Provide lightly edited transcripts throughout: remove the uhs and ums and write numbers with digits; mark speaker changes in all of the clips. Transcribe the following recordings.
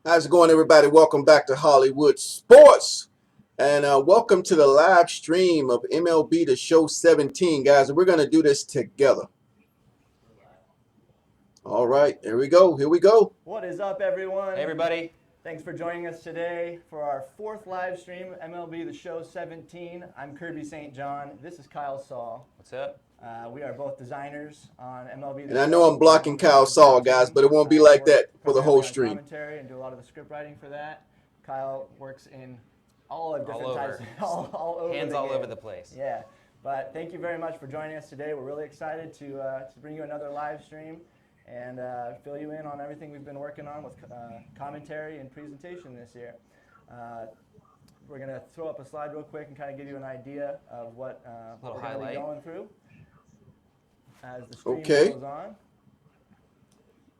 Speaker 1: How's it going, everybody? Welcome back to Hollywood Sports. And welcome to the live stream of MLB The Show 17, guys. And we're going to do this together. All right, here we go. Here we go.
Speaker 2: What is up, everyone?
Speaker 3: Hey, everybody.
Speaker 2: Thanks for joining us today for our fourth live stream, MLB The Show 17. I'm Kirby St. John. This is Kyle Saul.
Speaker 3: What's up?
Speaker 2: We are both designers on MLB The
Speaker 1: And
Speaker 2: Show.
Speaker 1: I know I'm blocking Kyle Saul, guys, but it won't be like that for the whole stream.
Speaker 2: Commentary and do a lot of the script writing for that. Kyle works in all of different types, all over.
Speaker 3: Hands all over the place.
Speaker 2: Yeah, but thank you very much for joining us today. We're really excited to bring you another live stream and fill you in on everything we've been working on with commentary and presentation this year. We're going to throw up a slide real quick and kind of give you an idea of what we're going to be going through as the stream goes on.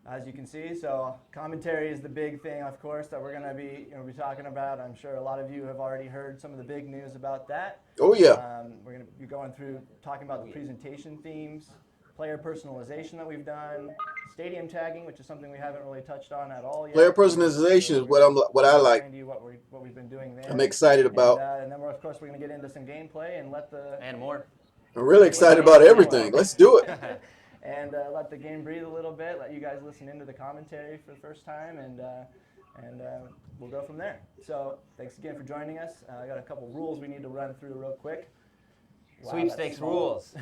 Speaker 2: As you can see, so commentary is the big thing, of course, that we're going to be talking about. I'm sure a lot of you have already heard some of the big news about that.
Speaker 1: Oh, yeah.
Speaker 2: We're going to be going through talking about the presentation themes, player personalization that we've done, stadium tagging, which is something we haven't really touched on at all yet.
Speaker 1: Player personalization is what I like.
Speaker 2: What we've been doing there.
Speaker 1: I'm excited about.
Speaker 2: And then we're going to get into some gameplay and
Speaker 3: more.
Speaker 1: I'm really excited about everything. Let's do it.
Speaker 2: And let the game breathe a little bit. Let you guys listen into the commentary for the first time, and we'll go from there. So thanks again for joining us. I got a couple rules we need to run through real quick.
Speaker 3: Wow, Sweepstakes rules.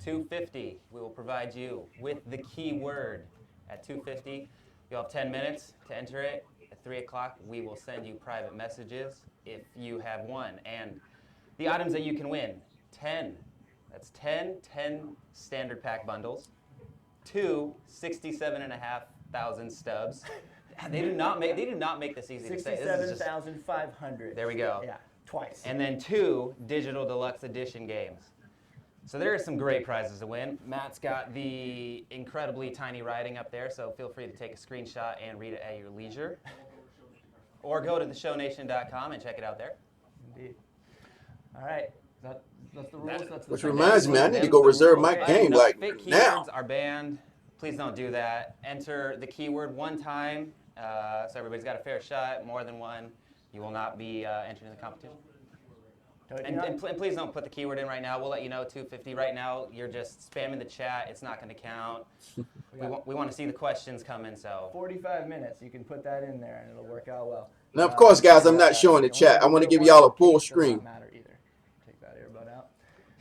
Speaker 3: 250. We will provide you with the keyword at 250. You'll have 10 minutes to enter it. At 3 o'clock, we will send you private messages if you have won. And the items that you can win, 10. That's 10 standard pack bundles, 2 67,500 stubs. They do not make this easy to say.
Speaker 2: 67,500.
Speaker 3: There we go.
Speaker 2: Yeah, twice.
Speaker 3: And then 2 digital deluxe edition games. So there are some great prizes to win. Matt's got the incredibly tiny writing up there, so feel free to take a screenshot and read it at your leisure. Or go to theshownation.com and check it out there.
Speaker 2: Indeed. All right. That's the rules.
Speaker 1: Which reminds me, I need to go reserve my game like
Speaker 3: fake
Speaker 1: now.
Speaker 3: Keywords are banned. Please don't do that. Enter the keyword one time, so everybody's got a fair shot. More than one, you will not be entering the competition. And please don't put the keyword in right now. We'll let you know 250 right now. You're just spamming the chat. It's not going to count. We want to see the questions come in. So
Speaker 2: 45 minutes. You can put that in there, and it'll work out well.
Speaker 1: Now, of course, guys, I'm not showing the chat. I want to give y'all a full screen.
Speaker 2: Doesn't matter either. Take that earbud out.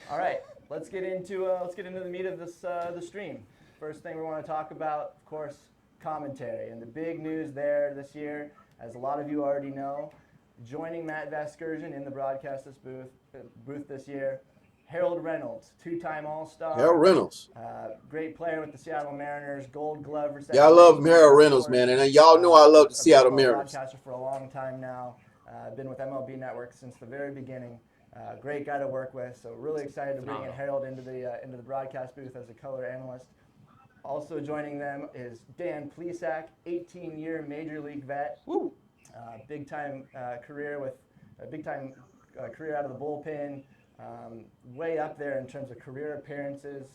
Speaker 2: All right, let's get into the meat of this the stream. First thing we want to talk about, of course, commentary, and the big news there this year, as a lot of you already know, joining Matt Vasgersian in the broadcast booth this year, Harold Reynolds, two-time All-Star.
Speaker 1: Harold Reynolds.
Speaker 2: Great player with the Seattle Mariners, Gold Glove reception.
Speaker 1: Yeah, I love Harold Reynolds, man, and y'all know I love the Seattle Mariners.
Speaker 2: Broadcaster for a long time now. Been with MLB Network since the very beginning. Great guy to work with, so really excited to bring in Harold into the broadcast booth as a color analyst. Also joining them is Dan Plesac, 18-year Major League vet.
Speaker 3: Woo!
Speaker 2: Big time career with a big time career out of the bullpen. Way up there in terms of career appearances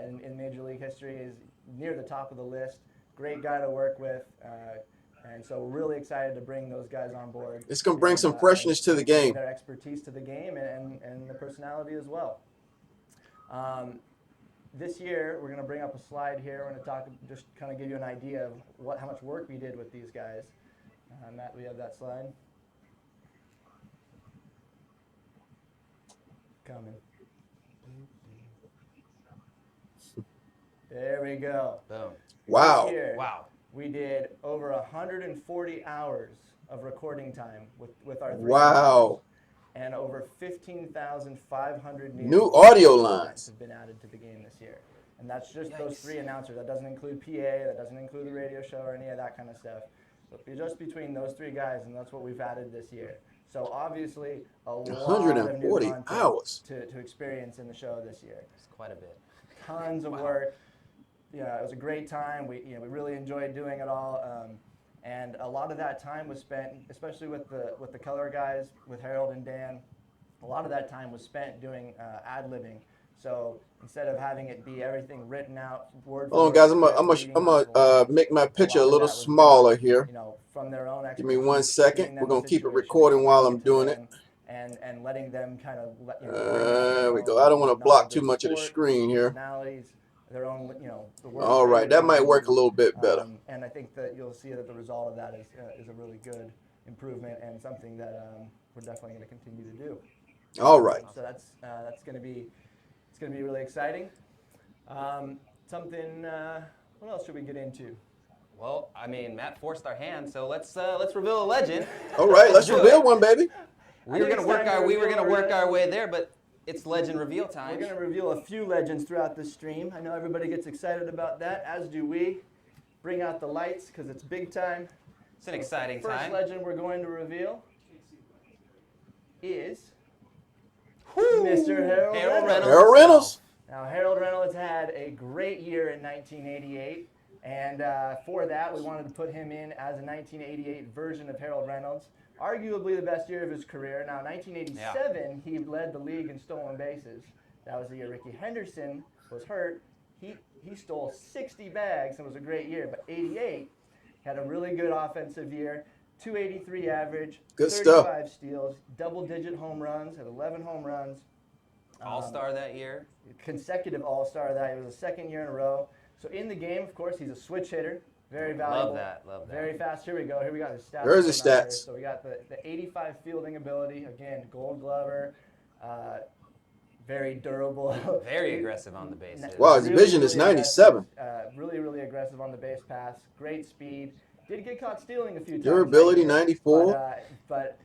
Speaker 2: in Major League history. Is near the top of the list. Great guy to work with. And so we're really excited to bring those guys on board.
Speaker 1: It's going to bring some freshness to the game.
Speaker 2: Their expertise to the game and the personality as well. This year, we're going to bring up a slide here. We're going to talk, just kind of give you an idea of how much work we did with these guys. Matt, we have that slide. Coming. There we go.
Speaker 3: Boom.
Speaker 1: Wow.
Speaker 3: Wow.
Speaker 2: We did over 140 hours of recording time with our three
Speaker 1: Wow.
Speaker 2: and over 15,500
Speaker 1: new audio lines
Speaker 2: have been added to the game this year. And that's just those 3 announcers. That doesn't include PA, that doesn't include the radio show or any of that kind of stuff. But just between those 3 guys, and that's what we've added this year. So obviously a lot of
Speaker 1: 140
Speaker 2: new content
Speaker 1: hours
Speaker 2: to experience in the show this year.
Speaker 3: It's quite a bit.
Speaker 2: Tons of work. Yeah, it was a great time. We really enjoyed doing it all. And a lot of that time was spent, especially with the color guys, with Harold and Dan. A lot of that time was spent doing ad-libbing. So instead of having it be everything written out word for
Speaker 1: Hold on,
Speaker 2: word,
Speaker 1: guys. I'm gonna make my picture a little smaller here.
Speaker 2: from their own
Speaker 1: Give me
Speaker 2: expertise.
Speaker 1: 1 second.
Speaker 2: giving
Speaker 1: We're
Speaker 2: them
Speaker 1: going to keep it
Speaker 2: situations,
Speaker 1: recording while I'm
Speaker 2: explaining
Speaker 1: doing
Speaker 2: to
Speaker 1: it.
Speaker 2: them, and letting them kind of bring out their
Speaker 1: There we
Speaker 2: own,
Speaker 1: go. I don't want to block
Speaker 2: knowledge
Speaker 1: too
Speaker 2: of the
Speaker 1: much of the
Speaker 2: sport,
Speaker 1: screen here.
Speaker 2: personalities, their own, the words
Speaker 1: All
Speaker 2: they
Speaker 1: right,
Speaker 2: would
Speaker 1: that might work
Speaker 2: use.
Speaker 1: a little bit better.
Speaker 2: And I think that you'll see that the result of that is a really good improvement and something that we're definitely going to continue to do.
Speaker 1: All right.
Speaker 2: So that's going to be really exciting. Something. What else should we get into?
Speaker 3: Well, I mean, Matt forced our hand, so let's reveal a legend.
Speaker 1: All right, let's reveal one, baby.
Speaker 3: We were gonna work our way there, but it's legend reveal time.
Speaker 2: We're going to reveal a few legends throughout the stream. I know everybody gets excited about that, as do we. Bring out the lights because it's big time.
Speaker 3: It's an exciting time.
Speaker 2: First legend we're going to reveal is Mr. Harold Reynolds.
Speaker 1: Harold Reynolds.
Speaker 2: Now, Harold Reynolds had a great year in 1988, and for that, we wanted to put him in as a 1988 version of Harold Reynolds. Arguably the best year of his career. Now, 1987, he led the league in stolen bases. That was the year Ricky Henderson was hurt. He stole 60 bags and was a great year. But 88 had a really good offensive year, 283 average,
Speaker 1: Good
Speaker 2: 35 steals, double-digit home runs, had 11 home runs.
Speaker 3: All-star that year.
Speaker 2: Consecutive All-Star that year. It was the second year in a row. So in the game, of course, he's a switch hitter. Very valuable.
Speaker 3: Love that.
Speaker 2: Very fast. Here we go. Here we got his stats.
Speaker 1: There's his stats.
Speaker 2: So we got the 85 fielding ability. Again, Gold Glover. Very durable.
Speaker 3: Very aggressive on the bases.
Speaker 1: Wow, his vision is 97.
Speaker 2: Really, really aggressive on the base pass. Great speed. Did get caught stealing a few times.
Speaker 1: Durability 94.
Speaker 2: But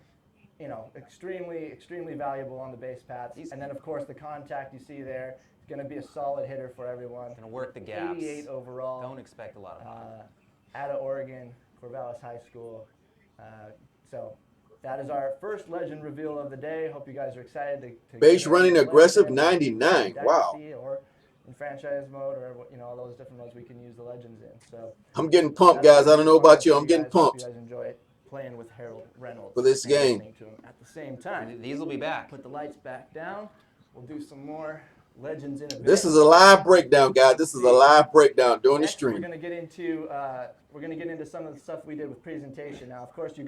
Speaker 2: extremely valuable on the base paths. And then, of course, the contact you see there. He's going to be a solid hitter for everyone.
Speaker 3: Going to work the gaps.
Speaker 2: 88 overall.
Speaker 3: Don't expect a lot of
Speaker 2: Out of Oregon, Corvallis High School. So that is our first legend reveal of the day. Hope you guys are excited to
Speaker 1: Base running aggressive 99. Wow.
Speaker 2: Or in franchise mode, or all those different modes we can use the legends in. So
Speaker 1: I'm getting pumped, guys. I don't know about you. I'm getting pumped
Speaker 2: You guys enjoy playing with Harold Reynolds
Speaker 1: for this game.
Speaker 2: listening to him at the same time.
Speaker 3: These will be back.
Speaker 2: Put the lights back down. We'll do some more legends in a bit.
Speaker 1: This is a live breakdown, guys. This is a live breakdown during the
Speaker 2: Next,
Speaker 1: stream.
Speaker 2: We're going to get into some of the stuff we did with presentation. Now, of course, I'm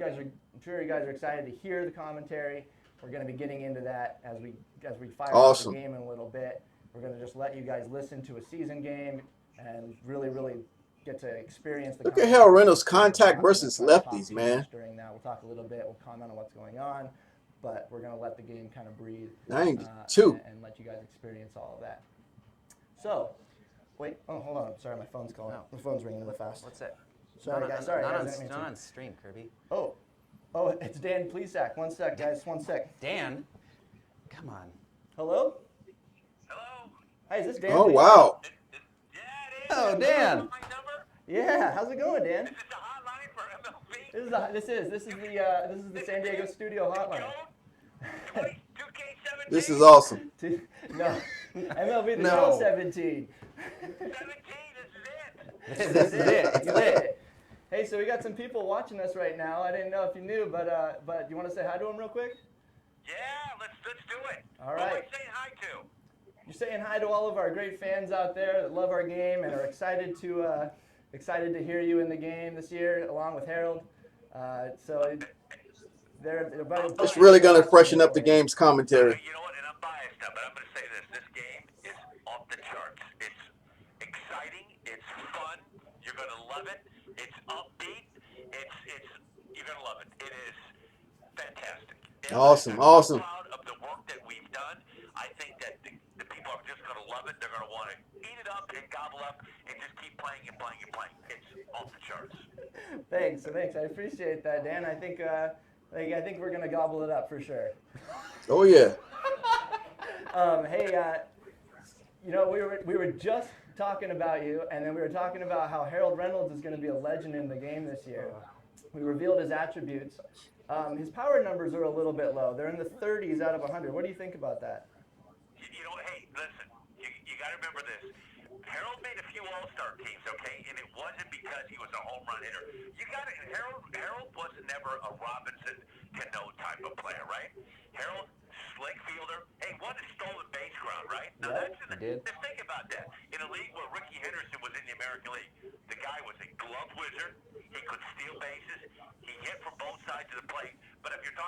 Speaker 2: sure you guys are excited to hear the commentary. We're going to be getting into that as we fire up the game in a little bit. We're going to just let you guys listen to a season game and really get to experience the.
Speaker 1: Look at Harold Reynolds' contact versus lefties, man.
Speaker 2: During that, we'll talk a little bit. We'll comment on what's going on, but we're going to let the game kind of breathe.
Speaker 1: 92.
Speaker 2: And let you guys experience all of that. So, wait. Oh, hold on. Sorry, my phone's calling.
Speaker 3: No.
Speaker 2: My phone's ringing really fast.
Speaker 3: What's that?
Speaker 2: Sorry, guys. Sorry,
Speaker 3: not
Speaker 2: guys.
Speaker 3: not on stream, Kirby.
Speaker 2: Oh, it's Dan Plesac. 1 sec, guys. 1 sec.
Speaker 3: Dan, come on.
Speaker 2: Hello?
Speaker 4: Hello?
Speaker 2: Hi, is this Dan?
Speaker 1: Oh,
Speaker 2: Plesac?
Speaker 1: wow.
Speaker 4: Yeah, it is.
Speaker 3: Oh, Dan.
Speaker 4: My number?
Speaker 2: Yeah. How's it going, Dan?
Speaker 4: This is the hotline for MLB.
Speaker 2: This is the San Diego studio hotline.
Speaker 4: 2K17?
Speaker 1: This is awesome.
Speaker 2: No, MLB the
Speaker 3: No.
Speaker 2: Show 17.
Speaker 4: 17, this is it.
Speaker 3: This is it.
Speaker 2: You did it. Hey, so we got some people watching us right now. I didn't know if you knew, but you want to say hi to them real quick?
Speaker 4: Yeah, let's do it.
Speaker 2: All
Speaker 4: Who am I
Speaker 2: right.
Speaker 4: saying hi to?
Speaker 2: You're saying hi to all of our great fans out there that love our game and are excited to hear you in the game this year, along with Harold. They're
Speaker 1: It's really going to freshen up the game's commentary.
Speaker 4: You know what, and I'm biased now, but I'm going to say this. This game is off the charts. It's exciting. It's fun. You're going to love it. It's upbeat. You're going to love it. It is fantastic. And
Speaker 1: Awesome,
Speaker 4: I'm
Speaker 1: awesome.
Speaker 4: proud of the work that we've done. I think that the people are just going to love it. They're going to want to eat it up and gobble up and just keep playing and playing and playing. It's off the charts.
Speaker 2: Thanks. I appreciate that, Dan. I think we're gonna gobble it up for sure.
Speaker 1: Oh, yeah.
Speaker 2: Hey, we were just talking about you, and then we were talking about how Harold Reynolds is going to be a legend in the game this year. We revealed his attributes. His power numbers are a little bit low. They're in the 30s out of 100. What do you think about that?
Speaker 4: You know, hey, listen, you got to remember this. Harold made a few all-star teams, okay, and it wasn't because he was a home run hitter. You got to, Harold was never a Robinson Cano type of player, right? Harold, slick fielder. Hey, won the stolen base ground, right? Now
Speaker 2: Yep,
Speaker 4: just think about that. In a league where Ricky Henderson was in the American League, the guy was a glove wizard. He could steal bases.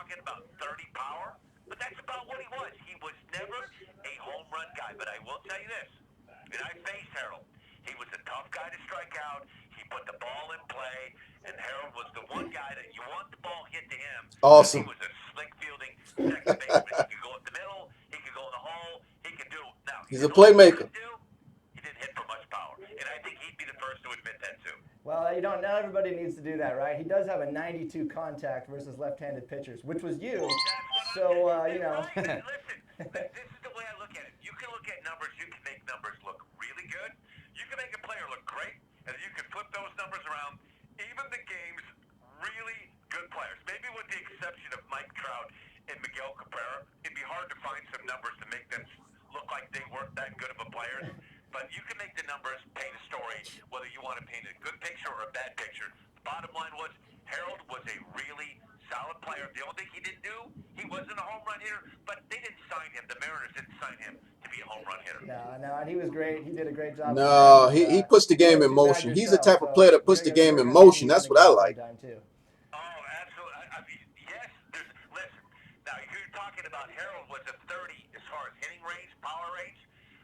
Speaker 4: talking about 30 power, but that's about what he was. He was never a home run guy. But I will tell you this, and I faced Harold. He was a tough guy to strike out. He put the ball in play, and Harold was the one guy that you want the ball hit to him.
Speaker 1: Awesome.
Speaker 4: He was a slick fielding second baseman. He could go up the middle. He could go in the hole. He could do. Now,
Speaker 1: He's
Speaker 4: you
Speaker 1: a
Speaker 4: know what he
Speaker 1: playmaker.
Speaker 4: didn't do? He didn't hit for much power, and I think he'd be the first to admit that too.
Speaker 2: Well, not everybody needs to do that, right? He does have a 92 contact versus left-handed pitchers, which was you. So, you know.
Speaker 4: Listen, this is the way I look at it. You can look at numbers. You can make numbers look really good. You can make a player look great, and you can flip those numbers around. Even the game's really good players, maybe with the exception of Mike Trout and Miguel Cabrera, it'd be hard to find some numbers to make them look like they weren't that good of a player. But you can make the numbers paint a story, whether you want to paint a good picture or a bad picture. The bottom line was Harold was a really solid player. The only thing he didn't do, he wasn't a home run hitter, but they didn't sign him. The Mariners didn't sign him to be a home run hitter.
Speaker 2: No, and he was great. He did a great job.
Speaker 1: No, he puts the game in motion. He's the type of player that puts the game in motion. That's what I like.
Speaker 4: Oh, absolutely. I mean, yes. Listen, now you're talking about Harold was a 30 as far as hitting range, power range.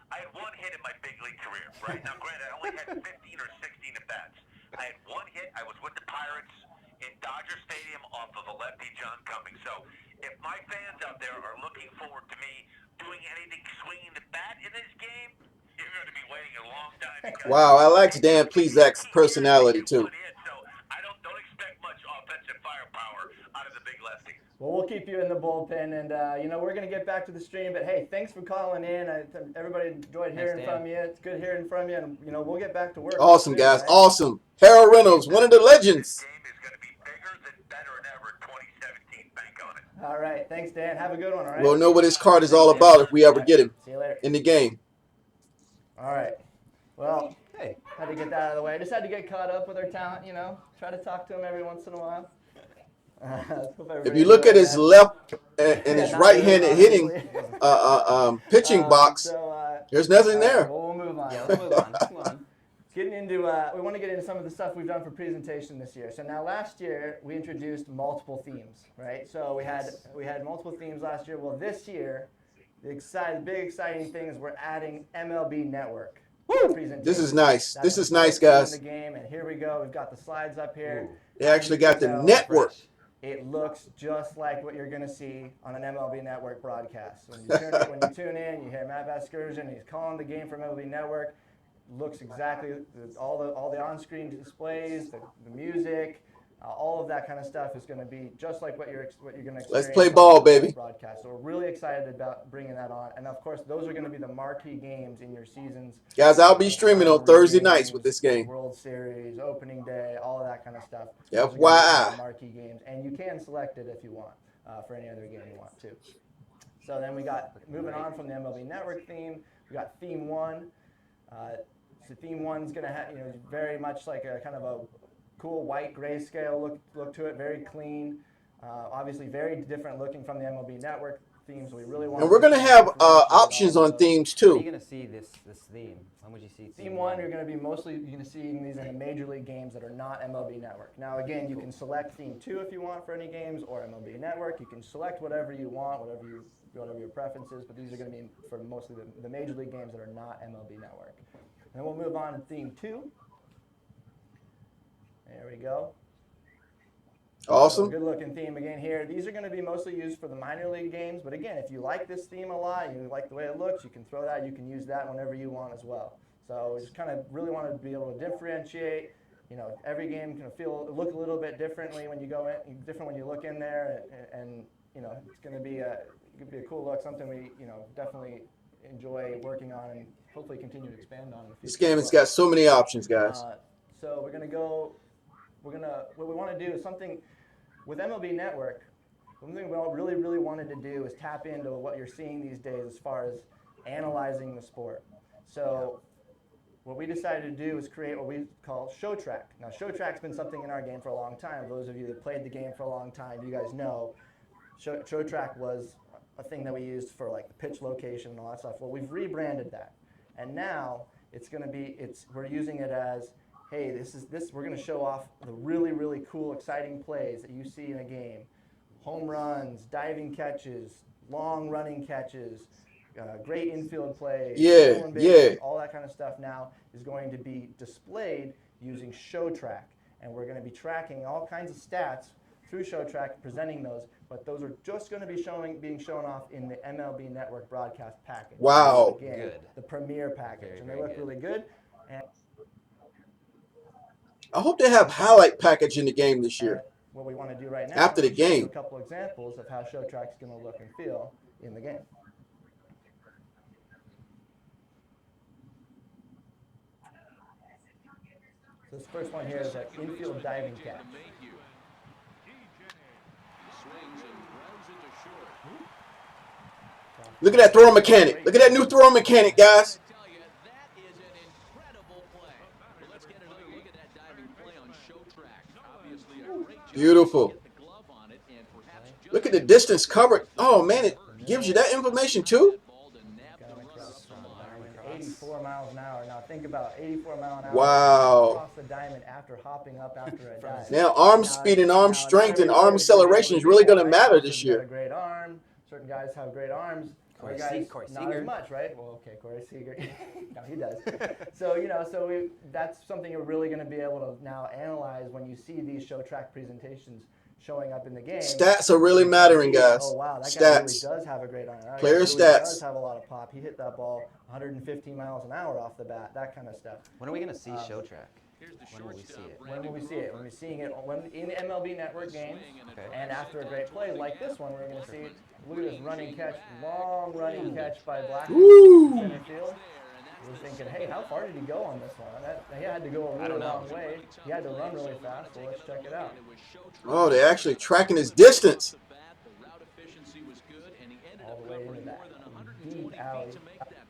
Speaker 4: I had one hit in my big league career, right? Now, granted, I only had 15 or 16 at-bats. I had one hit. I was with the Pirates in Dodger Stadium off of a lefty, John Cummings. So if my fans out there are looking forward to me doing anything swinging the bat in this game, you're going to be waiting a long time.
Speaker 1: Wow, I like Dan Plezak's personality, too.
Speaker 4: So I don't expect much offensive firepower out of the big lefty.
Speaker 2: Well, we'll keep you in the bullpen, and you know, we're going to get back to the stream. But hey, thanks for calling in. Everybody enjoyed hearing from you. It's good hearing from you, and you know, we'll get back to work.
Speaker 1: Awesome, guys. Awesome. Harold Reynolds, one of the legends.
Speaker 4: This game is going to be bigger than better than ever in 2017. Bank on it.
Speaker 2: All right, thanks, Dan. Have a good one. All right.
Speaker 1: We'll know what his card is all about if we ever get him
Speaker 2: See you later.
Speaker 1: in the game.
Speaker 2: All right. Well, hey, had to get that out of the way. Just had to get caught up with our talent, you know. Try to talk to him every once in a while.
Speaker 1: If you look at his left and his right-handed hitting pitching box, there's nothing there.
Speaker 2: Well, we'll move on.
Speaker 3: Yeah, let's move on. Come on.
Speaker 2: Getting into, we want to get into some of the stuff we've done for presentation this year. So now last year we introduced multiple themes, right? So we had multiple themes last year. Well, this year, the big exciting thing is we're adding MLB Network.
Speaker 1: Woo! This is nice. This is nice, guys.
Speaker 2: The game, and here we go. We've got the slides up here.
Speaker 1: They actually got the network.
Speaker 2: It looks just like what you're going to see on an MLB Network broadcast. When you tune in, you hear Matt Vasgersian. He's calling the game from MLB Network. Looks exactly all the on-screen displays, the music, all of that kind of stuff is going to be just like what you're going to experience.
Speaker 1: Let's play ball, baby.
Speaker 2: Broadcast. So we're really excited about bringing that on, and of course, those are going to be the marquee games in your seasons.
Speaker 1: Guys, I'll be streaming on Thursday nights with this game.
Speaker 2: World Series, opening day, all of that kind of stuff.
Speaker 1: FYI.
Speaker 2: Marquee games, and you can select it if you want for any other game you want to. So then we got moving on from the MLB Network theme. We got Theme 1. So Theme 1's going to have very much like a kind of a cool white grayscale look to it, very clean. Obviously, very different looking from the MLB Network themes. We really want.
Speaker 1: And we're going to have options on themes
Speaker 3: Where are you
Speaker 1: too.
Speaker 3: going to see this theme? When would you see
Speaker 2: Theme 1? You're going to be mostly seeing these in the major league games that are not MLB Network. Now, again, you can select Theme 2 if you want for any games, or MLB Network. You can select whatever you want, whatever your preference is. But these are going to be for mostly the major league games that are not MLB Network. And we'll move on to Theme 2. There we go.
Speaker 1: Awesome.
Speaker 2: Good looking theme again here. These are going to be mostly used for the minor league games, but again, if you like this theme a lot and you like the way it looks, you can throw that. You can use that whenever you want as well. So we just kind of really want to be able to differentiate. Every game can look a little bit differently when you go in, different when you look in there, and it's going to be a cool look, something we definitely enjoy working on and hopefully continue to expand on in the future.
Speaker 1: This game has got so many options, guys.
Speaker 2: So we're going to go. What we want to do is something with MLB Network. Something we all really wanted to do is tap into what you're seeing these days as far as analyzing the sport. So what we decided to do is create what we call Show Track. Now, Show Track's been something in our game for a long time. For those of you that played the game for a long time, you guys know Show Track was a thing that we used for like the pitch location and all that stuff. Well, we've rebranded that, and now we're using it as, hey, we're going to show off the really cool, exciting plays that you see in a game home runs, diving catches, long running catches, great infield plays,
Speaker 1: Yeah,
Speaker 2: stolen
Speaker 1: yeah.
Speaker 2: bases, all that kind of stuff now is going to be displayed using ShowTrack. And we're going to be tracking all kinds of stats through ShowTrack, presenting those, but those are just going to be being shown off in the MLB Network broadcast package.
Speaker 1: Wow.
Speaker 2: Again,
Speaker 3: Good.
Speaker 2: the premier package,
Speaker 3: Very,
Speaker 2: and they
Speaker 3: very
Speaker 2: look
Speaker 3: good.
Speaker 2: really good. And
Speaker 1: I hope they have highlight package in the game this year.
Speaker 2: what we want to do right now
Speaker 1: After the
Speaker 2: is show you
Speaker 1: game.
Speaker 2: a couple examples of how ShowTrack's going to look and feel in the game. So this first one here is an infield diving catch.
Speaker 1: Look at that throw mechanic. Look at that new throw mechanic, guys. Beautiful. Look at the distance covered. Oh, man, it gives you that information, too?
Speaker 2: 84 miles an hour. Now think about 84 mile an hour
Speaker 1: Wow.
Speaker 2: across the diamond after hopping up after a dive.
Speaker 1: Now, arm speed and arm strength and arm acceleration is really going to matter this
Speaker 2: Got a
Speaker 1: year.
Speaker 2: great arm. Certain guys have great arms. Other guys not as much, right? Well, okay, Corey Seager. No, he does. So, that's something you're really going to be able to now analyze when you see these ShowTrack presentations showing up in the game.
Speaker 1: Stats are really mattering, guys.
Speaker 2: Oh, wow, that guy really
Speaker 1: Stats.
Speaker 2: does have a great arm. That
Speaker 1: Player
Speaker 2: guy really
Speaker 1: stats.
Speaker 2: does have a lot of pop. He hit that ball 115 miles an hour off the bat, that kind of stuff.
Speaker 3: When are we going to see ShowTrack? When will we see it?
Speaker 2: When will we see it? When we're seeing it in the MLB Network games, and after a great play like this one, we're going to see, look at this running catch, long running catch by Blackman in center field. We're thinking, hey, how far did he go on this one? He had to go a really long way. He had to run really fast, so let's check it out.
Speaker 1: Oh, they're actually tracking his distance.
Speaker 2: All the way into that deep alley.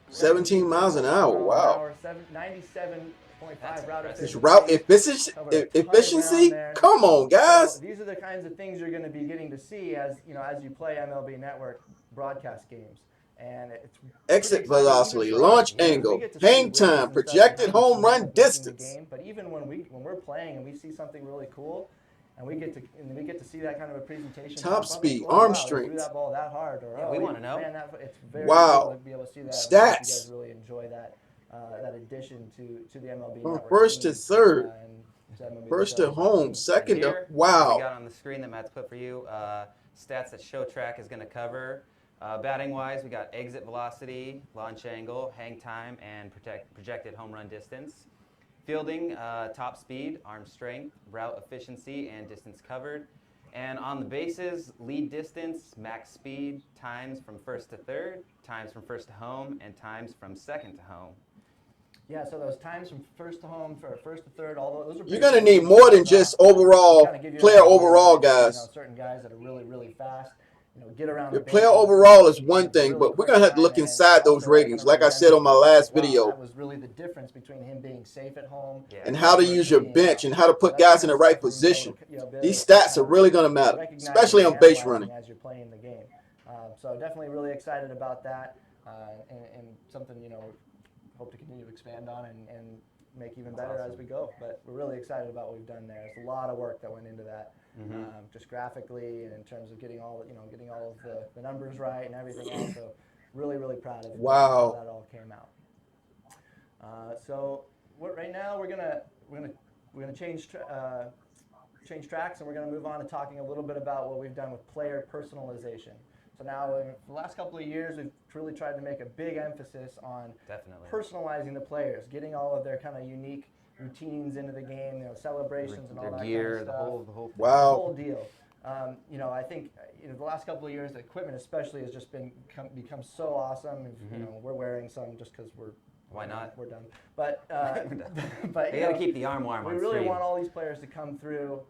Speaker 1: 17 miles an hour. Wow.
Speaker 2: 97.5 route efficiency.
Speaker 1: This route efficiency? Come on, guys.
Speaker 2: So these are the kinds of things you're going to be getting to see as you play MLB Network broadcast games. And it's
Speaker 1: Exit velocity, launch angle, hang time, projected home run distance.
Speaker 2: But even when we're playing and we see something really cool, and we get to see that kind of a presentation.
Speaker 1: Top speed,
Speaker 2: oh,
Speaker 1: arm
Speaker 2: wow,
Speaker 1: strength.
Speaker 2: Threw that ball that hard, or
Speaker 3: we want to know.
Speaker 2: Man, it's very
Speaker 1: Wow.
Speaker 2: cool to be able to see that.
Speaker 1: Stats.
Speaker 2: You guys really enjoy that addition to the MLB
Speaker 1: From
Speaker 2: Network
Speaker 1: first to
Speaker 2: team,
Speaker 1: third.
Speaker 2: and to MLB
Speaker 1: First to
Speaker 2: shows.
Speaker 1: home, second to
Speaker 3: Here, we got
Speaker 1: wow.
Speaker 3: on the screen that Matt's put for you, stats that ShowTrack is going to cover. Batting-wise, we got exit velocity, launch angle, hang time, and projected home run distance. Fielding, top speed, arm strength, route efficiency, and distance covered. And on the bases, lead distance, max speed, times from first to third, times from first to home, and times from second to home.
Speaker 2: Yeah, so those times from first to home, for first to third, all those are.
Speaker 1: You're going to need more than just overall, player overall, guys.
Speaker 2: Certain guys that are really, really fast. Get around
Speaker 1: The
Speaker 2: the
Speaker 1: player
Speaker 2: bases.
Speaker 1: overall is one thing, but we're going to have to look inside those ratings, like I said on my last video,
Speaker 2: That was really the difference between him being safe at home
Speaker 1: and how to use your bench and how to put guys in the right position. These stats are really going to matter, especially on base running.
Speaker 2: As you're playing the game. So definitely really excited about that, and something, hope to continue to expand on and make even better as we go. But we're really excited about what we've done there. There's a lot of work that went into that. Just graphically and in terms of getting all of the numbers right and everything else. So really, really proud of how that all came out. So right now we're gonna change tracks, and we're gonna move on to talking a little bit about what we've done with player personalization. So now, in the last couple of years, we've really tried to make a big emphasis on personalizing the players, getting all of their kind of unique routines into the game, celebrations and all that
Speaker 3: gear,
Speaker 2: kind of stuff.
Speaker 3: the whole
Speaker 1: Wow.
Speaker 2: The whole deal. I think the last couple of years, the equipment especially has just become so awesome. We're wearing some just because
Speaker 3: Why not?
Speaker 2: We're done. But but
Speaker 3: you got to keep the arm warm.
Speaker 2: we really want all these players to come through,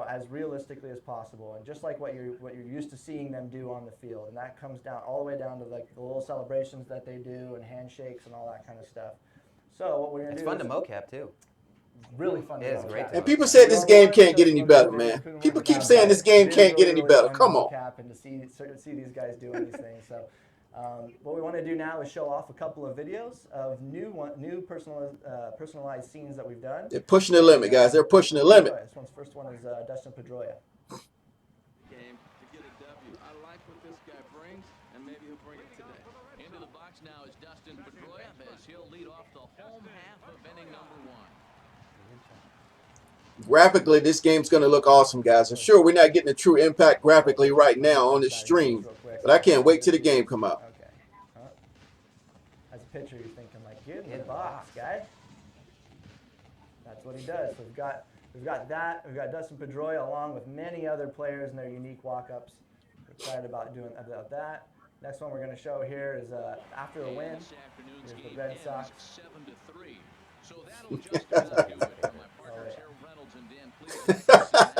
Speaker 2: as realistically as possible, and just like what you're used to seeing them do on the field, and that comes down all the way down to like the little celebrations that they do and handshakes and all that kind of stuff. So what we're gonna do?
Speaker 3: It's fun to mocap too.
Speaker 2: Really fun.
Speaker 3: It is great.
Speaker 1: And people said this game can't get any better, man. People keep saying this game can't get any better. Come on.
Speaker 2: And to see these guys doing these things. So what we want to do now is show off a couple of videos of new personalized scenes that we've done.
Speaker 1: They're pushing the limit, guys. They're pushing the limit.
Speaker 2: This first one is Dustin Pedroia.
Speaker 5: what this guy brings, and maybe he'll bring it today. Into the box now is Dustin Pedroia as he'll lead off the home half of inning number 1.
Speaker 1: Graphically, this game's going to look awesome, guys. I'm sure we're not getting a true impact graphically right now on this stream, but I can't wait till the game come out.
Speaker 2: Okay. As a pitcher, you're thinking like, get in the box, guy. That's what he does. So we've got that. We've got Dustin Pedroia along with many other players and their unique walk-ups. We're excited about that. Next one we're going to show here is after the win. Here's the Red Sox.
Speaker 5: 7-3. So that'll just about do it for my partners here, Reynolds and Dan. Please.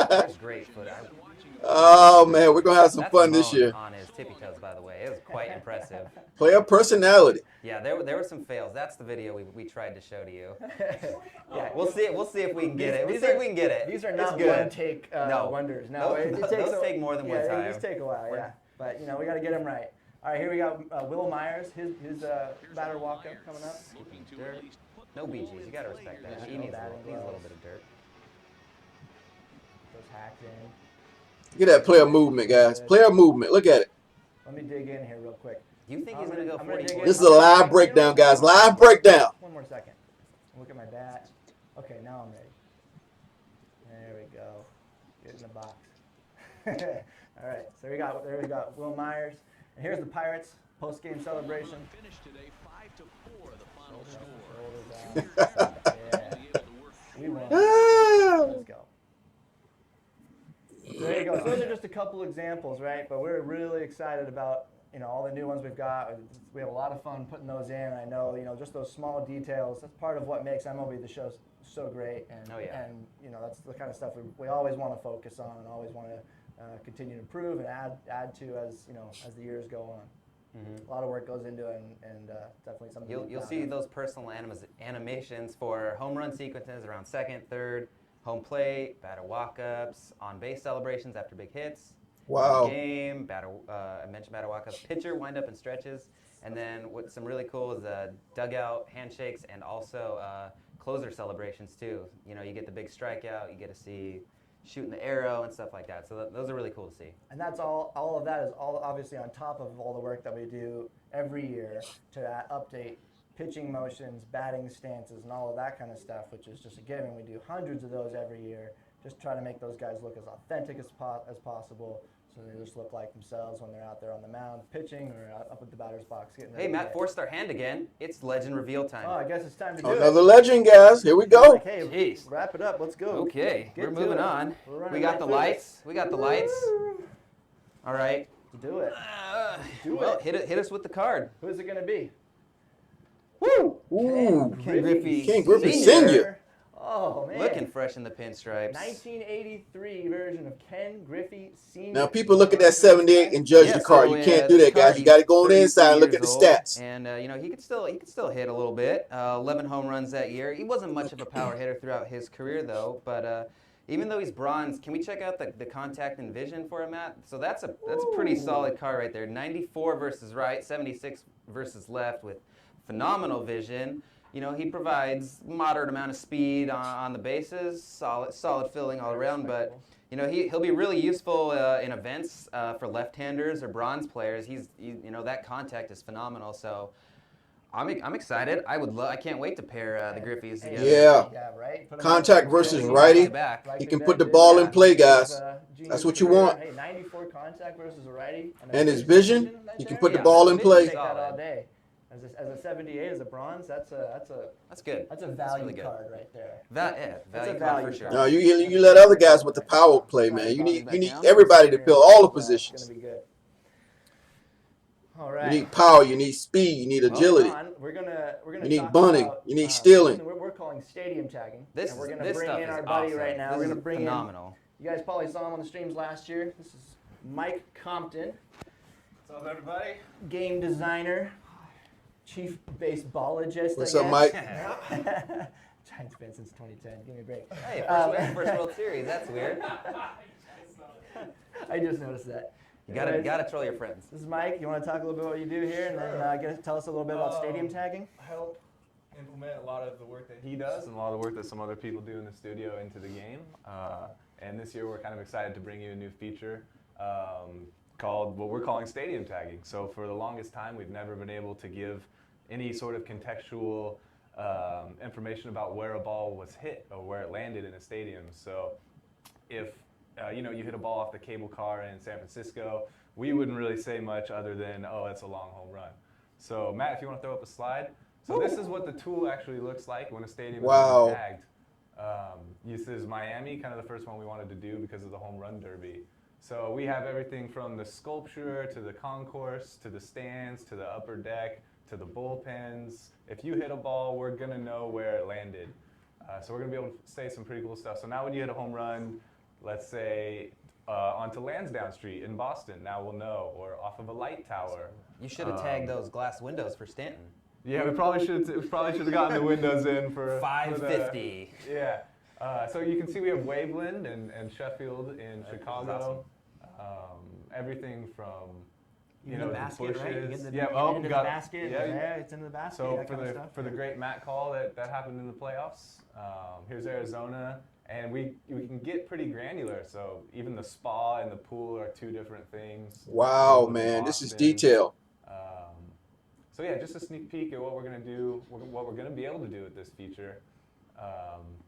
Speaker 3: That's great footage.
Speaker 1: Oh, man, we're going to have some
Speaker 3: That's
Speaker 1: fun this
Speaker 3: Ramon
Speaker 1: year.
Speaker 3: on his tippy toes, by the way. It was quite impressive.
Speaker 1: Player personality.
Speaker 3: Yeah, there were some fails. That's the video we tried to show to you.
Speaker 2: Yeah,
Speaker 3: We'll see if we can get it. We'll see if we can get it.
Speaker 2: These are
Speaker 3: It's
Speaker 2: not
Speaker 3: good.
Speaker 2: one-take
Speaker 3: No.
Speaker 2: wonders. No,
Speaker 3: Those take more than one time.
Speaker 2: These take a while, yeah. But, you know, we got to get them right. All right, here we got Will Myers, his batter walk-up coming up.
Speaker 3: Dirt. No BGs. You got to respect that. He needs a little bit of dirt.
Speaker 2: Those hacks in.
Speaker 1: Look at that player movement, guys. Player movement. Look at it.
Speaker 2: Let me dig in here real quick.
Speaker 3: You think he's going to go
Speaker 2: I'm gonna dig
Speaker 3: 44?
Speaker 2: in.
Speaker 1: This is a live breakdown, guys. Live breakdown.
Speaker 2: One more second. Look at my bat. Okay, now I'm ready. There we go. Get in the box. All right, so there we got Will Myers. And here's the Pirates post-game celebration.
Speaker 5: Finished today 5-4 the final score.
Speaker 2: Yeah. We won.
Speaker 1: Ah.
Speaker 2: Let's go. So there you go. So those are just a couple examples, right? But we're really excited about, you know, all the new ones we've got. We have a lot of fun putting those in. I know, you know, just those small details. That's part of what makes MLB The Show so great. And,
Speaker 3: Oh, yeah.
Speaker 2: and you know, that's the kind of stuff we always want to focus on and always want to continue to improve and add to as, you know, as the years go on. A lot of work goes into it, and definitely something.
Speaker 3: You'll see those personal animations for home run sequences around second, third, home plate, batter walk-ups, on-base celebrations after big hits.
Speaker 1: Wow.
Speaker 3: Game, I mentioned batter walk-ups, pitcher wind-up and stretches, and then what's some really cool is dugout handshakes and also closer celebrations too. You know, you get the big strikeout, you get to see shooting the arrow and stuff like that. So those are really cool to see.
Speaker 2: And that's all of that is all obviously on top of all the work that we do every year to update pitching motions, batting stances, and all of that kind of stuff, which is just a given. We do hundreds of those every year. Just try to make those guys look as authentic as possible, so they just look like themselves when they're out there on the mound pitching or up at the batter's box getting ready.
Speaker 3: Hey, Matt forced our hand again. It's legend reveal time.
Speaker 2: Oh, I guess it's time to do it.
Speaker 1: Another legend, guys. Here we go.
Speaker 2: Like, hey,
Speaker 3: Jeez.
Speaker 2: wrap it up. Let's go.
Speaker 3: Okay,
Speaker 2: Get
Speaker 3: we're
Speaker 2: to
Speaker 3: moving
Speaker 2: it.
Speaker 3: on.
Speaker 2: We're running
Speaker 3: We got
Speaker 2: right
Speaker 3: the
Speaker 2: through
Speaker 3: lights. We got the lights. All right.
Speaker 2: Do it. Do
Speaker 3: Well,
Speaker 2: it.
Speaker 3: hit us with the card.
Speaker 2: Who's it going to be?
Speaker 3: Woo!
Speaker 1: Ooh.
Speaker 3: Ken Griffey
Speaker 1: Ken Griffey
Speaker 3: Sr.
Speaker 1: Sr.
Speaker 2: Oh, man.
Speaker 3: Looking fresh in the pinstripes.
Speaker 2: 1983 version of Ken Griffey Sr.
Speaker 1: Now, people look at that 78 and judge the card. You can't do that, guys. You got to go on the inside and look at the stats.
Speaker 3: And you know, he could still hit a little bit. 11 home runs that year. He wasn't much of a power hitter throughout his career, though. But even though he's bronze, can we check out the contact and vision for him, Matt? So that's a pretty solid card right there. 94 versus right, 76 versus left with phenomenal vision. You know, he provides moderate amount of speed on the bases, solid filling all around. But you know, he'll be really useful in events for left-handers or bronze players. You know, that contact is phenomenal. So I'm excited. I can't wait to pair the Griffies together.
Speaker 1: Yeah.
Speaker 2: Yeah, right. Put 'em
Speaker 1: Contact
Speaker 2: back.
Speaker 1: versus
Speaker 2: Yeah,
Speaker 1: righty.
Speaker 3: Back.
Speaker 2: Like
Speaker 1: He
Speaker 2: the
Speaker 1: can
Speaker 2: vet
Speaker 1: put the
Speaker 2: did.
Speaker 1: ball
Speaker 2: Yeah.
Speaker 1: in play, guys.
Speaker 2: Genius
Speaker 1: That's what you
Speaker 2: career.
Speaker 1: want.
Speaker 2: Hey, 94 contact versus a righty.
Speaker 1: And his vision,
Speaker 2: right
Speaker 1: he can
Speaker 2: there.
Speaker 1: put the
Speaker 3: Yeah,
Speaker 1: ball in
Speaker 3: the
Speaker 1: play.
Speaker 2: Take that all day. As a 78, as a bronze, that's a
Speaker 3: good.
Speaker 2: that's a value
Speaker 3: really good.
Speaker 2: card right there.
Speaker 3: Value
Speaker 2: value
Speaker 3: card for sure.
Speaker 2: card.
Speaker 1: No, you let other guys with the power play, man. You need everybody to fill all the positions.
Speaker 2: It's gonna be good. All
Speaker 1: You
Speaker 2: right.
Speaker 1: need power. You need speed. You need agility.
Speaker 2: We're gonna
Speaker 1: You need
Speaker 2: talk
Speaker 1: bunting.
Speaker 2: about,
Speaker 1: You need stealing.
Speaker 2: something we're calling stadium tagging.
Speaker 3: This
Speaker 2: and we're gonna
Speaker 3: this
Speaker 2: bring
Speaker 3: stuff
Speaker 2: in
Speaker 3: is
Speaker 2: our buddy
Speaker 3: awesome.
Speaker 2: right now.
Speaker 3: This
Speaker 2: We're
Speaker 3: is
Speaker 2: gonna bring
Speaker 3: phenomenal.
Speaker 2: in. You guys probably saw him on the streams last year. This is Mike Compton,
Speaker 6: What's up, everybody?
Speaker 2: game designer, chief baseballologist.
Speaker 1: What's
Speaker 2: I
Speaker 1: up, Mike?
Speaker 2: guess. Giants fan since 2010. Give me a break.
Speaker 3: Hey, first World Series. That's weird.
Speaker 2: I just noticed that.
Speaker 3: You gotta troll your friends.
Speaker 2: This is Mike. You want to talk a little bit about what you do here, and then tell us a little bit about stadium tagging?
Speaker 6: Help implement a lot of the work that he does and a lot of the work that some other people do in the studio into the game. And this year we're kind of excited to bring you a new feature. called what we're calling stadium tagging. So for the longest time, we've never been able to give any sort of contextual information about where a ball was hit or where it landed in a stadium. So if you hit a ball off the cable car in San Francisco, we wouldn't really say much other than, oh, that's a long home run. So Matt, if you want to throw up a slide. So this is what the tool actually looks like when a stadium is being tagged. This is Miami, kind of the first one we wanted to do because of the home run derby. So we have everything from the sculpture to the concourse to the stands to the upper deck to the bullpens. If you hit a ball, we're going to know where it landed. So we're going to be able to say some pretty cool stuff. So now when you hit a home run, let's say onto Lansdowne Street in Boston, now we'll know, or off of a light tower.
Speaker 3: You should have tagged those glass windows for Stanton.
Speaker 6: Yeah, we probably should have gotten the windows in for
Speaker 3: 550.
Speaker 6: Yeah. So you can see we have Waveland and Sheffield in Chicago. Everything from
Speaker 2: the basket,
Speaker 6: bushes.
Speaker 2: right? You get the,
Speaker 6: into
Speaker 2: the basket.
Speaker 6: Yeah,
Speaker 2: Yeah, it's into the basket.
Speaker 6: So
Speaker 2: that kind of stuff.
Speaker 6: for the great Matt call that happened in the playoffs, here's Arizona, and we can get pretty granular. So even the spa and the pool are two different things.
Speaker 1: Wow, man, this is detail.
Speaker 6: So yeah, just a sneak peek at what we're gonna do, what we're gonna be able to do with this feature.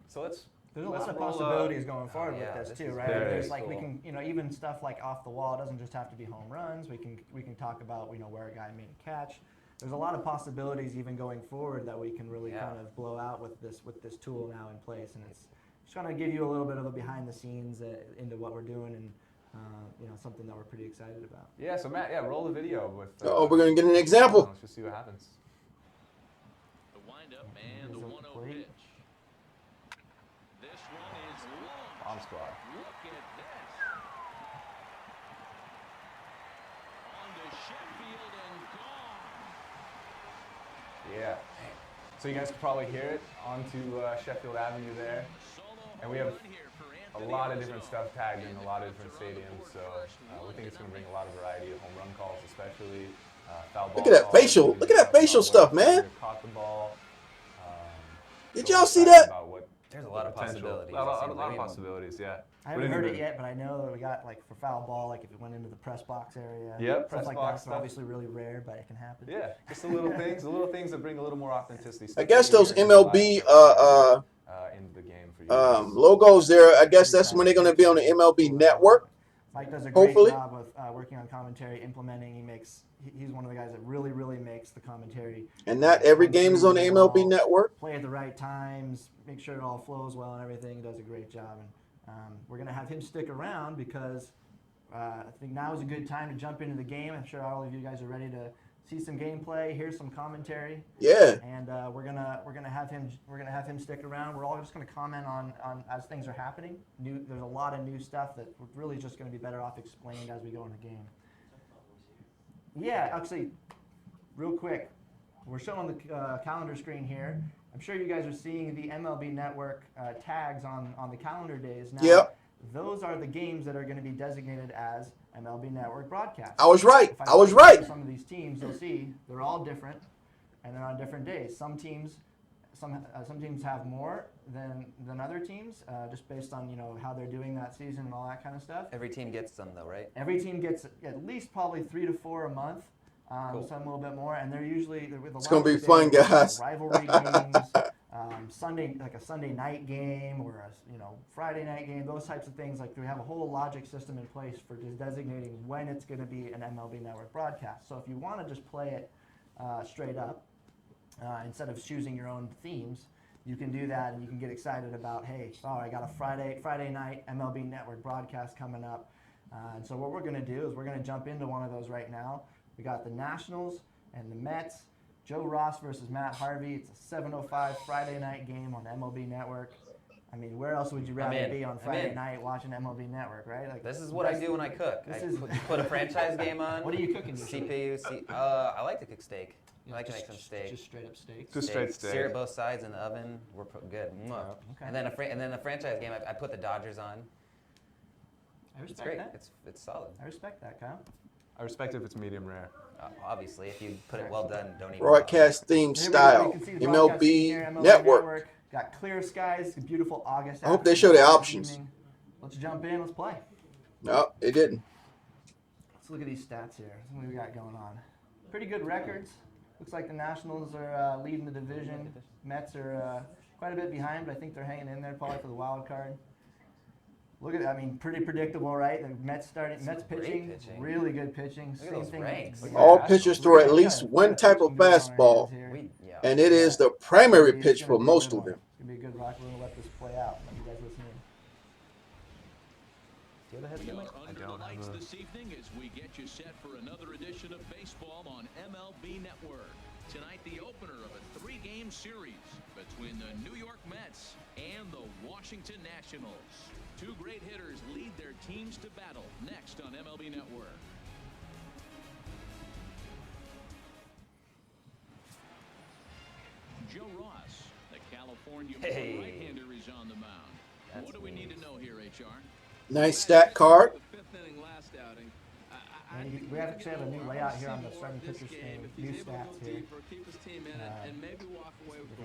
Speaker 6: So
Speaker 2: There's a lot of possibilities going forward with this too, right? There's like
Speaker 6: cool.
Speaker 2: we can, even stuff like off the wall. It doesn't just have to be home runs. We can talk about where a guy made a catch. There's a lot of possibilities even going forward that we can really kind of blow out with this tool now in place, and it's just trying to give you a little bit of a behind the scenes into what we're doing, and something that we're pretty excited about.
Speaker 6: Yeah. So Matt, roll the video with.
Speaker 1: We're gonna get an example.
Speaker 6: Let's just see what happens.
Speaker 5: The windup and the 1-0 pitch. This one is long.
Speaker 6: Bomb squad.
Speaker 5: Look at this. On to Sheffield and gone.
Speaker 6: Yeah. So you guys can probably hear it onto Sheffield Avenue there, and we have a lot of different stuff tagged in a lot of different stadiums. So we think it's going to bring a lot of variety of home run calls, especially foul ball.
Speaker 1: Look at that
Speaker 6: calls.
Speaker 1: facial. Look at that facial stuff, man.
Speaker 6: Caught the ball.
Speaker 1: Did y'all see that?
Speaker 3: There's a lot of possibilities.
Speaker 6: A lot of possibilities, yeah.
Speaker 2: I haven't heard it yet, but I know that we got for foul ball, if it went into the press box area.
Speaker 6: Yep,
Speaker 2: stuff
Speaker 6: press
Speaker 2: like
Speaker 6: box
Speaker 2: that's
Speaker 6: stuff.
Speaker 2: obviously really rare, but it can happen.
Speaker 6: Yeah, just the little things that bring a little more authenticity.
Speaker 1: I guess those MLB
Speaker 6: into the game for you.
Speaker 1: logos there. I guess that's when they're gonna be on the MLB Network.
Speaker 2: Mike does a great
Speaker 1: Hopefully.
Speaker 2: job with working on commentary, implementing. He's one of the guys that really makes the commentary.
Speaker 1: And not every game is on the MLB Network.
Speaker 2: Play at the right times, make sure it all flows well and everything. He does a great job, and we're going to have him stick around because I think now is a good time to jump into the game. I'm sure all of you guys are ready to see some gameplay, hear some commentary.
Speaker 1: Yeah.
Speaker 2: And we're gonna have him stick around. We're all just gonna comment on as things are happening. There's a lot of new stuff that really just gonna be better off explained as we go in the game. Yeah, actually, real quick, we're showing the calendar screen here. I'm sure you guys are seeing the MLB Network tags on the calendar days now.
Speaker 1: Yep.
Speaker 2: Those are the games that are going to be designated as MLB Network broadcasts.
Speaker 1: I was right.
Speaker 2: If
Speaker 1: I was
Speaker 2: look at
Speaker 1: right.
Speaker 2: Some of these teams, you'll see they're all different, and they're on different days. Some teams have more than other teams, just based on how they're doing that season and all that kind of stuff.
Speaker 3: Every team gets them though, right?
Speaker 2: Every team gets at least probably 3 to 4 a month.
Speaker 3: Cool.
Speaker 2: Some a little bit more, and they're usually with a
Speaker 1: It's
Speaker 2: lot
Speaker 1: gonna
Speaker 2: of
Speaker 1: be
Speaker 2: these
Speaker 1: fun,
Speaker 2: days,
Speaker 1: guys.
Speaker 2: Rivalry games, Sunday a Sunday night game or a Friday night game. Those types of things. We have a whole logic system in place for just designating when it's going to be an MLB Network broadcast. So if you want to just play it straight up instead of choosing your own themes, you can do that, and you can get excited about, hey, I got a Friday night MLB Network broadcast coming up. And so what we're going to do is we're going to jump into one of those right now. We got the Nationals and the Mets. Joe Ross versus Matt Harvey. It's a 7:05 Friday night game on MLB Network. I mean, where else would you rather be on Friday night watching MLB Network, right?
Speaker 3: This is what I do when I cook. Put a franchise game on.
Speaker 2: What are you cooking?
Speaker 3: CPU. I like to cook steak. I like to make some steak.
Speaker 2: Just straight up steak.
Speaker 6: Just straight steak.
Speaker 3: Sear it both sides in the oven. We're good. Mwah.
Speaker 2: Okay.
Speaker 3: And then the franchise game, I put the Dodgers on.
Speaker 2: I
Speaker 3: It's
Speaker 2: respect
Speaker 3: great.
Speaker 2: that.
Speaker 3: It's solid.
Speaker 2: I respect that, Kyle.
Speaker 6: I respect if it's medium rare.
Speaker 3: Obviously, if you put it well done, don't even.
Speaker 1: Broadcast theme
Speaker 2: Here we go.
Speaker 1: style.
Speaker 2: You can see the broadcast
Speaker 1: MLB
Speaker 2: here, MLB
Speaker 1: Network.
Speaker 2: Got clear skies, a beautiful August.
Speaker 1: I hope they show the
Speaker 2: afternoon,
Speaker 1: options.
Speaker 2: evening. Let's jump in. Let's play.
Speaker 1: No, they didn't.
Speaker 2: Let's look at these stats here. What do we got going on? Pretty good records. Looks like the Nationals are leading the division. Mets are quite a bit behind, but I think they're hanging in there probably for the wild card. Look at that. I mean, pretty predictable, right? The Mets pitching, really good pitching.
Speaker 3: Look at those ranks.
Speaker 1: All pitchers throw at least one type of fastball, and it is the primary pitch for most of them.
Speaker 2: It's going to be a good rock. We're going to let this play out. Let you guys listen in.
Speaker 3: Do you have a headset mic?
Speaker 5: Under the lights this evening as we get you set for another edition of baseball on MLB Network. Tonight, the opener of a 3-game series between the New York Mets and the Washington Nationals. Two great hitters lead their teams to battle next on MLB Network. Joe Ross, the California right-hander, is on the mound. What do we need to know here, HR?
Speaker 1: Nice stat card.
Speaker 2: We actually have a new layout here on the starting pitcher screen, new stats here. Different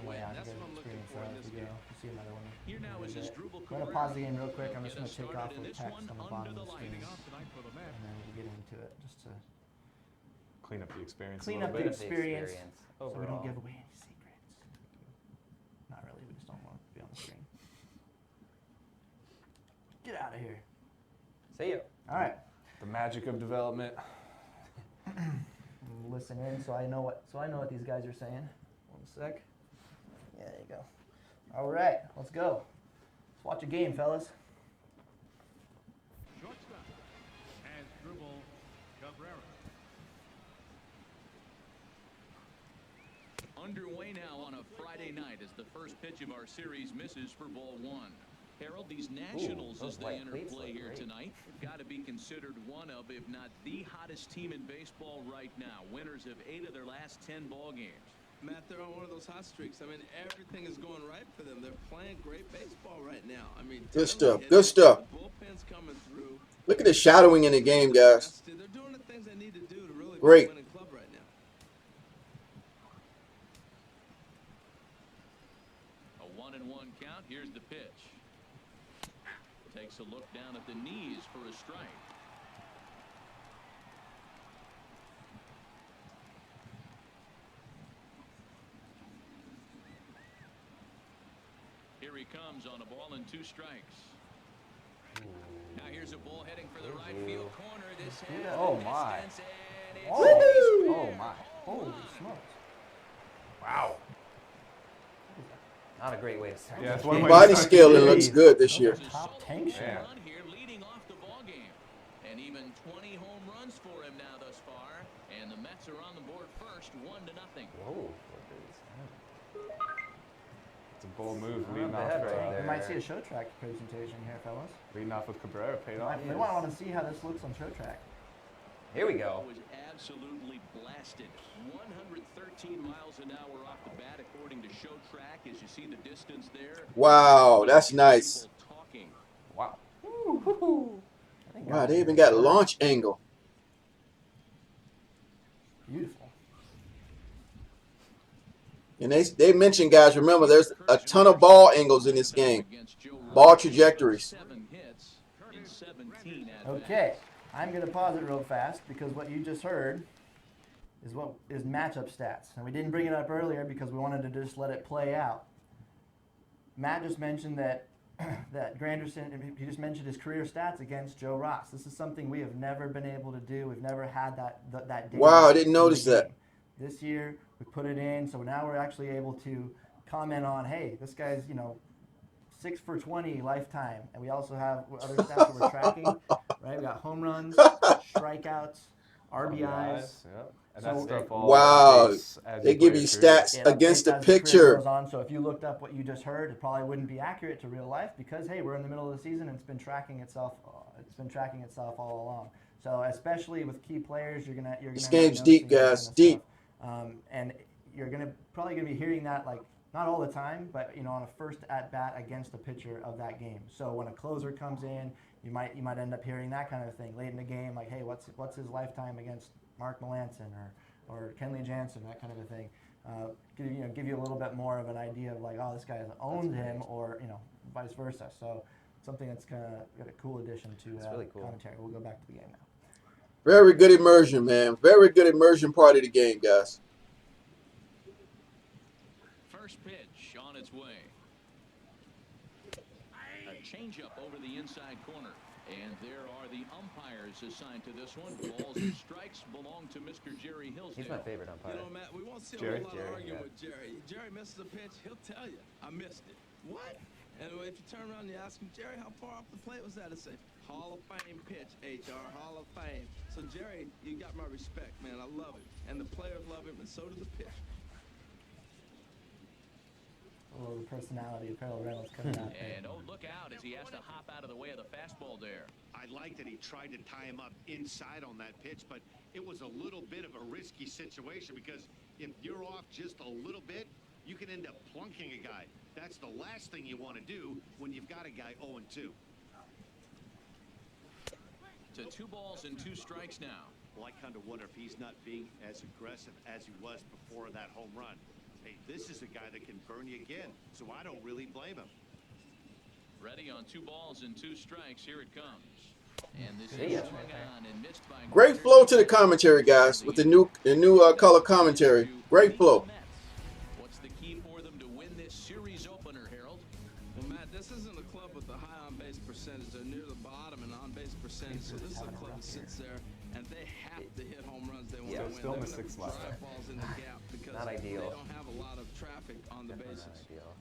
Speaker 2: layout you guys can experience that as we go. You see another one. We're going to pause the game real quick. I'm just going to take off the text on the bottom of the screen. And then we'll get into it just to
Speaker 6: Clean up the experience.
Speaker 2: clean
Speaker 6: a
Speaker 2: up
Speaker 6: little
Speaker 2: the
Speaker 6: bit.
Speaker 2: experience so we
Speaker 3: overall.
Speaker 2: don't give away any secrets. Not really. We just don't want to be on the screen. Get out of here.
Speaker 3: See you.
Speaker 2: All right.
Speaker 6: The magic of development.
Speaker 2: Listen in so I know what these guys are saying. 1 sec. Yeah, there you go. All right, let's go. Let's watch a game, fellas.
Speaker 7: Shortstop has dribble Cabrera.
Speaker 5: Underway now on a Friday night as the first pitch of our series misses for ball 1. Harold, these Nationals,
Speaker 3: those
Speaker 5: as they
Speaker 3: white
Speaker 5: enter
Speaker 3: cleats
Speaker 5: play
Speaker 3: look
Speaker 5: here
Speaker 3: great.
Speaker 5: tonight, got to be considered one of, if not the hottest team in baseball right now. Winners of 8 of their last 10 ball games.
Speaker 8: Matt, they're on one of those hot streaks. I mean, everything is going right for them. They're playing great baseball right now. I mean,
Speaker 1: Good
Speaker 8: timely
Speaker 1: stuff.
Speaker 8: hitting,
Speaker 1: Good stuff.
Speaker 8: The bullpen's coming through.
Speaker 1: Look at the shadowing in the game, guys.
Speaker 8: They're doing the things they need to do to really
Speaker 1: Great.
Speaker 8: be a winning club right now.
Speaker 5: A 1-1 count. Here's the pitch. Takes a look down at the knees for a strike. Here he comes on a ball and 2 strikes. Now here's a ball heading for the right field corner. This has
Speaker 6: Oh,
Speaker 5: the
Speaker 6: my.
Speaker 5: distance, and it's
Speaker 6: Oh my.
Speaker 2: Holy smokes.
Speaker 6: Wow.
Speaker 3: Not a great way to start.
Speaker 6: Yeah, it's
Speaker 3: the
Speaker 6: one
Speaker 3: game.
Speaker 6: way
Speaker 1: Body scaling looks good this
Speaker 2: Those
Speaker 1: year.
Speaker 2: are top tank
Speaker 5: Solo
Speaker 6: Yeah.
Speaker 5: run here leading off the ball game. And even 20 home runs for him now thus far. And the Mets are on the board first, 1-0.
Speaker 3: Whoa.
Speaker 6: It's a bold move leading
Speaker 3: Not
Speaker 6: off.
Speaker 3: bad right there.
Speaker 2: We might see a show track presentation here, fellas.
Speaker 6: Leading off with Cabrera paid off.
Speaker 2: We want to see how this looks on show track.
Speaker 3: Here we go.
Speaker 5: Was absolutely blasted. 113 miles an hour off the bat, according to Show Track. As you see the distance there.
Speaker 1: Wow, that's nice.
Speaker 5: People talking.
Speaker 6: Wow.
Speaker 1: Wow, they even got launch angle.
Speaker 2: Beautiful.
Speaker 1: And they mentioned, guys, remember, there's a ton of ball angles in this game. Ball trajectories.
Speaker 5: 7 hits in 17 at
Speaker 2: Okay, I'm going to pause it real fast because what you just heard is matchup stats. And we didn't bring it up earlier because we wanted to just let it play out. Matt just mentioned that Granderson, he just mentioned his career stats against Joe Ross. This is something we have never been able to do. We've never had that data.
Speaker 1: Wow, I didn't
Speaker 2: in the
Speaker 1: notice that.
Speaker 2: game. This year, we put it in, so now we're actually able to comment on, hey, this guy's, 6 for 20 lifetime. And we also have other stats that we're tracking, right? We got home runs, strikeouts, RBIs.
Speaker 6: Yep. And
Speaker 2: So-
Speaker 6: that stuff all
Speaker 1: Wow,
Speaker 6: updates as
Speaker 1: they give
Speaker 6: play
Speaker 1: you
Speaker 6: your career.
Speaker 1: stats
Speaker 2: It
Speaker 1: against
Speaker 2: updates
Speaker 1: the
Speaker 2: as career
Speaker 1: picture.
Speaker 2: goes on. So if you looked up what you just heard, it probably wouldn't be accurate to real life because, hey, we're in the middle of the season and it's been tracking itself. It's been tracking itself all along. So especially with key players, you're gonna.
Speaker 1: This
Speaker 2: end up
Speaker 1: game's deep,
Speaker 2: noticing that
Speaker 1: guys,
Speaker 2: kind of
Speaker 1: deep.
Speaker 2: stuff. And you're probably gonna be hearing that not all the time, but on a first at bat against the pitcher of that game. So when a closer comes in, you might end up hearing that kind of thing late in the game, like, hey, what's his lifetime against Mark Melanson or Kenley Jansen, that kind of a thing. Give you a little bit more of an idea of like, oh, this guy has owned him, or vice versa. So something that's kind of got a cool addition to
Speaker 3: That's really cool.
Speaker 2: commentary. We'll go back to the game now.
Speaker 1: Very good immersion, man. Very good immersion part of the game, guys.
Speaker 5: First pitch on its way. A changeup over the inside corner. And there are the umpires assigned to this one. Balls and strikes belong to Mr. Jerry Hillsdale.
Speaker 3: He's my favorite umpire.
Speaker 8: You know, Matt, we won't see a
Speaker 6: Jerry?
Speaker 8: whole lot of arguing
Speaker 3: yeah.
Speaker 8: with Jerry. Jerry misses a pitch, he'll tell you, I missed it. What? And if you turn around and you ask him, Jerry, how far off the plate was that? He'll say, Hall of Fame pitch, HR, Hall of Fame. So, Jerry, you got my respect, man. I love it. And the players love him, and so do the pitch.
Speaker 2: Oh, the personality of Harold Reynolds coming out there.
Speaker 5: And, oh, look out as he has to hop out of the way of the fastball there.
Speaker 9: I like that he tried to tie him up inside on that pitch, but it was a little bit of a risky situation because if you're off just a little bit, you can end up plunking a guy. That's the last thing you want to do when you've got a guy 0-2.
Speaker 5: To 2 balls and 2 strikes now.
Speaker 9: Well, I kind of wonder if he's not being as aggressive as he was before that home run. Hey, this is a guy that can burn you again, so I don't really blame him.
Speaker 5: Ready on 2 balls and 2 strikes. Here it comes. And this is swung on and missed by
Speaker 1: Great flow to the commentary, guys, with the new color commentary. Great flow.
Speaker 5: What's the key for them to win this series opener, Harold?
Speaker 8: Well, Matt, this isn't a club with a high on-base percentage. They're near the bottom in on-base percentage, so this is a club that sits there, and they have to hit home runs. They want
Speaker 3: Yeah,
Speaker 8: to win.
Speaker 6: still in the
Speaker 8: They're gonna
Speaker 6: sixth slot.
Speaker 8: drive balls in the gap because
Speaker 3: Not ideal.
Speaker 8: they don't have a lot of traffic on the
Speaker 3: Definitely
Speaker 8: bases.
Speaker 3: not ideal.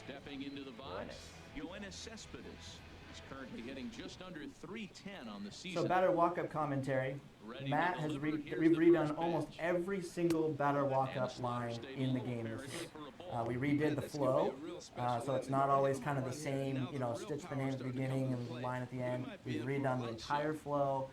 Speaker 5: Stepping into the box, Yoenis Cespedes. He's currently hitting just under 310 on the season.
Speaker 2: So batter walk-up commentary.
Speaker 5: Ready
Speaker 2: Matt
Speaker 5: to
Speaker 2: has
Speaker 5: deliver. Here's
Speaker 2: we've
Speaker 5: the
Speaker 2: redone
Speaker 5: first
Speaker 2: almost
Speaker 5: pitch.
Speaker 2: every single batter walk-up line in the game. We redid the flow, so it's not always kind of the same, you know, stitch the name at the beginning and the line at the end. We've redone the entire flow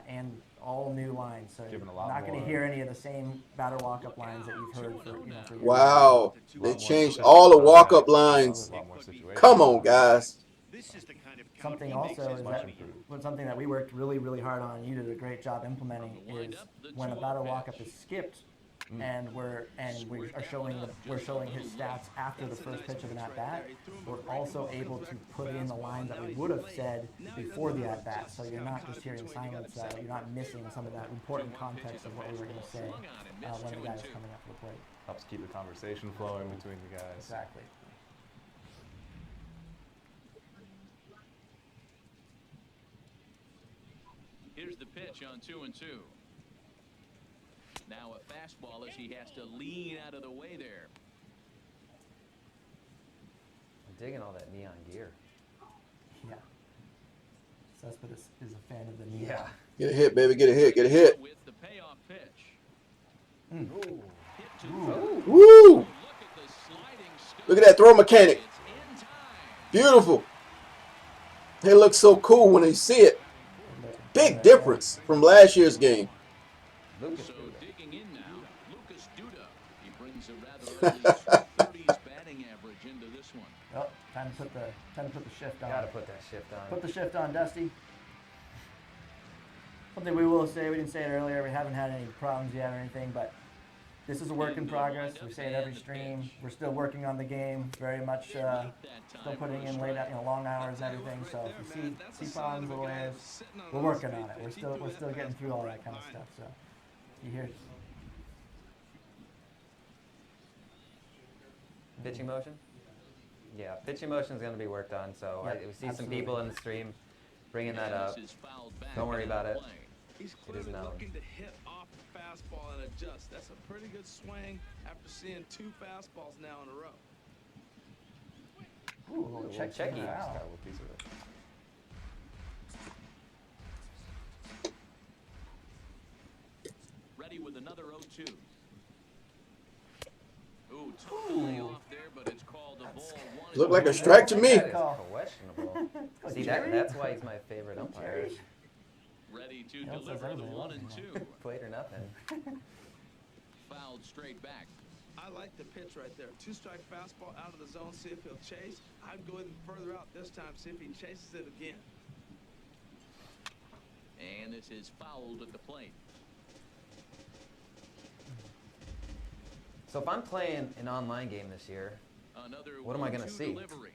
Speaker 2: and all new lines. So you're
Speaker 6: Given a lot
Speaker 2: not going to
Speaker 6: more.
Speaker 2: hear any of the same batter walk-up lines that you've heard for, you know, for years.
Speaker 1: Wow. They changed all the walk-up lines.
Speaker 6: A lot more situations.
Speaker 1: Come on, guys.
Speaker 9: This is the kind of
Speaker 2: Something
Speaker 9: company makes
Speaker 2: also
Speaker 9: his
Speaker 2: is
Speaker 9: money.
Speaker 2: that something that we worked really, really hard on, you did a great job implementing, is when a batter walk-up is skipped and we are showing his stats after the first pitch of an at-bat, we're also able to put in the lines that we would have said before the at-bat, so you're not just hearing silence, you're not missing some of that important context of what we were going to say when the guy is coming up to the plate.
Speaker 6: Helps keep the conversation flowing between the guys.
Speaker 2: Exactly.
Speaker 5: Here's the pitch on 2-2. Now a fastball as he has to lean out of the way there.
Speaker 3: I'm digging all that neon gear.
Speaker 2: Yeah. Cespedes is a fan of the neon.
Speaker 3: Yeah.
Speaker 1: Get a hit, baby. Get a hit. Get a hit.
Speaker 5: With the payoff pitch.
Speaker 2: Mm.
Speaker 5: Hit to
Speaker 1: Woo!
Speaker 5: look at the sliding stone.
Speaker 1: Look at that throw mechanic.
Speaker 5: It's in time.
Speaker 1: Beautiful. It looks so cool when you see it. Big difference from last year's game.
Speaker 3: Lucas
Speaker 5: So
Speaker 3: Duda.
Speaker 5: digging in now, Lucas Duda. He brings a rather early 30s batting average into this one.
Speaker 2: Oh, time to put the shift on.
Speaker 3: Gotta put that shift on.
Speaker 2: Put the shift on, Dusty. Something we will say, we didn't say it earlier, we haven't had any problems yet or anything, but this is a work in progress. We say it every stream. We're still working on the game, very much still putting in late, long hours and everything. So if you see problems, little errors, we're working on it. We're still getting through all that kind of stuff. So you hear
Speaker 3: Pitching motion? Yeah, pitching motion is going to be worked on. So
Speaker 2: Yeah,
Speaker 3: we see some
Speaker 2: absolutely.
Speaker 3: people in the stream bringing that up.
Speaker 5: This is fouled back
Speaker 3: Don't worry
Speaker 5: into
Speaker 3: about it.
Speaker 5: play.
Speaker 8: He's
Speaker 3: It is
Speaker 8: clearly
Speaker 3: known.
Speaker 8: looking to hit off the fastball and adjust. That's a pretty good swing after seeing 2 fastballs now in a row.
Speaker 2: ooh, a little
Speaker 3: Little
Speaker 2: check
Speaker 3: checky.
Speaker 2: Wow.
Speaker 6: Got a little piece of it.
Speaker 5: Ready with another 0-2. Ooh, took the layoff there, but it's called a ball.
Speaker 1: Looked like a strike to me.
Speaker 3: That is questionable. See, that's why he's my favorite umpire.
Speaker 5: Ready to
Speaker 2: He also
Speaker 5: deliver
Speaker 2: says
Speaker 5: the
Speaker 2: everybody
Speaker 5: 1
Speaker 2: loves
Speaker 5: and
Speaker 2: him.
Speaker 5: 2.
Speaker 3: Played or nothing.
Speaker 5: Fouled straight back.
Speaker 8: I like the pitch right there. 2-strike fastball out of the zone. See if he'll chase. I'd go even further out this time. See if he chases it again.
Speaker 5: And this is fouled at the plate.
Speaker 3: So if I'm playing an online game this year,
Speaker 5: Another
Speaker 3: What am I gonna
Speaker 5: 1-2
Speaker 3: see?
Speaker 5: delivery.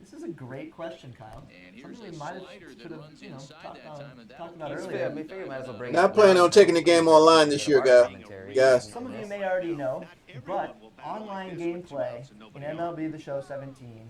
Speaker 2: This is a great question, Kyle.
Speaker 5: And here's
Speaker 2: Something we
Speaker 5: a
Speaker 2: might have
Speaker 5: slider that
Speaker 2: should have,
Speaker 5: runs
Speaker 2: you know,
Speaker 5: inside
Speaker 2: talked
Speaker 5: that time, and
Speaker 2: about
Speaker 5: that'll
Speaker 2: earlier.
Speaker 3: We figure we might as well bring
Speaker 1: Now
Speaker 3: it
Speaker 1: I'm planning
Speaker 3: now.
Speaker 1: on taking the game online this year, guys. Guys.
Speaker 2: Some of you may already know, but online gameplay in MLB The Show 17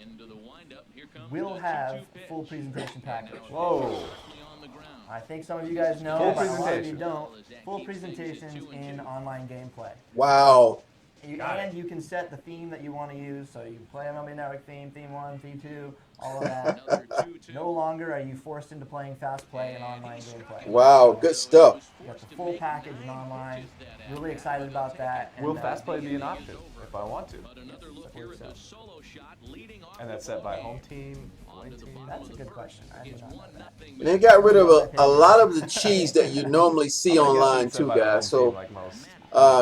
Speaker 5: into the windup. Here comes
Speaker 2: will
Speaker 5: the
Speaker 2: have
Speaker 5: 2-2 pitch.
Speaker 2: full presentation package.
Speaker 6: Whoa.
Speaker 5: Directly on the ground.
Speaker 2: I think some of you guys know,
Speaker 6: Full
Speaker 2: but a lot of you
Speaker 6: presentation.
Speaker 2: don't. Full presentations in online gameplay.
Speaker 1: Wow.
Speaker 2: And you can set the theme that you want to use, so you can play MLB Network theme, theme 1, theme 2, all of that.
Speaker 5: Another 2-2.
Speaker 2: No longer are you forced into playing fast play and online gameplay.
Speaker 1: Wow, good stuff.
Speaker 2: You got the full package in online. Really excited about that. And,
Speaker 6: Will fast play be an option if I want to?
Speaker 5: But another look here at the solo shot leading off
Speaker 6: And that's
Speaker 5: the
Speaker 6: set by
Speaker 5: ball
Speaker 6: home
Speaker 5: game.
Speaker 6: team, away team.
Speaker 2: That's a good question. I did
Speaker 5: It's
Speaker 2: not know that.
Speaker 5: 1-0.
Speaker 1: They got rid of a lot of the cheese that you normally see online too, guys. So
Speaker 6: Like most.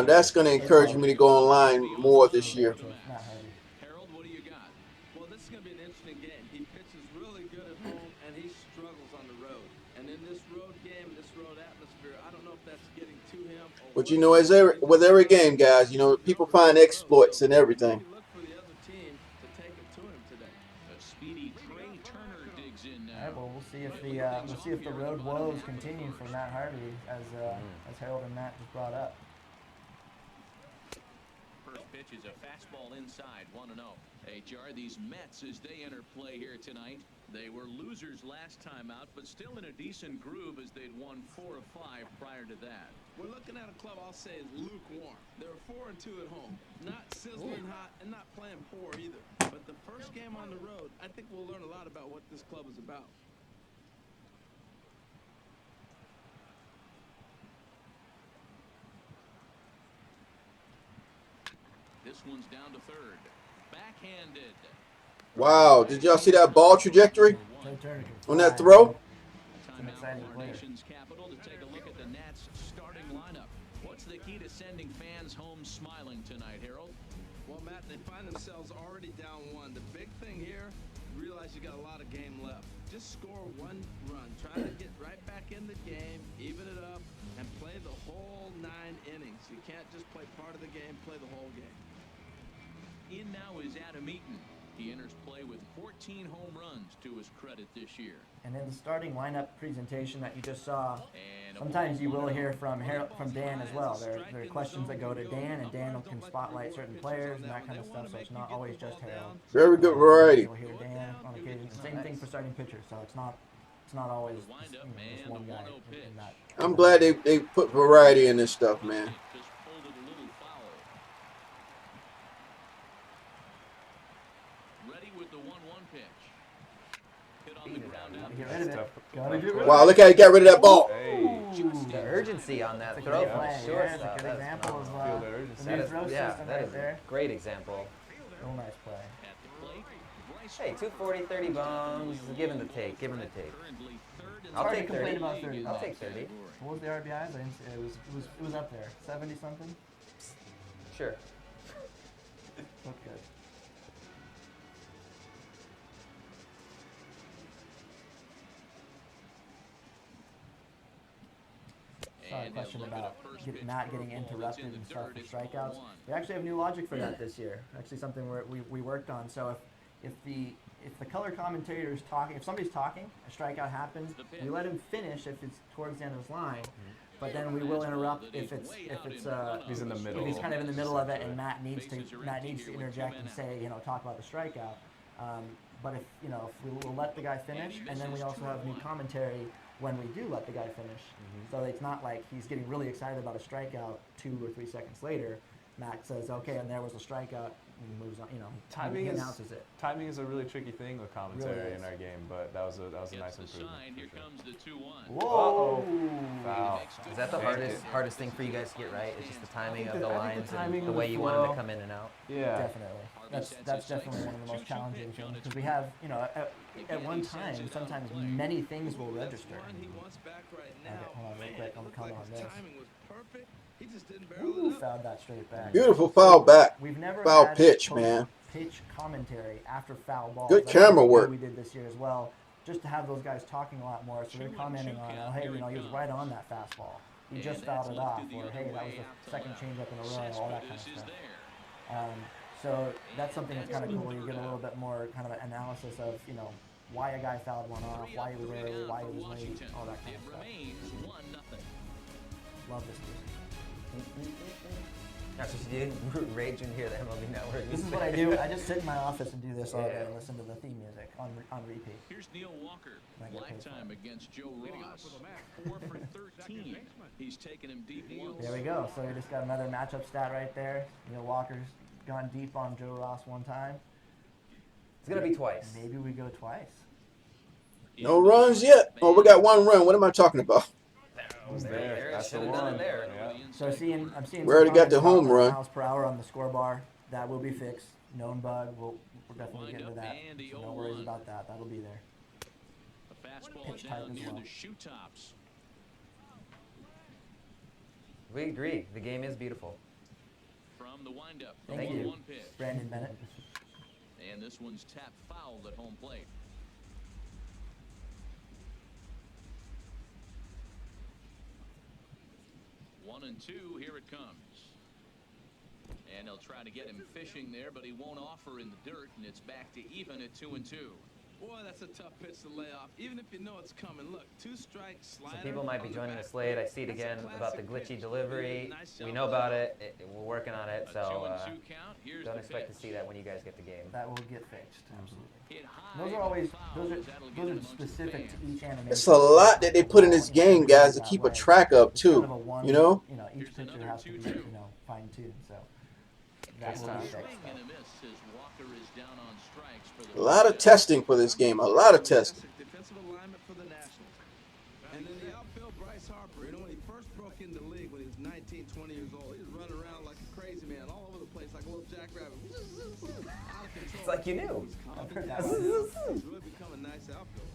Speaker 1: that's going to encourage me to go online more this year.
Speaker 2: Not heavy.
Speaker 5: Harold, what do you got?
Speaker 8: Well, this is going to be an interesting game. He pitches really good at home, and he struggles on the road. And in this road game, this road atmosphere, I don't know if that's getting to him.
Speaker 1: But you know, with every game, guys, you know, people find exploits and everything.
Speaker 8: Look for the other team to take it to him today.
Speaker 5: A speedy Trey Turner digs in
Speaker 2: All
Speaker 5: now.
Speaker 2: right, well, we'll see if the road woes continue for Matt Harvey, as Harold and Matt just brought up.
Speaker 5: First pitch is a fastball inside, 1-0. HR, these Mets, as they enter play here tonight, they were losers last time out, but still in a decent groove as they'd won 4 of 5 prior to that.
Speaker 8: We're looking at a club I'll say is lukewarm. They were 4-2 at home. Not sizzling hot and not playing poor either. But the first game on the road, I think we'll learn a lot about what this club is about.
Speaker 5: This one's down to third. Backhanded.
Speaker 1: Wow, did y'all see that ball trajectory
Speaker 2: Trey Turner can
Speaker 1: on that
Speaker 2: fly.
Speaker 1: throw?
Speaker 5: Timeout
Speaker 2: exciting
Speaker 5: from our
Speaker 2: player.
Speaker 5: nation's capital to take a look at the Nats starting lineup. What's the key to sending fans home smiling tonight, Harold?
Speaker 8: Well, Matt, they find themselves already down 1. The big thing here, realize you got a lot of game left. Just score 1 run. Try to get right back in the game, even it up, and play the whole 9 innings. You can't just play part of the game, play the whole game.
Speaker 5: In now is Adam Eaton. He enters play with 14 home runs to his credit this year.
Speaker 2: And in the starting lineup presentation that you just saw,
Speaker 5: And a
Speaker 2: sometimes you will hear from Dan as well. There are questions that go to Dan, and Dan can spotlight certain players and that kind of stuff, so it's not always just Harold.
Speaker 1: Very good variety.
Speaker 2: You'll hear Dan on occasion. Same thing for starting pitchers, so it's not always just one guy in that.
Speaker 1: I'm glad they put variety in this stuff, man.
Speaker 5: just pulled it a little foul. Ready with the 1-1 pitch. Hit on the ground out.
Speaker 2: Get rid of it.
Speaker 6: Tough.
Speaker 2: Gotta get rid of it.
Speaker 1: Wow, look how he got rid of that ball.
Speaker 6: Hey.
Speaker 3: The urgency on that
Speaker 2: That's a
Speaker 3: throw
Speaker 2: great
Speaker 3: from
Speaker 2: play.
Speaker 3: the
Speaker 2: Yeah, it's a
Speaker 3: shortstop.
Speaker 2: good
Speaker 3: That's
Speaker 2: example of
Speaker 6: Feel the urgency.
Speaker 2: the
Speaker 3: That
Speaker 2: new
Speaker 3: is,
Speaker 2: throw
Speaker 3: yeah,
Speaker 2: system
Speaker 3: that
Speaker 2: right
Speaker 3: is a
Speaker 2: there.
Speaker 3: great example.
Speaker 2: Real nice play.
Speaker 5: At the plate, Bryce
Speaker 3: Hey, 240, 30 bombs. Give him the take. Give him the take.
Speaker 5: currently third in
Speaker 3: I'll
Speaker 2: Hard to
Speaker 3: take
Speaker 2: complain
Speaker 3: 30.
Speaker 2: about 30.
Speaker 3: I'll take 30.
Speaker 2: What was the RBIs? I didn't see, it was up there. 70 something.
Speaker 3: Sure.
Speaker 2: Looked good. Saw a
Speaker 5: And
Speaker 2: question
Speaker 5: look at
Speaker 2: about
Speaker 5: a first pitch
Speaker 2: not getting
Speaker 5: curveball that's
Speaker 2: interrupted
Speaker 5: in the
Speaker 2: and stuff
Speaker 5: dirt.
Speaker 2: for
Speaker 5: It's
Speaker 2: strikeouts.
Speaker 5: 1-1.
Speaker 2: We actually have new logic for that this year. Actually, something we worked on. So if the color commentator is talking, if somebody's talking, a strikeout happens, we let him finish if it's towards the end of his line. But then we will interrupt if it's
Speaker 6: He's in the middle.
Speaker 2: if he's kind of in the middle of it and Matt needs to interject and say, talk about the strikeout. But if we'll let the guy finish, and then we also have new commentary when we do let the guy finish. So it's not like he's getting really excited about a strikeout 2 or 3 seconds later. Matt says, okay, and there was a strikeout, and moves on.
Speaker 6: Timing
Speaker 2: he
Speaker 6: is
Speaker 2: announces it.
Speaker 6: timing is a really tricky thing with commentary
Speaker 2: Really
Speaker 6: in
Speaker 2: is.
Speaker 6: our game, but that was a nice
Speaker 5: Gets the
Speaker 6: improvement.
Speaker 5: sign.
Speaker 6: for
Speaker 5: Here
Speaker 6: sure.
Speaker 5: comes the 2-1.
Speaker 2: Whoa!
Speaker 6: Foul.
Speaker 3: Is that the hardest thing for you guys to get right? It's just the timing of the
Speaker 2: I think the
Speaker 3: lines
Speaker 2: timing
Speaker 3: and the
Speaker 2: of
Speaker 3: way
Speaker 2: the
Speaker 3: you want them
Speaker 2: flow.
Speaker 3: to come in and out.
Speaker 6: Yeah.
Speaker 2: Definitely. That's definitely one of the most challenging things because we have, at one time, sometimes many things will register.
Speaker 8: He wants back right now.
Speaker 2: Okay, hold on real quick. I'm
Speaker 8: Looked
Speaker 2: coming
Speaker 8: like
Speaker 2: on
Speaker 8: his
Speaker 2: this.
Speaker 8: timing was perfect. He just didn't barrel
Speaker 2: Ooh,
Speaker 8: it up.
Speaker 2: fouled that straight back.
Speaker 1: Beautiful foul back.
Speaker 2: We've never
Speaker 1: Foul
Speaker 2: had
Speaker 1: pitch, man.
Speaker 2: pitch commentary after foul balls.
Speaker 1: Good
Speaker 2: That's
Speaker 1: camera
Speaker 2: something
Speaker 1: work.
Speaker 2: we did this year as well, just to have those guys talking a lot more. So they're commenting on, oh, hey, he was right on that fastball. He just fouled it off, or hey, that was the second changeup in a row, all that kind of stuff. So that's something that's kind of cool. You get a little bit more kind of an analysis of, you know, why a guy fouled one off, why he was early, why he was late, all that kind of stuff. Love this music.
Speaker 3: That's what you do. Rage and hear the MLB Network.
Speaker 2: This is what I do. I just sit in my office and do this all day and listen to the theme music on repeat.
Speaker 5: Here's Neil Walker,
Speaker 2: I get paid for
Speaker 5: lifetime against Joe Ross. 4 for 13. He's taken him deep once.
Speaker 2: There we go. So we just got another matchup stat right there. Neil Walker's gone deep on Joe Ross one time.
Speaker 3: It's going to be twice.
Speaker 2: Maybe we go twice.
Speaker 1: No runs yet. Oh, we got 1 run. What am I talking about?
Speaker 6: There. That's the
Speaker 3: Should've done
Speaker 6: one.
Speaker 3: it there.
Speaker 6: Yeah.
Speaker 2: So I'm seeing.
Speaker 1: We already got the
Speaker 2: some
Speaker 1: home
Speaker 2: comments about
Speaker 1: run.
Speaker 2: Miles per hour on the score bar. That will be fixed. Known bug. We're definitely getting to that. So no worries about that. That'll be there.
Speaker 5: A fastball
Speaker 2: Pitch type
Speaker 5: down
Speaker 2: as
Speaker 5: near
Speaker 2: well.
Speaker 5: the shoe tops.
Speaker 3: We agree. The game is beautiful.
Speaker 5: From the windup, the
Speaker 2: Thank you.
Speaker 5: 1-1 pitch.
Speaker 2: Brandon Bennett.
Speaker 5: And this one's tapped fouled at home plate. One and two, here it comes. And they'll try to get him fishing there, but he won't offer in the dirt, and it's back to even at 2 and 2.
Speaker 8: Boy, that's a tough pitch to lay off, even if you know it's coming. Look, 2 strikes, slider.
Speaker 3: Some people might be
Speaker 8: on the
Speaker 3: joining
Speaker 8: back
Speaker 3: us late. I see it
Speaker 8: foot.
Speaker 3: again
Speaker 8: That's a
Speaker 3: about the
Speaker 8: classic
Speaker 3: glitchy
Speaker 8: pitch.
Speaker 3: delivery.
Speaker 8: Nice
Speaker 3: We
Speaker 8: job
Speaker 3: know
Speaker 8: of
Speaker 3: about
Speaker 8: that.
Speaker 3: it. We're working on it,
Speaker 5: A
Speaker 3: so
Speaker 5: 2-2 count. Here's
Speaker 3: don't
Speaker 5: the
Speaker 3: expect to
Speaker 5: pitch.
Speaker 3: see that when you guys get the game.
Speaker 2: That will get fixed. Absolutely.
Speaker 5: Hit high
Speaker 2: Those are
Speaker 5: and
Speaker 2: always
Speaker 5: foul,
Speaker 2: those
Speaker 5: as that'll get
Speaker 2: are
Speaker 5: him amongst the
Speaker 2: specific to
Speaker 5: fans.
Speaker 2: each animation.
Speaker 1: It's a lot that they put in this game, guys, to keep a track of,
Speaker 2: It's kind of
Speaker 1: too.
Speaker 2: a one,
Speaker 1: You know?
Speaker 2: each
Speaker 5: Here's
Speaker 2: pitcher
Speaker 5: another
Speaker 2: has to be,
Speaker 5: 2-2.
Speaker 2: fine tuned. So that will
Speaker 5: A
Speaker 2: be
Speaker 5: swing
Speaker 2: fixed.
Speaker 5: and a miss as Walker is down on strikes for the
Speaker 1: A lot of
Speaker 5: first
Speaker 1: testing for this game. A lot of testing.
Speaker 8: Defensive alignment for the Nationals. And then the outfield, Bryce Harper. You know, when he first broke into the league when he was 19, 20 years old, he was running around like a crazy man all over the place like a little jackrabbit. Out of control.
Speaker 3: It's like you knew.
Speaker 8: He's calmed down now. He's really become a nice outfielder.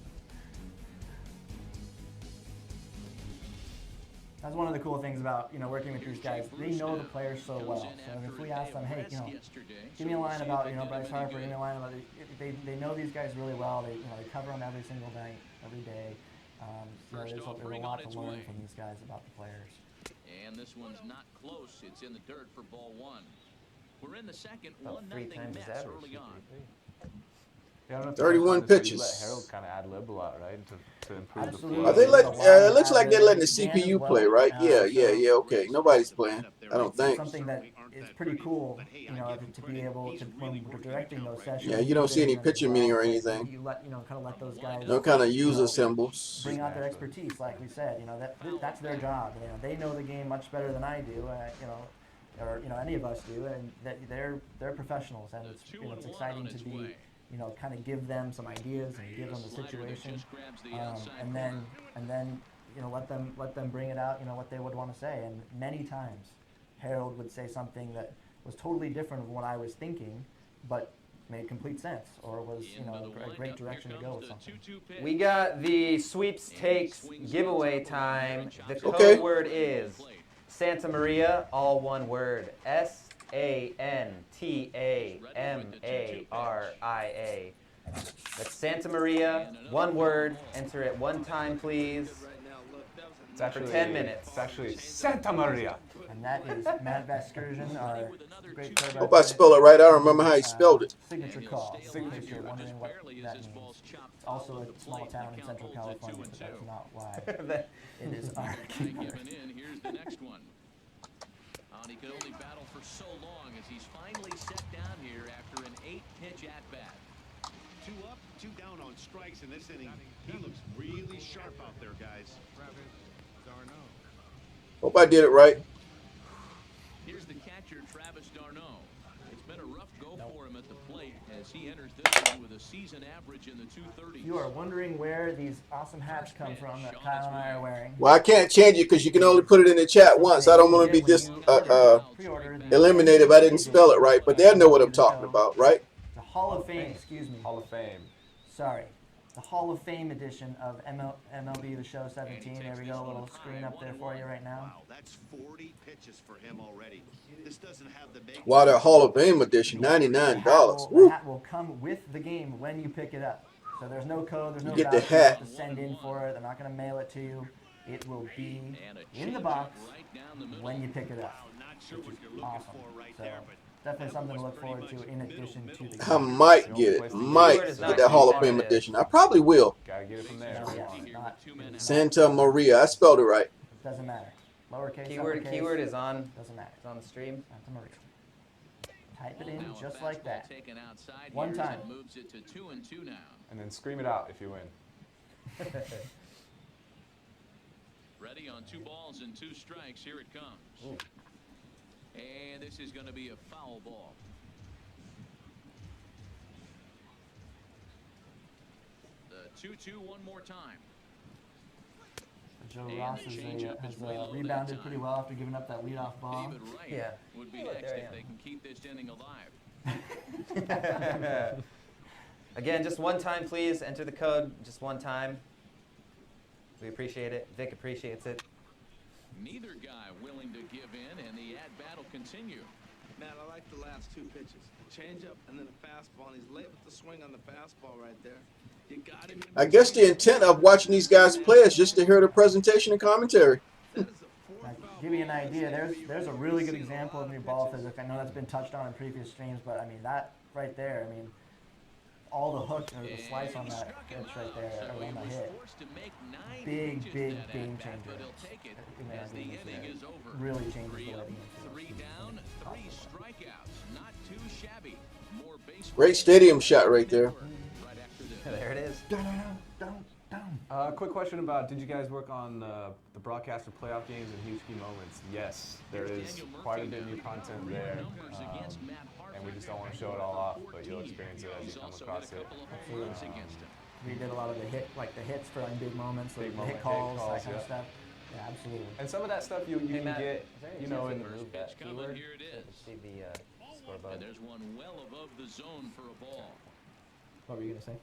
Speaker 2: That's one of the cool things about working with these guys. They know the players so well. So if we ask them, hey, give me a line about Bryce Harper, give me a line about they know these guys really well. They they cover them every single night, every day. So there's a lot to learn from these guys about the players.
Speaker 5: And this one's not close. It's in the dirt for ball 1. We're in the second.
Speaker 3: About 3
Speaker 5: 1-0
Speaker 3: times his
Speaker 5: Mets
Speaker 3: average.
Speaker 5: early on.
Speaker 6: Yeah, I don't know if
Speaker 1: 31
Speaker 6: you noticed, but you
Speaker 1: pitches.
Speaker 6: Let Harold kind of ad-lib a lot, right, to improve
Speaker 2: Absolutely.
Speaker 6: the
Speaker 1: Are
Speaker 6: flow.
Speaker 1: they let? It looks like they're letting the
Speaker 2: Dan
Speaker 1: CPU
Speaker 2: as well.
Speaker 1: play, right? Yeah. Okay. Nobody's
Speaker 9: The
Speaker 1: playing.
Speaker 9: lineup there
Speaker 1: I don't think.
Speaker 2: Something that is pretty cool, to be able to when we're directing those sessions.
Speaker 1: Yeah, you don't see any pitcher meeting or anything.
Speaker 2: You let kind of let those guys.
Speaker 1: No kind of user symbols.
Speaker 2: Bring out their expertise, like we said. That's their job. They know the game much better than I do. Or any of us do, and that they're professionals, and it's exciting to be. Kind of give them some ideas and give them the situation, and then let them bring it out. What they would want to say. And many times, Harold would say something that was totally different from what I was thinking, but made complete sense, or was a great direction to go with something.
Speaker 3: We got the Sweepstakes giveaway time. The code
Speaker 1: Okay.
Speaker 3: word is Santa Maria, all one word. SANTAMARIA. That's Santa Maria, one word. Enter it one time, please.
Speaker 6: It's actually,
Speaker 3: for 10 minutes.
Speaker 6: It's actually Santa Maria.
Speaker 2: And that is Matt Vaskersian, our great player.
Speaker 1: Hope I spell it right. I don't remember how he spelled it.
Speaker 2: Signature call. In case you're wondering what that means. It's also a small town in Central California, but that's not why it is our keeper.
Speaker 5: Here's the next one. And he could only battle for so long as he's finally set down here after an 8-pitch at-bat.
Speaker 9: 2 up, 2 down on strikes in this inning. He looks really sharp out there, guys.
Speaker 1: Hope I did it right.
Speaker 5: Here's the catcher, Travis d'Arnaud. It's been a rough go for him at the plate as he enters this one with a season average in the 230s.
Speaker 2: You are wondering where these awesome hats come from that Kyle and I are wearing.
Speaker 1: Well, I can't change it because you can only put it in the chat once. I don't want to be eliminated if I didn't spell it right, but they'll know what I'm talking about, right?
Speaker 2: The Hall of Fame, excuse me.
Speaker 6: Hall of Fame.
Speaker 2: Sorry. The Hall of Fame edition of MLB The Show 17. There we go. A little screen up there for you right now.
Speaker 9: Wow, that's 40 pitches for him already. This doesn't have the big.
Speaker 1: Wow, that Hall of Fame edition, $99.
Speaker 2: The
Speaker 1: Woo.
Speaker 2: hat will come with the game when you pick it up. So there's no code, there's no
Speaker 1: You get the
Speaker 2: voucher you have
Speaker 1: hat.
Speaker 2: to send in for it. They're not going to mail it to you. It will be in the box when you pick it up.
Speaker 9: Wow, not sure what you're looking
Speaker 2: Awesome.
Speaker 9: for right
Speaker 2: So
Speaker 9: there, but
Speaker 2: definitely something to look forward to in addition to the
Speaker 1: I
Speaker 2: game.
Speaker 1: might get it. Might
Speaker 3: Keyword is
Speaker 1: get
Speaker 3: not
Speaker 1: that Hall of Fame
Speaker 3: sensitive.
Speaker 1: edition. I probably will.
Speaker 6: Gotta get it from there.
Speaker 2: No, yeah, it's not. It is
Speaker 1: Santa Maria. I spelled it right.
Speaker 2: It doesn't matter. Lowercase,
Speaker 3: Keyword
Speaker 2: uppercase,
Speaker 3: is on.
Speaker 2: doesn't matter.
Speaker 3: It's on the stream.
Speaker 2: Santa Maria. Type it in
Speaker 5: Now a
Speaker 2: just like
Speaker 5: fastball
Speaker 2: that.
Speaker 5: taken outside
Speaker 2: One
Speaker 5: here as
Speaker 2: time.
Speaker 5: it moves it to 2-2 now.
Speaker 6: And then scream it out if you win.
Speaker 5: Ready on 2 balls and 2 strikes. Here it comes. And this is going to be a foul ball. The 2-2 one more time.
Speaker 2: Joe
Speaker 5: And
Speaker 2: Ross
Speaker 5: the
Speaker 2: has
Speaker 5: changeup is way low that
Speaker 2: rebounded
Speaker 5: time.
Speaker 2: pretty well after giving up that leadoff bomb.
Speaker 5: David Wright
Speaker 3: Yeah.
Speaker 5: would be
Speaker 3: Oh, look,
Speaker 5: next
Speaker 3: there I
Speaker 5: if
Speaker 3: am.
Speaker 5: they can keep this inning alive.
Speaker 3: Again, just one time, please. Enter the code just one time. We appreciate it. Vic appreciates it.
Speaker 5: Neither guy willing to give in, and the at-bat will continue.
Speaker 8: Man, I like the last 2 pitches. Changeup and then a fastball. And he's late with the swing on the fastball right there. You got him.
Speaker 1: I guess the intent of watching these guys play is just to hear the presentation and commentary.
Speaker 8: That is a 4
Speaker 2: Now,
Speaker 8: foul
Speaker 2: to give you an
Speaker 8: ball.
Speaker 2: idea, there's a really good example of new ball physics. I know that's been touched on in previous streams, but I mean that right there, I mean all the hook or the slice on that pitch right there, or on the hit. Big game changer.
Speaker 5: But he'll take it
Speaker 2: in that
Speaker 5: as the
Speaker 2: game
Speaker 5: inning
Speaker 2: there.
Speaker 5: is over.
Speaker 2: Really changes the
Speaker 5: 3
Speaker 2: way
Speaker 5: up,
Speaker 2: the game
Speaker 5: 3
Speaker 2: feels.
Speaker 5: down, 3 strikeouts. Not too shabby. More baseball.
Speaker 1: Great stadium shot right there.
Speaker 5: Right after this.
Speaker 3: There it is.
Speaker 6: Quick question about, did you guys work on the broadcast of playoff games and huge key moments? Yes, there is quite a bit of new content there. And we just don't want to show it all off, but you'll experience it as you come across it.
Speaker 2: We did a lot of the hits for like big moments, like
Speaker 6: Big
Speaker 2: the hit
Speaker 6: moment,
Speaker 2: calls,
Speaker 6: hit calls,
Speaker 2: that kind of
Speaker 6: yeah.
Speaker 2: stuff. Yeah, absolutely.
Speaker 6: And some of that stuff you
Speaker 3: Hey,
Speaker 6: can
Speaker 3: Matt,
Speaker 6: get,
Speaker 3: is there any
Speaker 6: you know,
Speaker 3: chance
Speaker 6: in
Speaker 3: we can move that
Speaker 5: Coming,
Speaker 3: keyword?
Speaker 5: here it is.
Speaker 3: See the scoreboard.
Speaker 5: And there's one well above the zone for a ball.
Speaker 2: What were you gonna say?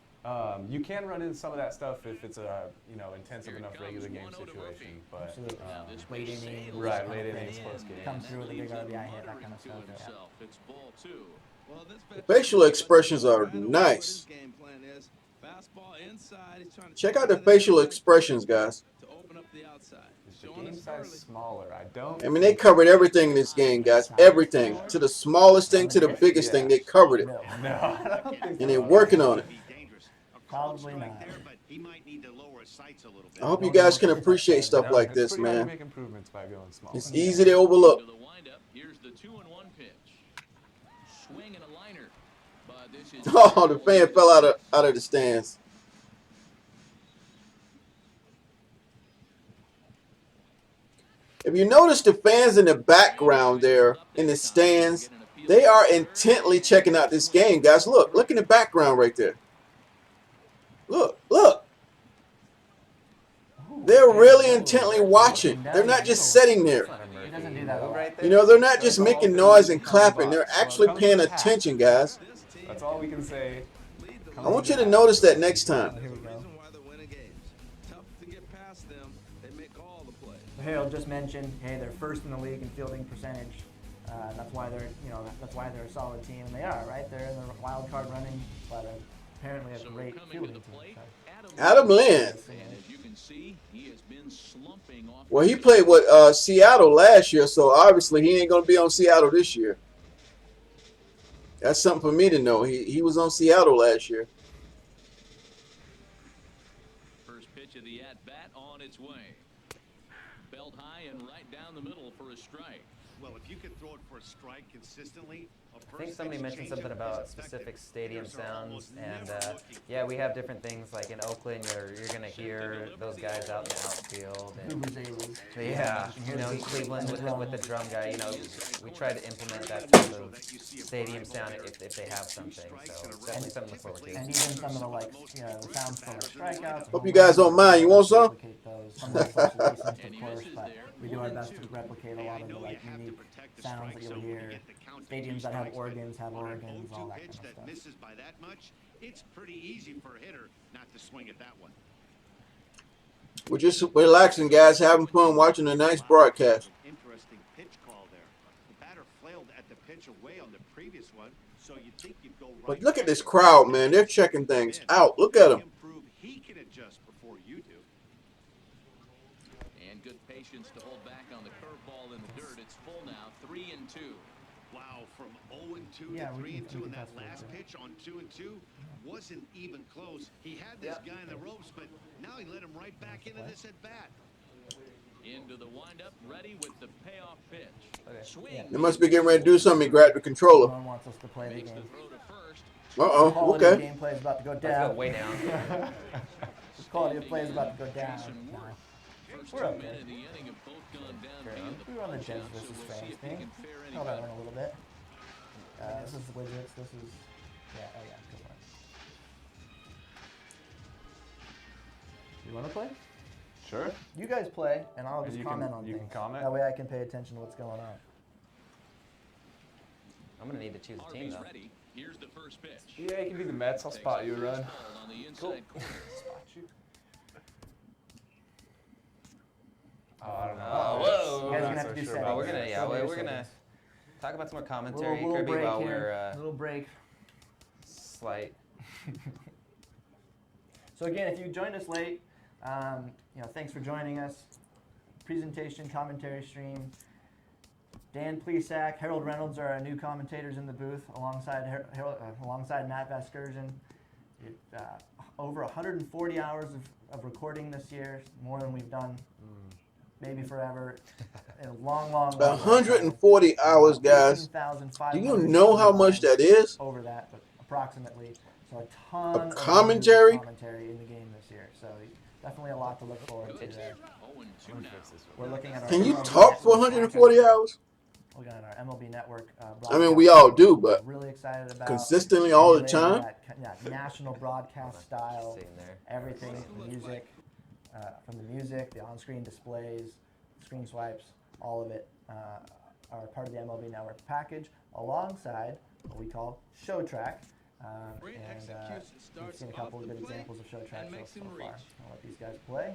Speaker 6: you can run into some of that stuff if it's a intensive
Speaker 5: Here it
Speaker 6: enough
Speaker 5: comes,
Speaker 6: regular game
Speaker 5: 1-0 to
Speaker 6: situation.
Speaker 5: Murphy.
Speaker 6: But
Speaker 2: Absolutely.
Speaker 5: Now this
Speaker 2: Late
Speaker 5: pitch
Speaker 2: inning,
Speaker 5: sails
Speaker 6: Right,
Speaker 5: out
Speaker 6: late
Speaker 5: of
Speaker 6: innings,
Speaker 5: the
Speaker 6: close
Speaker 5: end.
Speaker 6: game.
Speaker 2: Comes
Speaker 5: And
Speaker 2: through with a
Speaker 5: leaves
Speaker 2: big
Speaker 5: him
Speaker 2: RBI hit, that
Speaker 5: muttering
Speaker 2: kind of
Speaker 5: to
Speaker 2: stuff, yeah.
Speaker 5: himself. It's ball 2. Well, this pitch-
Speaker 1: Facial expressions are
Speaker 8: Right away, what
Speaker 1: nice.
Speaker 8: his game plan is. Fastball inside. He's trying to
Speaker 1: Check
Speaker 8: take
Speaker 1: out the
Speaker 8: it
Speaker 1: facial
Speaker 8: inside
Speaker 1: expressions, guys.
Speaker 8: to open up the outside.
Speaker 6: is the
Speaker 8: Showing
Speaker 6: game
Speaker 8: us
Speaker 6: size
Speaker 8: early.
Speaker 6: smaller? I don't.
Speaker 1: I mean, they covered everything in this game, guys. Everything. To the smallest thing to the biggest thing, they covered it.
Speaker 2: No.
Speaker 6: No, I don't think
Speaker 1: And they're
Speaker 6: so.
Speaker 1: working on it.
Speaker 2: Probably not.
Speaker 9: But he might need to lower his sights a little bit.
Speaker 1: I hope you guys can appreciate stuff
Speaker 6: No,
Speaker 1: like
Speaker 6: it's
Speaker 1: this,
Speaker 6: pretty hard to
Speaker 1: man.
Speaker 6: make improvements by going small.
Speaker 1: It's easy to overlook.
Speaker 5: To the windup. Here's the 2-1 pitch. Swing and a liner. But this is
Speaker 1: Oh, the fan fell out of the stands. If you notice the fans in the background there in the stands, they are intently checking out this game, guys. Look in the background right there. Look. They're really intently watching. They're not just sitting there.
Speaker 2: He doesn't do that a lot.
Speaker 3: Right there.
Speaker 1: You know, they're not just making noise and clapping. They're actually paying attention, guys.
Speaker 8: This team
Speaker 6: That's all we can say.
Speaker 8: lead the
Speaker 1: I want you to notice that next time.
Speaker 2: Here we go.
Speaker 8: reason why they're winning games. Tough to get past them. They make all the plays.
Speaker 2: Hale just mentioned, hey, they're first in the league in fielding percentage. That's why they're a solid team, and they are, right? They're in the wild card running, but apparently a
Speaker 5: So
Speaker 2: great
Speaker 5: coming to
Speaker 2: fielding
Speaker 5: the
Speaker 2: team.
Speaker 5: plate,
Speaker 2: So.
Speaker 1: Adam Lynn.
Speaker 5: And as you can see, he has been slumping off.
Speaker 1: Well, he played with Seattle last year, so obviously he ain't going to be on Seattle this year. That's something for me to know. He was on Seattle last year.
Speaker 5: First pitch of the at-bat on its way. Belt high and right down the middle for a strike.
Speaker 9: Well, if you can throw it for a strike consistently,
Speaker 3: I think somebody mentioned something about specific stadium sounds, and yeah, we have different things. Like in Oakland, you're gonna hear those guys out in the outfield, and yeah, in Cleveland with the drum guy, we try to implement that type of stadium sound if they have something. So definitely something to look forward to.
Speaker 2: And even some of the the sounds for strikeouts.
Speaker 1: Hope you guys don't mind. You want some?
Speaker 2: Replicate those. Some of those associations, of course, but we do our best to replicate a lot of the unique sounds that you'll hear. Stadiums that have organs, all that kind of stuff.
Speaker 9: that misses by that much, it's pretty easy for a hitter not to swing at that one.
Speaker 1: We're just relaxing, guys, having fun watching a nice broadcast.
Speaker 9: Interesting pitch call there. The batter flailed at the pitch away on the previous one, so you'd think you'd go right.
Speaker 1: But look at
Speaker 9: back
Speaker 1: this
Speaker 9: to it.
Speaker 1: crowd, man. They're checking things out. Look at them.
Speaker 9: Prove he can adjust before you do.
Speaker 5: And good patience to hold back on the curveball in the dirt. It's full now, 3-2.
Speaker 9: Wow, from 0-2
Speaker 2: Yeah,
Speaker 9: to
Speaker 2: we can
Speaker 9: 3-2 in that
Speaker 2: test it,
Speaker 9: last
Speaker 2: yeah.
Speaker 9: pitch on 2-2 wasn't even close. He had this guy in the ropes, but now he let him right back into this at bat.
Speaker 5: Into the windup, ready with the payoff pitch. Swing.
Speaker 1: They must be getting ready to do something. He grabbed the controller.
Speaker 2: Someone wants us to play the
Speaker 5: Makes
Speaker 2: game.
Speaker 5: the throw to first.
Speaker 1: Uh-oh,
Speaker 2: Quality of
Speaker 1: okay.
Speaker 2: gameplay is about to go
Speaker 3: Let's go
Speaker 2: down.
Speaker 3: way down.
Speaker 2: The quality of play is about to go down.
Speaker 5: First
Speaker 2: We're
Speaker 5: two
Speaker 2: okay.
Speaker 5: men in the inning have both gone down via the
Speaker 2: We were on the
Speaker 5: punch
Speaker 2: Jets
Speaker 5: out, so
Speaker 2: versus
Speaker 5: we'll see
Speaker 2: Fans
Speaker 5: if he
Speaker 2: thing.
Speaker 5: can fare any
Speaker 2: Held that
Speaker 5: better.
Speaker 2: one a little bit. This is widgets. This is, yeah, oh yeah, good one. You want to play?
Speaker 6: Sure.
Speaker 2: You guys play, and I'll
Speaker 6: And
Speaker 2: just
Speaker 6: you
Speaker 2: comment
Speaker 6: can-
Speaker 2: on
Speaker 6: you
Speaker 2: things.
Speaker 6: can comment?
Speaker 2: That way I can pay attention to what's going on.
Speaker 3: I'm gonna need to choose a team
Speaker 5: RB's
Speaker 3: though.
Speaker 5: ready. Here's the first pitch.
Speaker 6: Yeah, you can be the Mets. I'll spot you a run.
Speaker 5: On the
Speaker 3: Cool.
Speaker 5: inside corner.
Speaker 6: Spot you. Oh, I don't know.
Speaker 3: Oh, whoa.
Speaker 2: You guys are
Speaker 6: I'm
Speaker 2: gonna
Speaker 6: not
Speaker 2: have to
Speaker 6: so
Speaker 2: do
Speaker 6: sure
Speaker 2: settings.
Speaker 6: about
Speaker 3: we're gonna
Speaker 6: that.
Speaker 3: yeah,
Speaker 2: Still do
Speaker 3: we're gonna
Speaker 2: settings.
Speaker 3: talk about some more commentary,
Speaker 2: Little
Speaker 3: Kirby,
Speaker 2: break
Speaker 3: while
Speaker 2: here.
Speaker 3: we're
Speaker 2: Little break.
Speaker 3: slight.
Speaker 2: So again, if you joined us late, thanks for joining us. Presentation, commentary stream. Dan Plesac, Harold Reynolds are our new commentators in the booth, alongside Matt Vasgersian. Over 140 hours of recording this year, more than we've done maybe forever. In a long
Speaker 1: 140 hours, guys.
Speaker 2: 15,500
Speaker 1: Do you know how much that is?
Speaker 2: Over that, but approximately. So a ton
Speaker 1: Of
Speaker 2: of
Speaker 1: commentary?
Speaker 2: commentary in the game this year. So definitely a lot to look forward to there.
Speaker 5: 0-2 now.
Speaker 2: We're looking at our
Speaker 1: Can you
Speaker 2: MLB
Speaker 1: talk for
Speaker 2: Network
Speaker 1: 140 hours?
Speaker 2: Looking at our MLB Network.
Speaker 1: I mean, we all
Speaker 2: broadcast.
Speaker 1: do, but
Speaker 2: We're really excited about
Speaker 1: consistently all the
Speaker 2: emulating
Speaker 1: time?
Speaker 2: that national broadcast style.
Speaker 3: Sitting there.
Speaker 2: Everything, from the music, the on-screen displays, screen swipes, all of it are part of the MLB Network package, alongside what we call Show Track.
Speaker 8: Great
Speaker 2: And
Speaker 8: execution
Speaker 2: we've
Speaker 8: starts
Speaker 2: seen a couple
Speaker 8: off
Speaker 2: of
Speaker 8: the
Speaker 2: good
Speaker 8: plate
Speaker 2: examples of Show Track
Speaker 8: and makes
Speaker 2: so
Speaker 8: him
Speaker 2: far.
Speaker 8: reach.
Speaker 2: I'll let these guys play.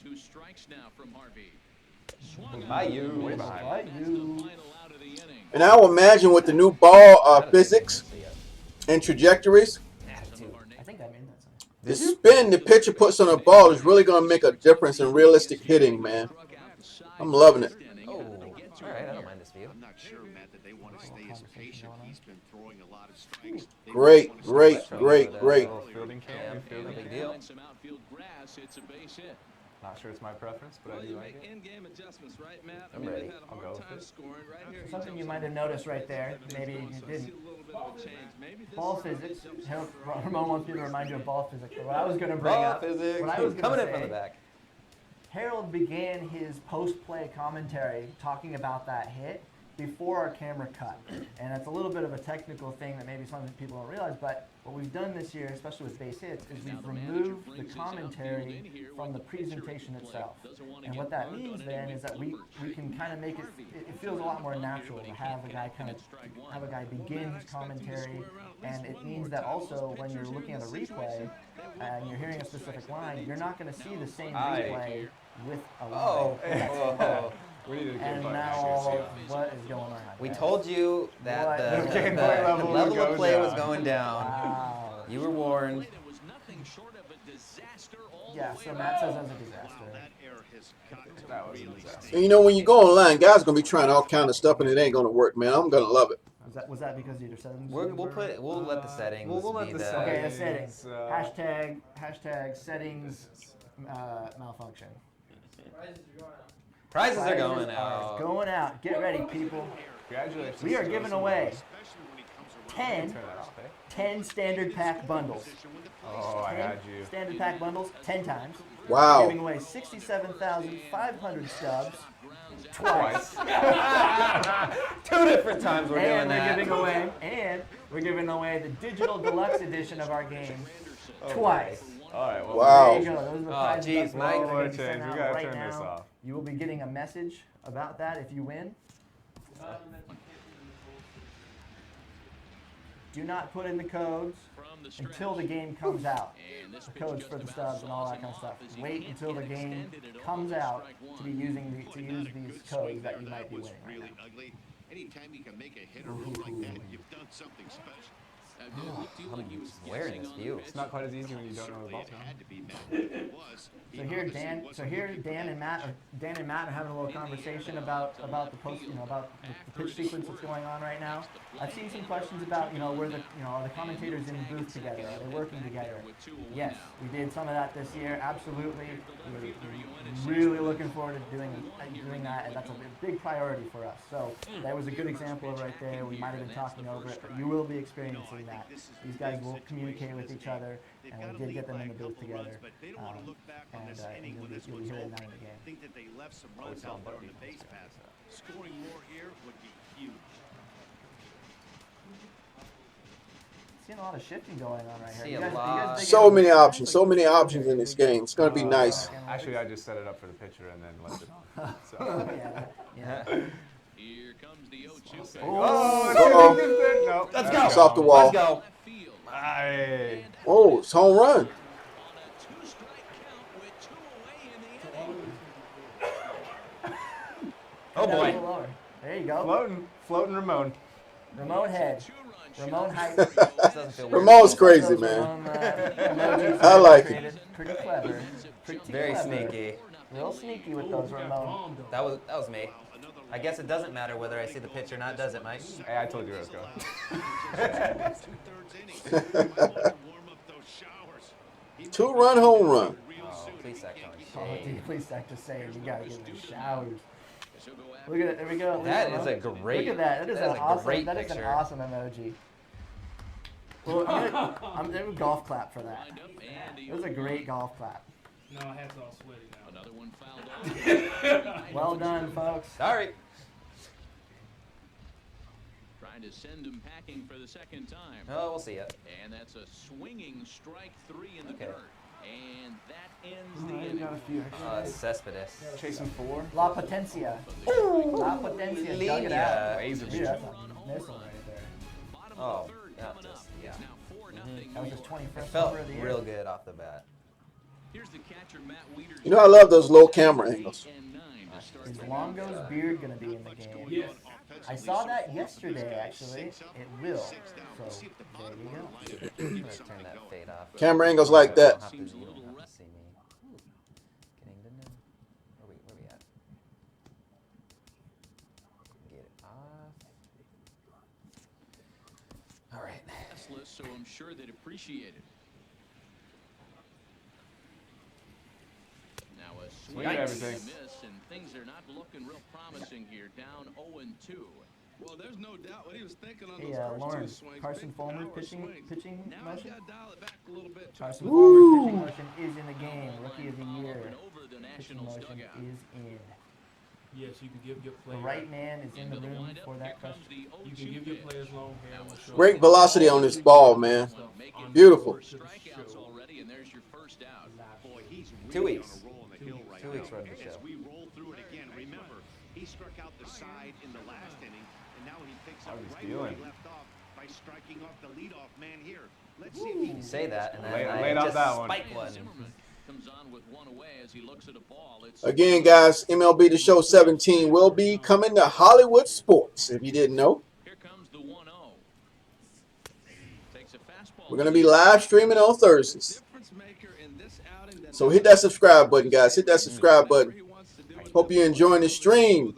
Speaker 5: 2 strikes now from Harvey. Swung
Speaker 6: By
Speaker 5: on.
Speaker 6: you. Way
Speaker 2: By
Speaker 6: behind.
Speaker 5: That's the
Speaker 2: you.
Speaker 5: final out of the inning.
Speaker 1: And I will imagine with the new ball physics and trajectories,
Speaker 3: Attitude.
Speaker 2: I think I made that sign.
Speaker 1: the spin the pitcher puts on a ball is really going to make a difference in realistic hitting, man. I'm loving it.
Speaker 3: Oh, all right. I don't mind this view.
Speaker 9: I'm not sure, Matt, that they want to stay as patient. He's been throwing a lot of strikes. They
Speaker 1: Great,
Speaker 9: want to
Speaker 1: great,
Speaker 9: stay
Speaker 1: great, great.
Speaker 6: Little fielding
Speaker 3: Yeah,
Speaker 6: cam.
Speaker 3: fielding.
Speaker 5: And
Speaker 3: Big deal.
Speaker 5: behind some outfield grass, it's a base hit.
Speaker 6: Not sure it's my preference, but I
Speaker 8: Well,
Speaker 6: do
Speaker 8: you
Speaker 6: like
Speaker 8: make
Speaker 6: it.
Speaker 8: in-game adjustments, right, Matt?
Speaker 3: I'm ready.
Speaker 8: They've had a
Speaker 6: I'll go
Speaker 8: hard
Speaker 6: with
Speaker 8: time
Speaker 6: it.
Speaker 8: scoring. Right here, he
Speaker 2: Something
Speaker 8: jumps
Speaker 2: you
Speaker 8: up
Speaker 2: might have noticed right there, maybe you
Speaker 8: So I
Speaker 2: didn't.
Speaker 8: see a little bit of a change. Maybe this
Speaker 2: Ball
Speaker 8: is how he
Speaker 2: physics.
Speaker 8: jumps
Speaker 2: Harold-
Speaker 8: up.
Speaker 2: Ramon wants me to remind you of ball physics. But what I was going to bring
Speaker 3: Ball
Speaker 2: up,
Speaker 3: physics.
Speaker 2: what I was
Speaker 3: Coming
Speaker 2: going
Speaker 3: in
Speaker 2: to
Speaker 3: from the
Speaker 2: say,
Speaker 3: back.
Speaker 2: Harold began his post-play commentary talking about that hit before our camera cut. And it's a little bit of a technical thing that maybe some people don't realize, but what we've done this year, especially with base hits, is we've removed the commentary from the presentation itself. And what that means then is that we can kind of make it feels a lot more natural to have a guy begin his commentary, and it means that also when you're looking at a replay and you're hearing a specific line, you're not going to see the same replay with a line.
Speaker 3: Oh, whoa.
Speaker 6: We need to get
Speaker 2: And
Speaker 6: Buck
Speaker 2: now,
Speaker 6: actually.
Speaker 2: what is going on?
Speaker 3: We
Speaker 2: guys?
Speaker 3: told you that
Speaker 2: What?
Speaker 3: the
Speaker 2: The
Speaker 6: gameplay
Speaker 3: level
Speaker 6: level would
Speaker 3: of
Speaker 6: go
Speaker 3: play was
Speaker 6: down.
Speaker 3: going down.
Speaker 2: Wow.
Speaker 3: You were warned.
Speaker 5: It was nothing short of a disaster all
Speaker 2: Yeah,
Speaker 5: the way
Speaker 2: so Matt says
Speaker 5: around.
Speaker 2: that's a
Speaker 9: Wow,
Speaker 2: disaster.
Speaker 9: that error has got to
Speaker 6: That was a
Speaker 9: really
Speaker 6: disaster.
Speaker 9: stink.
Speaker 1: And you know, when you go online, guys going to be trying all kind of stuff, and it ain't going to work, man. I'm going to love it.
Speaker 2: Was that because of your settings?
Speaker 3: We'll let the settings
Speaker 6: We'll let
Speaker 3: be
Speaker 6: the
Speaker 3: the.
Speaker 2: Okay, the settings.
Speaker 6: Settings,
Speaker 2: Hashtag settings malfunction.
Speaker 3: Prizes are
Speaker 2: Prizes
Speaker 3: going
Speaker 2: are
Speaker 3: out.
Speaker 2: going out. Get ready, people.
Speaker 6: Congratulations.
Speaker 2: We are
Speaker 6: to
Speaker 2: giving
Speaker 6: those
Speaker 2: away
Speaker 9: Especially when he comes around.
Speaker 2: 10,
Speaker 6: Turn that off, eh?
Speaker 2: 10 standard pack bundles.
Speaker 6: Oh, I
Speaker 2: 10
Speaker 6: had you.
Speaker 2: standard pack bundles 10 times.
Speaker 1: Wow.
Speaker 2: Giving away 67,500 stubs twice.
Speaker 3: 2 different times we're doing
Speaker 2: And
Speaker 3: that.
Speaker 2: we're giving away the digital deluxe edition of our game twice.
Speaker 6: All right. Well,
Speaker 1: Wow.
Speaker 2: There you go. Those are the prizes
Speaker 3: geez,
Speaker 2: that we're
Speaker 3: Mike.
Speaker 2: gonna
Speaker 6: One more
Speaker 2: be sending
Speaker 6: change.
Speaker 2: out
Speaker 6: We gotta
Speaker 2: right
Speaker 6: turn this
Speaker 2: now.
Speaker 6: off.
Speaker 2: You will be getting a message about that if you win. Do not put in the codes
Speaker 5: From the stretch.
Speaker 2: until the game comes out.
Speaker 5: And this
Speaker 2: The
Speaker 5: pitch
Speaker 2: codes
Speaker 5: just
Speaker 2: for the
Speaker 5: about
Speaker 2: stubs and all
Speaker 5: saws
Speaker 2: that
Speaker 5: him
Speaker 2: kind of stuff.
Speaker 5: off as he
Speaker 2: Wait
Speaker 5: can't
Speaker 2: until the
Speaker 5: get
Speaker 2: game
Speaker 5: extended at all.
Speaker 2: comes out
Speaker 5: Strike
Speaker 2: to be
Speaker 5: one.
Speaker 2: using these
Speaker 9: Good
Speaker 2: codes
Speaker 9: swing
Speaker 2: that
Speaker 9: there.
Speaker 2: you might
Speaker 9: That
Speaker 2: be
Speaker 9: was
Speaker 2: winning right
Speaker 9: really
Speaker 2: now.
Speaker 9: ugly. Anytime you can make a hitter look like that, you've done something special.
Speaker 3: I'm wearing this view.
Speaker 6: It's not quite as easy when you don't know the ball.
Speaker 2: So here, Dan and Matt are having a little conversation about the post, about the pitch sequence that's going on right now. I've seen some questions about, where are the commentators in the booth together? Are they working together? Yes, we did some of that this year. Absolutely, we're really looking forward to doing that, and that's a big priority for us. So that was a good example of right there. We might have been talking over it, but you will be experiencing that. These guys will communicate with each other, and we did get them in the booth together. You'll be hearing that in the game.
Speaker 9: I think that they left some runs out there on the base pass. Scoring more here would be huge.
Speaker 2: Seeing a lot of shifting going on right
Speaker 3: See
Speaker 2: here.
Speaker 3: a
Speaker 2: You guys
Speaker 3: lot.
Speaker 2: dig
Speaker 1: So
Speaker 2: in?
Speaker 1: many options. So many options in this game. It's going to be nice.
Speaker 6: Actually, I just set it up for the pitcher and then left it. So.
Speaker 2: Yeah.
Speaker 5: Here comes the 0-2.
Speaker 1: Uh-oh.
Speaker 6: No,
Speaker 3: Let's
Speaker 1: It's
Speaker 3: go.
Speaker 1: off the wall.
Speaker 3: Let's go.
Speaker 6: Aye.
Speaker 1: Oh, it's home run.
Speaker 5: On a 2-strike count with 2 away in the inning.
Speaker 3: Oh
Speaker 2: Down a
Speaker 3: boy.
Speaker 2: little lower. There you go.
Speaker 6: Floating Ramon.
Speaker 2: Ramon head. Ramon height.
Speaker 3: This doesn't feel weird.
Speaker 1: Ramon's crazy,
Speaker 2: Those
Speaker 1: man.
Speaker 2: Ramon, emojis
Speaker 1: I like
Speaker 2: created.
Speaker 1: it.
Speaker 2: Pretty clever. Pretty
Speaker 3: Very
Speaker 2: clever.
Speaker 3: sneaky.
Speaker 2: Real sneaky with those Ramon.
Speaker 3: That was me. I guess it doesn't matter whether I see the pitch or not, does it, Mike?
Speaker 6: Hey, I told you where it was going.
Speaker 1: 2-run home run.
Speaker 3: Oh, please sack
Speaker 2: Oh,
Speaker 3: Tony.
Speaker 2: dude, please stop just saying you gotta give them showers. Look at it. There we go.
Speaker 3: That is a great.
Speaker 2: Look at that. That is an
Speaker 3: a
Speaker 2: awesome.
Speaker 3: great
Speaker 2: That is
Speaker 3: picture.
Speaker 2: an awesome emoji. Well, I'm gonna golf clap for that. It was a great golf clap.
Speaker 7: No, hat's all sweaty now.
Speaker 5: Another one fouled off.
Speaker 2: Well done, folks.
Speaker 3: Sorry.
Speaker 5: Trying to send him packing for the second time.
Speaker 3: Oh, we'll see it.
Speaker 5: And that's a swinging strike 3 in the
Speaker 3: Okay.
Speaker 5: dirt. And that ends the
Speaker 2: Alright, we
Speaker 5: inning.
Speaker 2: got a few extra.
Speaker 3: Cespedes.
Speaker 6: Chasing 4.
Speaker 2: La Potencia. La Potencia. Dug it out.
Speaker 6: Laser
Speaker 2: Dude,
Speaker 6: beam.
Speaker 2: that's a missile right there.
Speaker 5: Bottom
Speaker 3: Oh,
Speaker 5: of the third
Speaker 3: that
Speaker 5: coming
Speaker 3: just-
Speaker 5: up.
Speaker 3: yeah.
Speaker 5: It's now 4-0
Speaker 2: That was his
Speaker 5: New York.
Speaker 2: 21st
Speaker 3: It felt
Speaker 2: homer of the year.
Speaker 3: real good off the bat.
Speaker 5: Here's the catcher, Matt Wieters.
Speaker 1: You know, I love those low camera angles.
Speaker 5: And 9 to start
Speaker 2: Is
Speaker 5: the
Speaker 2: Longo's beard gonna be in the game?
Speaker 7: Yes.
Speaker 2: I saw that yesterday, actually. It will. So, there you go.
Speaker 3: I'm gonna turn that fade off.
Speaker 1: Camera angles like
Speaker 3: You
Speaker 1: that.
Speaker 3: don't have to see me. Getting to know. Where we at? Get it off. All right.
Speaker 5: restless, so I'm sure they'd appreciate it. Now a swing and a
Speaker 6: everything.
Speaker 5: miss, and things are not looking real promising here. Down 0-2.
Speaker 8: Well, there's no doubt what he was thinking on
Speaker 2: Hey,
Speaker 8: those first
Speaker 2: Lauren,
Speaker 8: two swings.
Speaker 2: Carson
Speaker 8: Big
Speaker 2: Fulmer
Speaker 8: power swings.
Speaker 2: pitching
Speaker 8: Now he's
Speaker 2: motion?
Speaker 8: got to dial it back a little bit.
Speaker 2: Carson
Speaker 1: Woo!
Speaker 2: Fulmer's pitching motion is in the game. Rookie of the year.
Speaker 5: Over the
Speaker 2: Pitching
Speaker 5: Nationals
Speaker 2: motion
Speaker 5: dugout.
Speaker 2: is in.
Speaker 7: Yes, you can give your
Speaker 2: The
Speaker 7: players.
Speaker 2: right man is in
Speaker 5: Into
Speaker 2: the
Speaker 5: the
Speaker 2: room
Speaker 5: windup,
Speaker 2: for
Speaker 5: here
Speaker 2: that
Speaker 5: comes
Speaker 2: question.
Speaker 5: the
Speaker 7: You can
Speaker 5: 0-2
Speaker 7: give your
Speaker 5: pitch.
Speaker 7: players long hair. on short.
Speaker 1: Great velocity on this ball, man. Beautiful.
Speaker 5: Strikeouts already, and there's your first out.
Speaker 9: Boy, he's
Speaker 3: 2
Speaker 9: really
Speaker 3: weeks.
Speaker 9: on a roll on the hill right
Speaker 3: 2 weeks
Speaker 9: now.
Speaker 3: running the
Speaker 9: As
Speaker 3: show.
Speaker 9: we roll through it again, remember, he struck out the side in the last inning, and now he picks up
Speaker 6: How he's
Speaker 9: right where he
Speaker 6: doing.
Speaker 9: left off by striking off the leadoff man here. Let's see if he can
Speaker 3: You say that, and then
Speaker 6: Late
Speaker 3: I
Speaker 6: off
Speaker 3: just
Speaker 6: that one.
Speaker 3: spike one.
Speaker 5: Zimmerman comes on with one away as he looks at a ball. It's
Speaker 1: Again, guys, MLB The Show 17 will be coming to Hollywood Sports, if you didn't know.
Speaker 5: Here comes the 1-0. Takes a fastball.
Speaker 1: We're going to be live streaming on Thursdays.
Speaker 8: Difference maker in this outing that
Speaker 1: So hit that subscribe button, guys. Hit that subscribe button.
Speaker 8: he wants to do it.
Speaker 1: Hope you're enjoying the stream.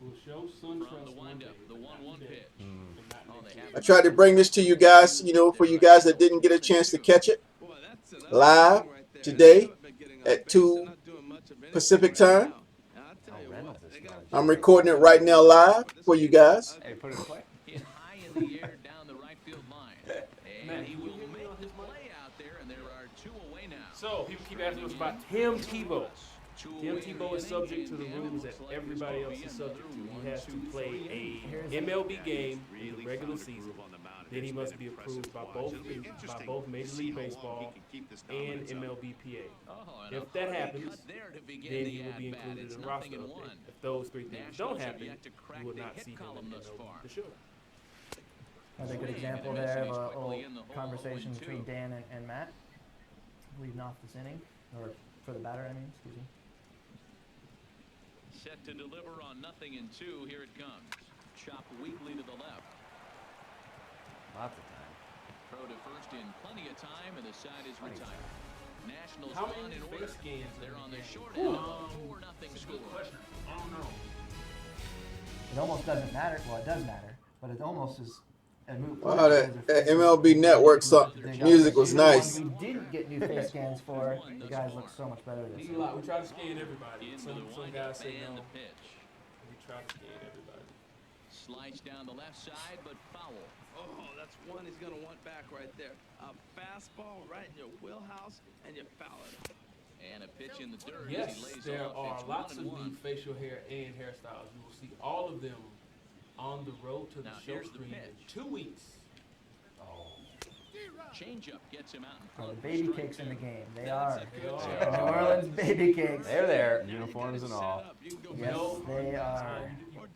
Speaker 7: We'll show
Speaker 5: From the
Speaker 7: SunTrust one day.
Speaker 5: windup, the 1-1 pitch. Oh, they have
Speaker 1: I tried to bring this to you guys, for you guys that didn't get a chance to catch it.
Speaker 8: Boy, that's another
Speaker 1: Live
Speaker 8: thing right there.
Speaker 1: today
Speaker 8: They haven't been getting on
Speaker 1: at
Speaker 8: base.
Speaker 1: 2
Speaker 8: They're not doing much of anything
Speaker 1: Pacific
Speaker 8: right
Speaker 1: time.
Speaker 8: now. I'll tell
Speaker 3: Oh,
Speaker 8: you
Speaker 3: Reynolds
Speaker 8: what,
Speaker 3: is
Speaker 8: they got
Speaker 3: fine.
Speaker 1: I'm recording it right now live for you guys.
Speaker 6: Hey, put it in play.
Speaker 5: hit high in the air down the right field line. And he will make the play out there, and there are 2 away now.
Speaker 7: So, people keep asking us about Tim Tebow. Tim Tebow is subject to the rules that everybody else is subject to. He has to play a MLB game in the regular season. Then he must be approved by both Major League Baseball and MLBPA.
Speaker 5: Oh, and
Speaker 7: If
Speaker 5: a
Speaker 7: that
Speaker 5: hard
Speaker 7: happens,
Speaker 5: cut there to begin
Speaker 7: then
Speaker 5: the
Speaker 7: he will be
Speaker 5: at-bat.
Speaker 7: included
Speaker 5: It's
Speaker 7: in the roster
Speaker 5: 0-1.
Speaker 7: update. If those three things
Speaker 5: Nationals
Speaker 7: don't
Speaker 5: have
Speaker 7: happen,
Speaker 5: yet to crack
Speaker 7: you will
Speaker 5: the
Speaker 7: not
Speaker 5: hit
Speaker 7: see him
Speaker 5: column
Speaker 7: in
Speaker 5: thus far.
Speaker 7: the show.
Speaker 2: Another good
Speaker 5: Swing
Speaker 2: example
Speaker 5: and a miss,
Speaker 2: there of
Speaker 5: and
Speaker 2: a
Speaker 5: he's quickly
Speaker 2: little
Speaker 5: in the hole,
Speaker 2: conversation
Speaker 5: 0-2.
Speaker 2: between Dan and Matt. Leading off this inning, or for the batter, I mean, excuse me.
Speaker 5: Set to deliver on 0-2. Here it comes. Chop weakly to the left.
Speaker 3: Lots of time.
Speaker 5: Throw to first in plenty of time, and the side is retired. Nationals
Speaker 7: How
Speaker 5: on
Speaker 7: many
Speaker 5: in order.
Speaker 7: face scans
Speaker 5: They're
Speaker 7: are
Speaker 5: on
Speaker 7: in
Speaker 5: the
Speaker 7: the
Speaker 5: short
Speaker 7: game?
Speaker 5: end of a 4-0 score.
Speaker 7: I don't know.
Speaker 2: It almost doesn't matter. Well, it does matter, but it almost is a moot point.
Speaker 1: Wow, that MLB Network music was nice.
Speaker 2: The ones we didn't get new face scans for, the guys look so much better this
Speaker 7: We
Speaker 2: year.
Speaker 7: try to scan everybody.
Speaker 5: Into
Speaker 7: Some
Speaker 5: the windup
Speaker 7: guys say
Speaker 5: and
Speaker 7: no.
Speaker 5: the pitch.
Speaker 7: We try to scan everybody.
Speaker 5: Slice down the left side, but foul.
Speaker 8: Oh, that's one he's going to want back right there. A fastball right in your wheelhouse, and you foul it.
Speaker 5: And a pitch in the dirt as
Speaker 7: Yes,
Speaker 5: he lays
Speaker 7: there
Speaker 5: off.
Speaker 7: are
Speaker 5: It's
Speaker 7: lots of
Speaker 5: 1-1.
Speaker 7: new facial hair and hairstyles. You will see all of them on the road to the
Speaker 5: Now
Speaker 7: show
Speaker 5: here's the
Speaker 7: screen in
Speaker 5: pitch.
Speaker 7: 2 weeks.
Speaker 5: Changeup gets him out in
Speaker 2: Oh,
Speaker 5: front.
Speaker 2: the baby cakes in the game. They are.
Speaker 7: They are.
Speaker 2: The New Orleans baby cakes.
Speaker 3: They're there.
Speaker 6: Uniforms and all.
Speaker 2: Yes, they are.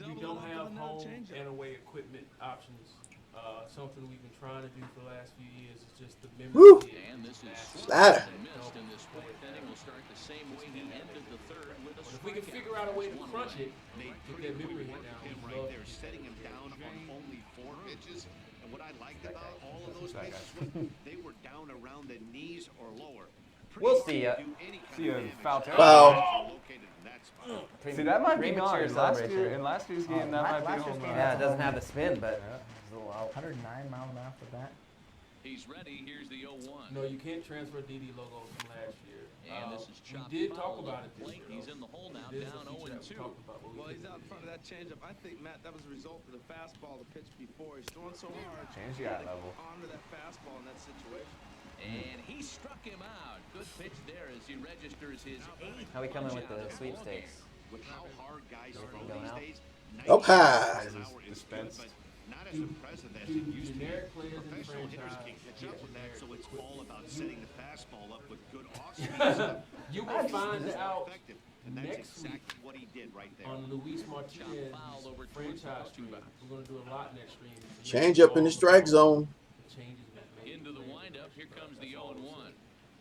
Speaker 7: We don't have home and away equipment options. Something we've been trying to do for the last few years is just the memory.
Speaker 1: Woo!
Speaker 5: And this is
Speaker 1: Slider.
Speaker 5: missed in this fourth inning. Will start the same way he ended the third with a
Speaker 7: If we can
Speaker 5: strikeout.
Speaker 7: figure out a way to crunch it,
Speaker 9: They
Speaker 7: get
Speaker 9: pretty
Speaker 7: that memory
Speaker 9: much
Speaker 7: hit down.
Speaker 9: him
Speaker 7: we
Speaker 9: right
Speaker 7: love
Speaker 9: there,
Speaker 7: it.
Speaker 9: setting him down on only 4 pitches. And what I liked about all of those pitches was they were down around the knees or lower.
Speaker 3: We'll see ya.
Speaker 6: See ya in foul territory.
Speaker 1: Foul.
Speaker 6: See, that might be gone.
Speaker 3: Premature celebration.
Speaker 6: In last year's game, that
Speaker 2: last
Speaker 6: might be
Speaker 2: year's
Speaker 6: home
Speaker 2: game,
Speaker 6: run.
Speaker 3: Yeah, it doesn't have the spin, but
Speaker 6: Yeah.
Speaker 3: it's a little out.
Speaker 2: 109 mile an hour for that.
Speaker 5: He's ready. Here's the 0-1.
Speaker 7: No, you can't transfer DD logos from last year.
Speaker 5: And this is
Speaker 7: We
Speaker 5: chopped
Speaker 7: did
Speaker 5: foul
Speaker 7: talk about
Speaker 5: off
Speaker 7: it
Speaker 5: the
Speaker 7: this
Speaker 5: plate.
Speaker 7: year.
Speaker 5: He's in the hole now,
Speaker 7: It is a
Speaker 5: down
Speaker 7: feature that we
Speaker 5: 0-2.
Speaker 7: talked about, but we
Speaker 8: Well, he's
Speaker 7: couldn't
Speaker 8: out in front of that changeup. I think, Matt, that was a result of the fastball, the pitch before. He's throwing so hard.
Speaker 6: Change the eye level.
Speaker 8: Onto that fastball in that situation.
Speaker 5: And he struck him out. Good pitch there as he registers his 8th.
Speaker 3: How we coming with
Speaker 5: punch out
Speaker 3: the
Speaker 5: of
Speaker 3: sweepstakes?
Speaker 9: With how hard guys
Speaker 3: Anything
Speaker 9: throw
Speaker 3: going
Speaker 9: these
Speaker 3: out?
Speaker 9: days,
Speaker 1: Up high.
Speaker 9: 90 miles an hour is good,
Speaker 6: Dispensed.
Speaker 9: but not as impressive as
Speaker 7: Do
Speaker 9: it used to be.
Speaker 7: generic players in the
Speaker 9: Professional hitters
Speaker 7: franchise
Speaker 9: can catch
Speaker 7: get
Speaker 9: up with that,
Speaker 7: generic
Speaker 9: so it's
Speaker 7: equipment?
Speaker 9: all about setting the fastball up with good off-speed stuff.
Speaker 7: You will find
Speaker 9: It's
Speaker 7: out
Speaker 9: effective, and that's
Speaker 7: next week
Speaker 9: exactly what he did right there.
Speaker 7: on Luis Martinez's
Speaker 5: foul over towards
Speaker 7: franchise
Speaker 5: the
Speaker 7: stream.
Speaker 5: box.
Speaker 7: We're going to do a lot next stream.
Speaker 1: Change up in the strike zone.
Speaker 7: The changes we've made.
Speaker 5: Into the windup. Here comes the 0-1.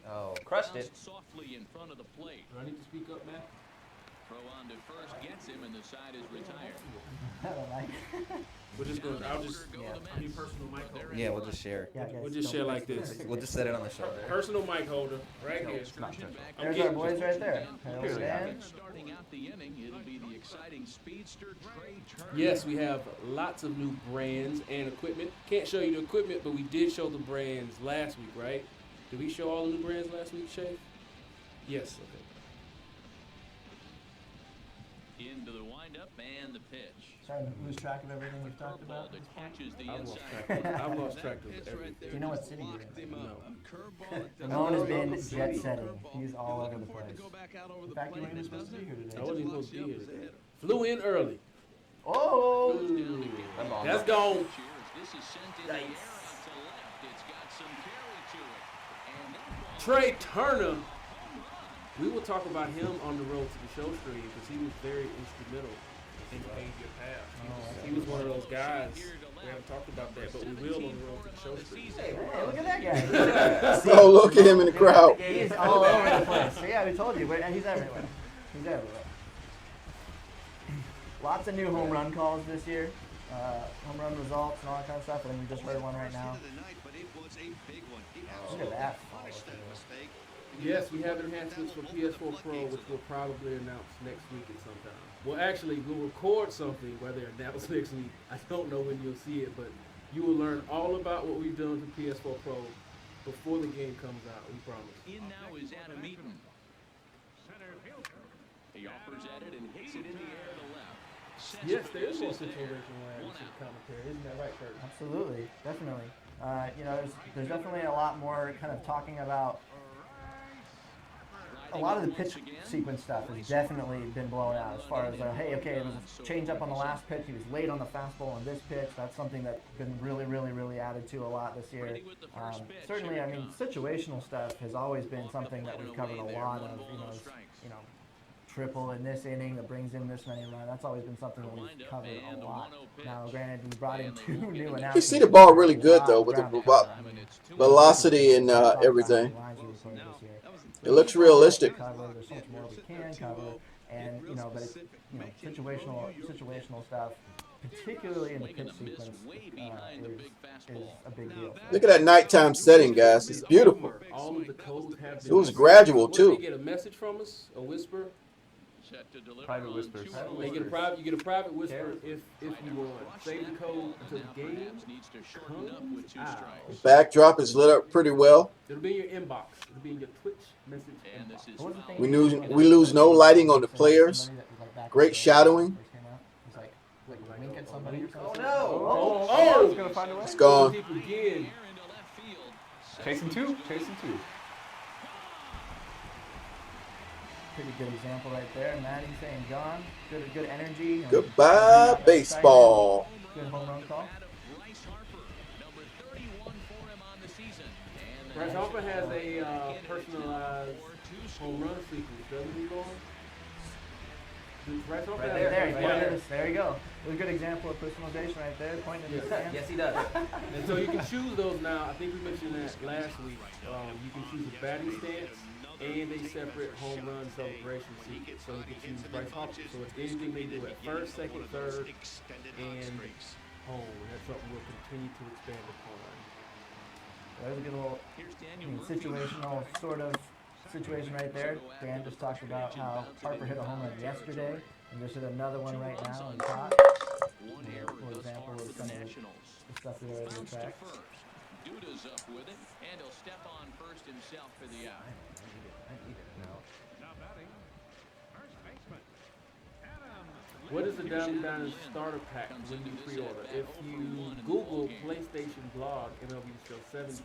Speaker 3: Oh, crushed it.
Speaker 5: Bounced softly in front of the plate.
Speaker 7: Do I need to speak up, Matt?
Speaker 5: Throw on to first gets him, and the side is retired.
Speaker 2: I don't like it.
Speaker 7: We're just going to, I'll just,
Speaker 5: Go
Speaker 2: yeah.
Speaker 5: the
Speaker 7: I need
Speaker 5: Mets.
Speaker 7: personal mic holder.
Speaker 3: Yeah, we'll just share.
Speaker 2: Yeah, guys,
Speaker 7: We'll just
Speaker 2: don't-
Speaker 7: share like this.
Speaker 3: We'll just set it on the shoulder.
Speaker 7: Personal mic holder, right here.
Speaker 2: There's our boys right there. Harold
Speaker 6: Here we go.
Speaker 2: Dan.
Speaker 5: Starting out the inning, it'll be the exciting speedster Trey Turner.
Speaker 7: Yes, we have lots of new brands and equipment. Can't show you the equipment, but we did show the brands last week, right? Did we show all the new brands last week, Shay? Yes. Okay.
Speaker 5: Into the windup and the pitch.
Speaker 2: Starting to lose track of everything we've talked
Speaker 5: Curveball
Speaker 2: about.
Speaker 5: that catches the
Speaker 7: I've lost
Speaker 5: inside.
Speaker 7: track. I've lost track of
Speaker 8: Pitch right
Speaker 7: everything.
Speaker 8: there.
Speaker 2: Do you know what
Speaker 8: just
Speaker 2: city you're
Speaker 8: locked
Speaker 2: in?
Speaker 8: him up.
Speaker 7: No.
Speaker 8: A curveball that doesn't
Speaker 2: Ramon has
Speaker 8: go
Speaker 2: been
Speaker 8: over the
Speaker 2: jet
Speaker 8: plate.
Speaker 2: setting.
Speaker 8: Curveball.
Speaker 2: He's all
Speaker 8: You're
Speaker 2: over the
Speaker 8: looking for it to
Speaker 2: place.
Speaker 8: go back out over
Speaker 2: In
Speaker 8: the
Speaker 2: fact, you
Speaker 8: plate,
Speaker 2: weren't even
Speaker 8: and it
Speaker 2: supposed to be here
Speaker 8: doesn't.
Speaker 2: today.
Speaker 7: I
Speaker 8: It
Speaker 7: wasn't
Speaker 8: just
Speaker 7: even
Speaker 8: locks
Speaker 7: supposed to
Speaker 8: you
Speaker 7: be
Speaker 8: up
Speaker 7: here
Speaker 8: as a
Speaker 7: today.
Speaker 8: hitter.
Speaker 7: Flew in early.
Speaker 2: Oh!
Speaker 3: That ball.
Speaker 7: That's gone.
Speaker 5: This is sent in the air out to left. It's got some carry to it. And that ball
Speaker 7: Trey Turner. We will talk about him on the road to the show stream because he was very instrumental in the Asia pass. He was one of those guys. We haven't talked about that, but we will on the road to the show stream.
Speaker 2: Hey, look at that guy.
Speaker 1: Oh, look at him in the crowd.
Speaker 2: He's all over the place. Yeah, we told you. He's everywhere. He's everywhere. Lots of new home run calls this year. Home run results and all that kind of stuff. And we just heard one right now. Look at that.
Speaker 7: Yes, we have enhancements for PS4 Pro, which we'll probably announce next week at some time. Well, actually, we'll record something where they're announced next week. I don't know when you'll see it, but you will learn all about what we've done for PS4 Pro before the game comes out, we promise.
Speaker 5: in now is Adam Eaton. He offers at it and hits it in the air to left. Sets
Speaker 7: Yes,
Speaker 5: for
Speaker 7: there is
Speaker 5: this
Speaker 7: more
Speaker 5: there.
Speaker 7: situational awareness in commentary. Isn't that right, Kurt?
Speaker 2: Absolutely, definitely. There's definitely a lot more kind of talking about. A lot of the pitch sequence stuff has definitely been blown out as far as, hey, okay, it was a change up on the last pitch. He was late on the fastball on this pitch. That's something that's been really, really, really added to a lot this year. Certainly, I mean, situational stuff has always been something that we've covered a lot of. Triple in this inning that brings in this many runs. That's always been something that we've covered a lot. Now, granted, we brought in 2 new announcements.
Speaker 1: You see the ball really good though with the velocity and everything. It looks realistic.
Speaker 2: There's so much more we can cover, and but it's situational stuff. particularly in the pitch sequence, is a big deal.
Speaker 1: Look at that nighttime setting, guys. It's beautiful.
Speaker 7: All of the codes have
Speaker 1: It was gradual,
Speaker 7: When
Speaker 1: too.
Speaker 7: they get a message from us, a whisper.
Speaker 6: Private whispers.
Speaker 7: They get a private. You get a private whisper if you want. Save the code until the game comes out.
Speaker 1: Backdrop is lit up pretty well.
Speaker 7: It'll be in your inbox. It'll be in your Twitch message inbox.
Speaker 1: We lose no lighting on the players. Great shadowing.
Speaker 2: Oh no!
Speaker 7: Oh!
Speaker 1: It's gone.
Speaker 7: Again.
Speaker 6: Chasing two. Chasing two.
Speaker 2: Pretty good example right there. Madden saying gone. Good energy.
Speaker 1: Goodbye, baseball.
Speaker 2: Good home run call.
Speaker 7: Bryce Harper has a personalized home run sequence, doesn't he, Lauren? Bryce Harper
Speaker 2: Right
Speaker 7: has
Speaker 2: there. There you go. It was a good example of personalization right there. Pointing in the stands.
Speaker 3: Yes, he does.
Speaker 7: And so you can choose those now. I think we mentioned that last week. You can choose a batting stance and a separate home run celebration sequence. So you can choose Bryce Harper. So it's anything they do at first, second, third, and home. And that's something we'll continue to expand upon.
Speaker 2: There's a good little situational sort of situation right there. Dan just talked about how Harper hit a home run yesterday and just hit another one right now and caught. For example, of some of the stuff that already in track.
Speaker 5: Duda's up with it, and he'll step on first himself for the out.
Speaker 7: What is the Down starter pack when you pre-order? If you Google PlayStation blog MLB Show 17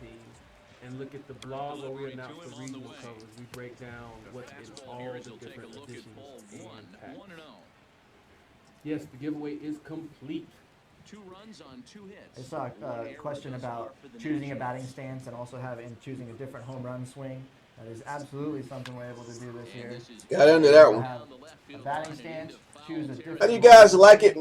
Speaker 7: and look at the blog where we announce the regional covers, we break down what's in all the different editions and packs. Yes, the giveaway is complete.
Speaker 5: 2 runs on 2 hits.
Speaker 2: I saw a question about choosing a batting stance and also choosing a different home run swing. That is absolutely something we're able to do this year.
Speaker 1: Got under that one.
Speaker 2: Have a batting stance, choose a different.
Speaker 1: How do you guys like it?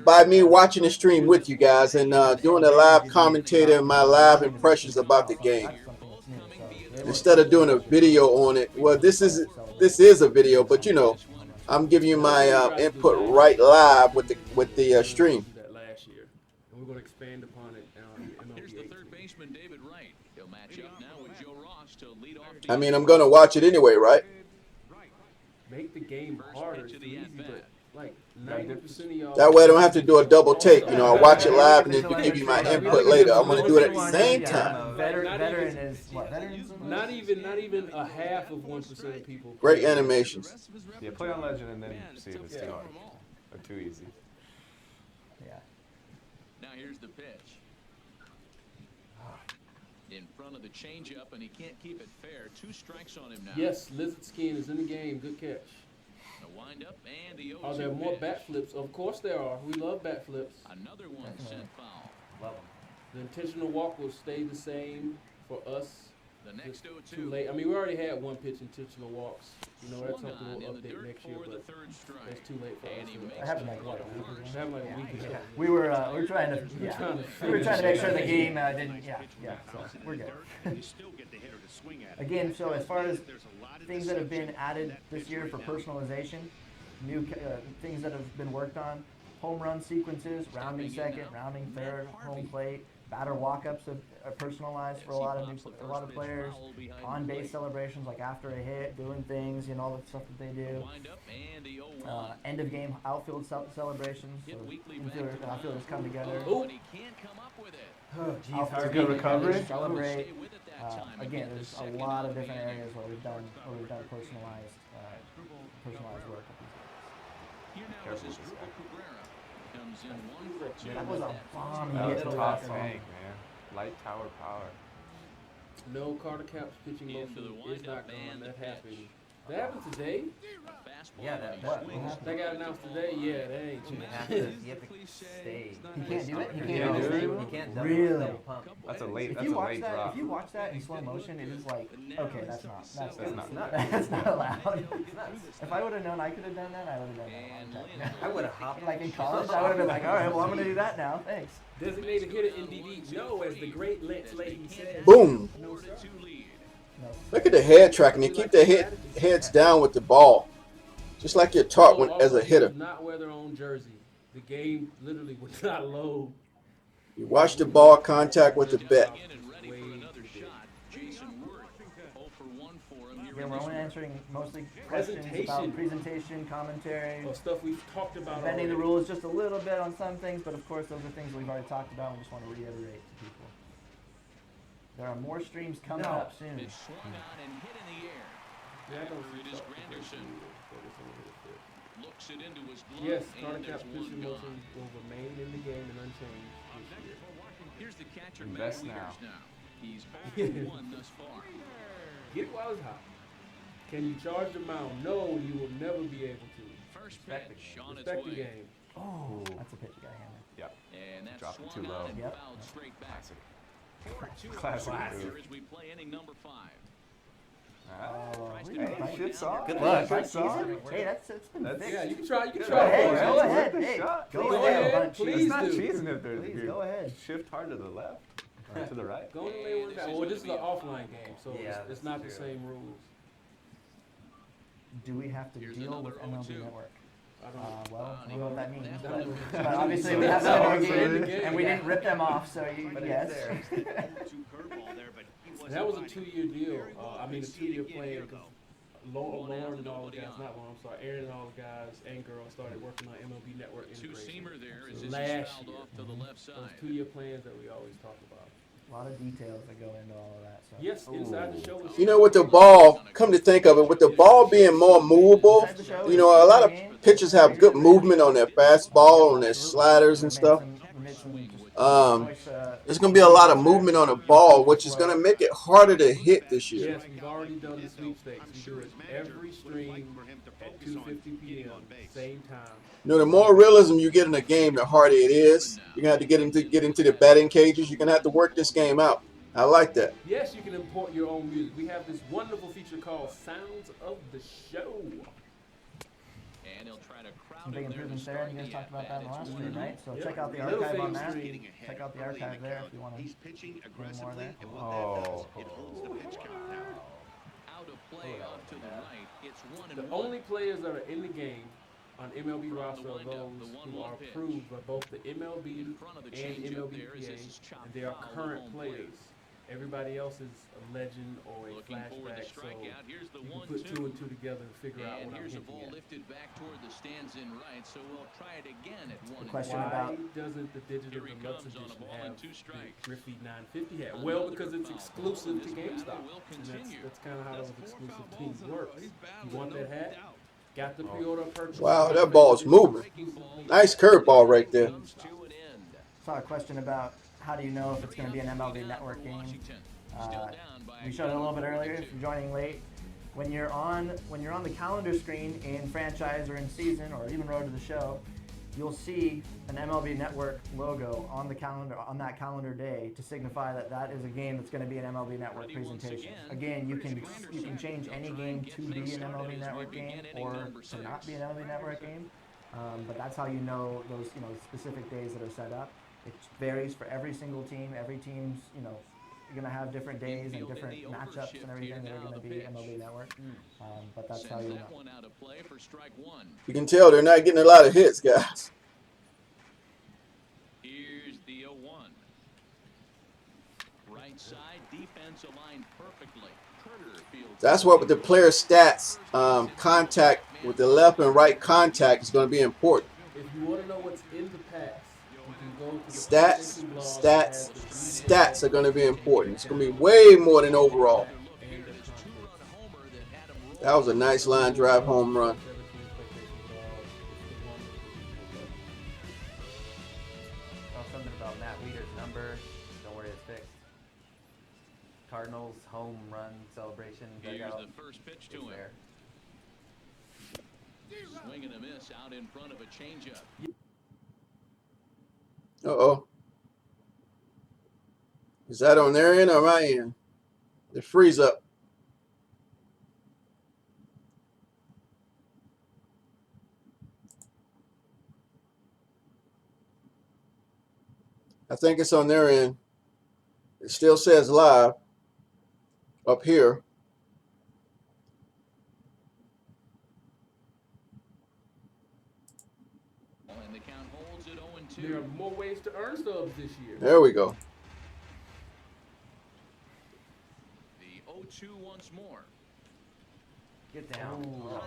Speaker 1: By me watching the stream with you guys and doing a live commentator and my live impressions about the game. Instead of doing a video on it, well, this is a video, but you know, I'm giving you my input right live with the stream.
Speaker 7: That last year, and we're going to expand upon it in MLB.
Speaker 5: Here's the third baseman, David Wright. He'll match up now with Joe Ross to lead off.
Speaker 1: I mean, I'm gonna watch it anyway, right?
Speaker 7: Make the game harder. It's easy, but like 90% of y'all.
Speaker 1: That way I don't have to do a double take. You know, I watch it live and then give you my input later. I'm gonna do it at the same time.
Speaker 2: Veteran is what? Veterans?
Speaker 7: Not even a half of 1% of people.
Speaker 1: Great animations.
Speaker 6: Yeah, play on Legend and then see if it's too hard or too easy.
Speaker 2: Yeah.
Speaker 5: Now here's the pitch. In front of the changeup, and he can't keep it fair. 2 strikes on him now.
Speaker 7: Yes, Lizard Skin is in the game. Good catch.
Speaker 5: The windup and the 0-2
Speaker 7: Are there more
Speaker 5: pitch.
Speaker 7: bat flips? Of course there are. We love bat flips.
Speaker 5: Another one sent foul.
Speaker 3: Love him.
Speaker 7: The intentional walk will stay the same for us.
Speaker 5: The next
Speaker 7: Too
Speaker 5: 0-2.
Speaker 7: late. I mean, we already had 1 pitch intentional walks. You know, that's
Speaker 5: Swung
Speaker 7: something
Speaker 5: on
Speaker 7: we'll
Speaker 5: in the
Speaker 7: update
Speaker 5: dirt
Speaker 7: next year,
Speaker 5: for the
Speaker 7: but
Speaker 5: third strike.
Speaker 7: it's too late for
Speaker 5: And
Speaker 7: us.
Speaker 5: he
Speaker 7: to-
Speaker 5: makes
Speaker 2: It happened
Speaker 5: the
Speaker 2: like what?
Speaker 5: throw first.
Speaker 7: It happened like a week ago.
Speaker 2: We were trying to make sure the game didn't. Yeah. So we're good. Again, so as far as things that have been added this year for personalization, new things that have been worked on, home run sequences, rounding second, rounding third, home plate, batter walk-ups are personalized for a lot of players. On base celebrations, like after a hit, doing things, all the stuff that they do.
Speaker 5: Windup and the 0-1.
Speaker 2: End of game outfield celebrations. So outfielders come together.
Speaker 5: Oh, and he can't come up with it.
Speaker 2: Outfield
Speaker 6: good recovery.
Speaker 2: Celebrate.
Speaker 5: Stay with it that time.
Speaker 2: Again,
Speaker 5: Again,
Speaker 2: there's
Speaker 5: the
Speaker 2: a
Speaker 5: second
Speaker 2: lot
Speaker 5: out
Speaker 2: of different
Speaker 5: man.
Speaker 2: areas where we've done personalized work.
Speaker 5: Here now is Asdrubal Cabrera. Comes in 1 for 2.
Speaker 2: That was a bomb
Speaker 6: That
Speaker 2: he
Speaker 6: was
Speaker 2: hit
Speaker 6: a
Speaker 2: to
Speaker 6: top
Speaker 2: left.
Speaker 6: tank, man. Light tower power.
Speaker 7: No Carter Caps pitching
Speaker 5: Into the
Speaker 7: motion is
Speaker 5: windup
Speaker 7: not gone.
Speaker 5: and the
Speaker 7: That
Speaker 5: pitch.
Speaker 7: happened. That happened today?
Speaker 5: A fastball
Speaker 3: Yeah,
Speaker 5: and he
Speaker 2: what?
Speaker 5: swings
Speaker 7: That got announced today? Yeah, that ain't
Speaker 3: You
Speaker 7: true.
Speaker 3: have to stay.
Speaker 2: He can't do it. He
Speaker 6: can't
Speaker 2: can't
Speaker 6: do it?
Speaker 2: do
Speaker 3: You
Speaker 2: it.
Speaker 3: can't
Speaker 2: Really?
Speaker 3: double pump.
Speaker 6: That's a late.
Speaker 2: If
Speaker 6: That's
Speaker 2: you
Speaker 6: a
Speaker 2: watch
Speaker 6: late
Speaker 2: that,
Speaker 6: drop.
Speaker 2: if you watch that in slow motion, it is like, okay, that's not
Speaker 3: not.
Speaker 2: that's not allowed. If I would have known I could have done that, I would have done that a long time ago.
Speaker 3: I would have hopped.
Speaker 2: Like in college, I would have been like, all right, well, I'm gonna do that now. Thanks.
Speaker 7: Designated hitter in DD. No, as the great Lance Layton said.
Speaker 1: Boom.
Speaker 7: No, sir.
Speaker 5: 2 lead.
Speaker 2: No.
Speaker 1: Look at the head tracking. They keep their heads down with the ball, just like you're taught as a hitter.
Speaker 7: Not wear their own jersey. the game literally would not load.
Speaker 1: You watch the ball contact with the bet.
Speaker 2: Again, we're only answering mostly questions about presentation, commentary,
Speaker 7: or stuff we've talked about.
Speaker 2: Bending the rules just a little bit on some things, but of course those are things we've already talked about and we just want to reiterate to people. There are more streams coming up soon.
Speaker 5: It's swung on and hit in the air. After it is Granderson. Looks it into his glove.
Speaker 7: Yes, starting cap position motion will remain in the game and unchanged this year.
Speaker 5: Here's the catcher,
Speaker 6: Invest
Speaker 5: Matt
Speaker 6: now.
Speaker 5: Wieters now. He's 0-1 thus far.
Speaker 7: Get it while it's hot. Can you charge the mound? No, you will never be able to.
Speaker 5: First pitch on its
Speaker 7: Respect the
Speaker 5: way.
Speaker 7: game.
Speaker 2: Oh, that's a pitch you got to hammer.
Speaker 6: Yep.
Speaker 5: And that's
Speaker 6: Dropped it
Speaker 5: swung
Speaker 6: too
Speaker 5: on
Speaker 6: low.
Speaker 5: and
Speaker 2: Yep.
Speaker 5: fouled straight back.
Speaker 6: Classic.
Speaker 5: 4-2
Speaker 6: Classic
Speaker 5: here
Speaker 6: move.
Speaker 5: as we play inning number 5.
Speaker 2: Oh,
Speaker 6: Hey, good saw.
Speaker 2: good
Speaker 6: Hey,
Speaker 2: luck.
Speaker 6: good saw.
Speaker 2: Hey, that's been fixed.
Speaker 7: Yeah, you can try. You can
Speaker 2: Go
Speaker 7: try.
Speaker 2: ahead,
Speaker 7: for it.
Speaker 2: go ahead.
Speaker 6: Good
Speaker 2: Hey,
Speaker 6: shot.
Speaker 2: go
Speaker 7: Go
Speaker 2: ahead.
Speaker 7: ahead, please
Speaker 6: It's not
Speaker 7: do.
Speaker 6: cheesing if there's
Speaker 2: Please,
Speaker 6: if you
Speaker 2: go ahead.
Speaker 6: shift hard to the left or to the right.
Speaker 7: Go and lay one down. Well, this is an offline game, so
Speaker 3: Yeah,
Speaker 7: it's not the same rules.
Speaker 2: Do we have to
Speaker 5: Here's
Speaker 2: deal
Speaker 5: another
Speaker 2: with MLB
Speaker 5: 0-2.
Speaker 2: Network?
Speaker 7: I don't know.
Speaker 2: Well, I don't know what that means,
Speaker 5: That
Speaker 2: but,
Speaker 5: one-
Speaker 2: but obviously we have them in the game, and we
Speaker 7: Yeah.
Speaker 2: didn't rip them off, so you, yes.
Speaker 7: That was a 2-year deal. I mean, a 2-year plan. Because Lauren and all the guys, not Lauren, I'm sorry, Aaron and all the guys and girls started working on MLB Network integration.
Speaker 5: Two-seamer there as this is
Speaker 7: Last
Speaker 5: fouled
Speaker 7: year.
Speaker 5: off to the left
Speaker 7: Those
Speaker 5: side.
Speaker 7: 2-year plans that we always talk about.
Speaker 2: A lot of details that go into all of that. So.
Speaker 7: Yes, inside the show. is-
Speaker 1: You know, with the ball, come to think of it, with the ball being more movable, you know, a lot of pitchers have good movement on their fastball, on their sliders and stuff. There's going to be a lot of movement on the ball, which is going to make it harder to hit this year.
Speaker 7: Yes, we've already done the sweepstakes. We do it every stream at 2:50 p.m. same time.
Speaker 1: You know, the more realism you get in a game, the harder it is. You're going to have to get into the batting cages. You're going to have to work this game out. I like that.
Speaker 7: Yes, you can import your own music. We have this wonderful feature called Sounds of the Show.
Speaker 5: And he'll try to crowd
Speaker 2: Some big
Speaker 5: it there to
Speaker 2: improvements there,
Speaker 5: start
Speaker 2: and you guys
Speaker 5: the
Speaker 2: talked about that in the last
Speaker 5: at-bat.
Speaker 2: stream, right? So
Speaker 7: Yep.
Speaker 2: check out the
Speaker 7: Little
Speaker 2: archive on
Speaker 7: things
Speaker 2: that.
Speaker 7: stream.
Speaker 2: Check out the archive there if you want to.
Speaker 9: He's pitching
Speaker 2: more
Speaker 9: aggressively,
Speaker 2: there.
Speaker 9: and what that does,
Speaker 6: Oh.
Speaker 9: it holds the pitch count down.
Speaker 5: Out of play off to the right. It's 1-1.
Speaker 7: The only players that are in the game on MLB roster are those who are approved by both the MLB
Speaker 5: In front of the
Speaker 7: and
Speaker 5: changeup
Speaker 7: MLB
Speaker 5: there as this is
Speaker 7: PA,
Speaker 5: chopped
Speaker 7: and they are
Speaker 5: foul
Speaker 7: current
Speaker 5: on home plate.
Speaker 7: players. Everybody else is a legend or a
Speaker 5: Looking for the
Speaker 7: flashback, so
Speaker 5: strikeout. Here's the
Speaker 7: you can put 2
Speaker 5: 1-2.
Speaker 7: and 2 together and figure out
Speaker 5: And
Speaker 7: what I'm
Speaker 5: here's a
Speaker 7: hinting
Speaker 5: ball
Speaker 7: at.
Speaker 5: lifted back toward the stands in right, so we'll try it again at 1-2.
Speaker 2: question
Speaker 7: Why
Speaker 2: about-
Speaker 7: doesn't the digital
Speaker 5: Here he
Speaker 7: deluxe
Speaker 5: comes on a
Speaker 7: edition
Speaker 5: ball
Speaker 7: have
Speaker 5: and 2
Speaker 7: the
Speaker 5: strikes.
Speaker 7: Griffey 950 hat? Well, because it's
Speaker 5: Another foul
Speaker 7: exclusive
Speaker 5: ball,
Speaker 7: to
Speaker 5: and this
Speaker 7: GameStop,
Speaker 5: battle will
Speaker 7: and
Speaker 5: continue.
Speaker 7: that's kind of how those exclusive teams work.
Speaker 8: He's
Speaker 7: You want that hat? Got the pre-order purchase.
Speaker 1: Wow, that ball's moving. Nice curveball right there.
Speaker 5: Comes to an end.
Speaker 2: Saw a question about how do you know if it's going to be an MLB Network game. We showed it a little bit earlier. If you're joining late, when you're on the calendar screen in franchise or in season or even road to the show, you'll see an MLB Network logo on the calendar on that calendar day to signify that that is a game that's going to be an MLB Network presentation. Again, you can change any game to be an MLB Network game or to not be an MLB Network game, but that's how you know those specific days that are set up. It varies for every single team. Every team's you're going to have different days and different matchups and everything that are going to be MLB Network. But that's how you know.
Speaker 5: One out of play for strike 1.
Speaker 1: You can tell they're not getting a lot of hits, guys.
Speaker 5: Here's the 0-1. Right side defense aligned perfectly. Turner fields.
Speaker 1: That's what with the player stats, contact with the left and right contact is going to be important.
Speaker 7: If you want to know what's in the pass, you can go to the
Speaker 1: Stats,
Speaker 7: PlayStation blog
Speaker 1: stats,
Speaker 7: that has the
Speaker 1: stats are going to be important. It's going to be way more than overall.
Speaker 7: and the content.
Speaker 1: That was a nice line drive home run.
Speaker 3: Oh, something about Matt Wieters' number. Don't worry, it's fixed. Cardinals home run celebration.
Speaker 5: Here's
Speaker 3: dugout.
Speaker 5: the first pitch to
Speaker 3: It's
Speaker 5: him.
Speaker 3: there.
Speaker 5: Swing and a miss out in front of a changeup.
Speaker 1: Uh-oh. Is that on their end or my end? The freeze up. I think it's on their end. It still says live up here.
Speaker 5: And the count holds at 0-2.
Speaker 7: There are more ways to earn subs this year.
Speaker 1: There we go.
Speaker 5: The 0-2 once more.
Speaker 3: Get down.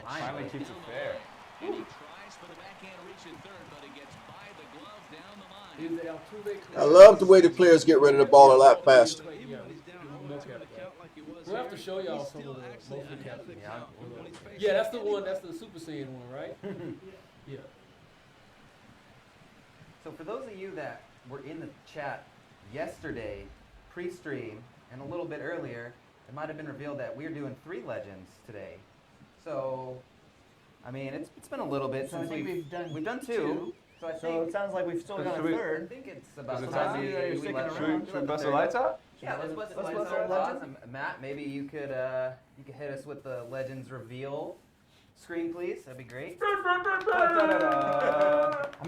Speaker 6: Finally keeps it fair.
Speaker 5: And he tries for the backhand reach in third, but it gets by the glove down the line.
Speaker 7: Is the Altuve
Speaker 1: I love the way the players get rid of the ball a lot faster.
Speaker 7: Yeah, we'll have to show y'all some of the mostly captains. Yeah, that's the one. That's the Super Saiyan one, right? Yeah.
Speaker 3: So for those of you that were in the chat yesterday, pre-stream, and a little bit earlier, it might have been revealed that we're doing 3 legends today. So, I mean, it's been a little bit
Speaker 2: So I
Speaker 3: since
Speaker 2: think
Speaker 3: we've
Speaker 2: we've
Speaker 3: done 2. So I
Speaker 2: So
Speaker 3: think
Speaker 2: it sounds like we've still got a
Speaker 6: Should we-
Speaker 3: I
Speaker 2: third.
Speaker 3: think it's about
Speaker 6: Is it
Speaker 3: time
Speaker 6: time?
Speaker 3: we
Speaker 2: Sticking
Speaker 3: let
Speaker 2: around.
Speaker 6: Should we bust the lights out?
Speaker 3: Yeah, let's bust the
Speaker 2: Let's
Speaker 3: lights
Speaker 2: bust
Speaker 3: out.
Speaker 2: our legend.
Speaker 3: Awesome. Matt, maybe you could hit us with the Legends reveal screen, please. That'd be great.
Speaker 2: I'm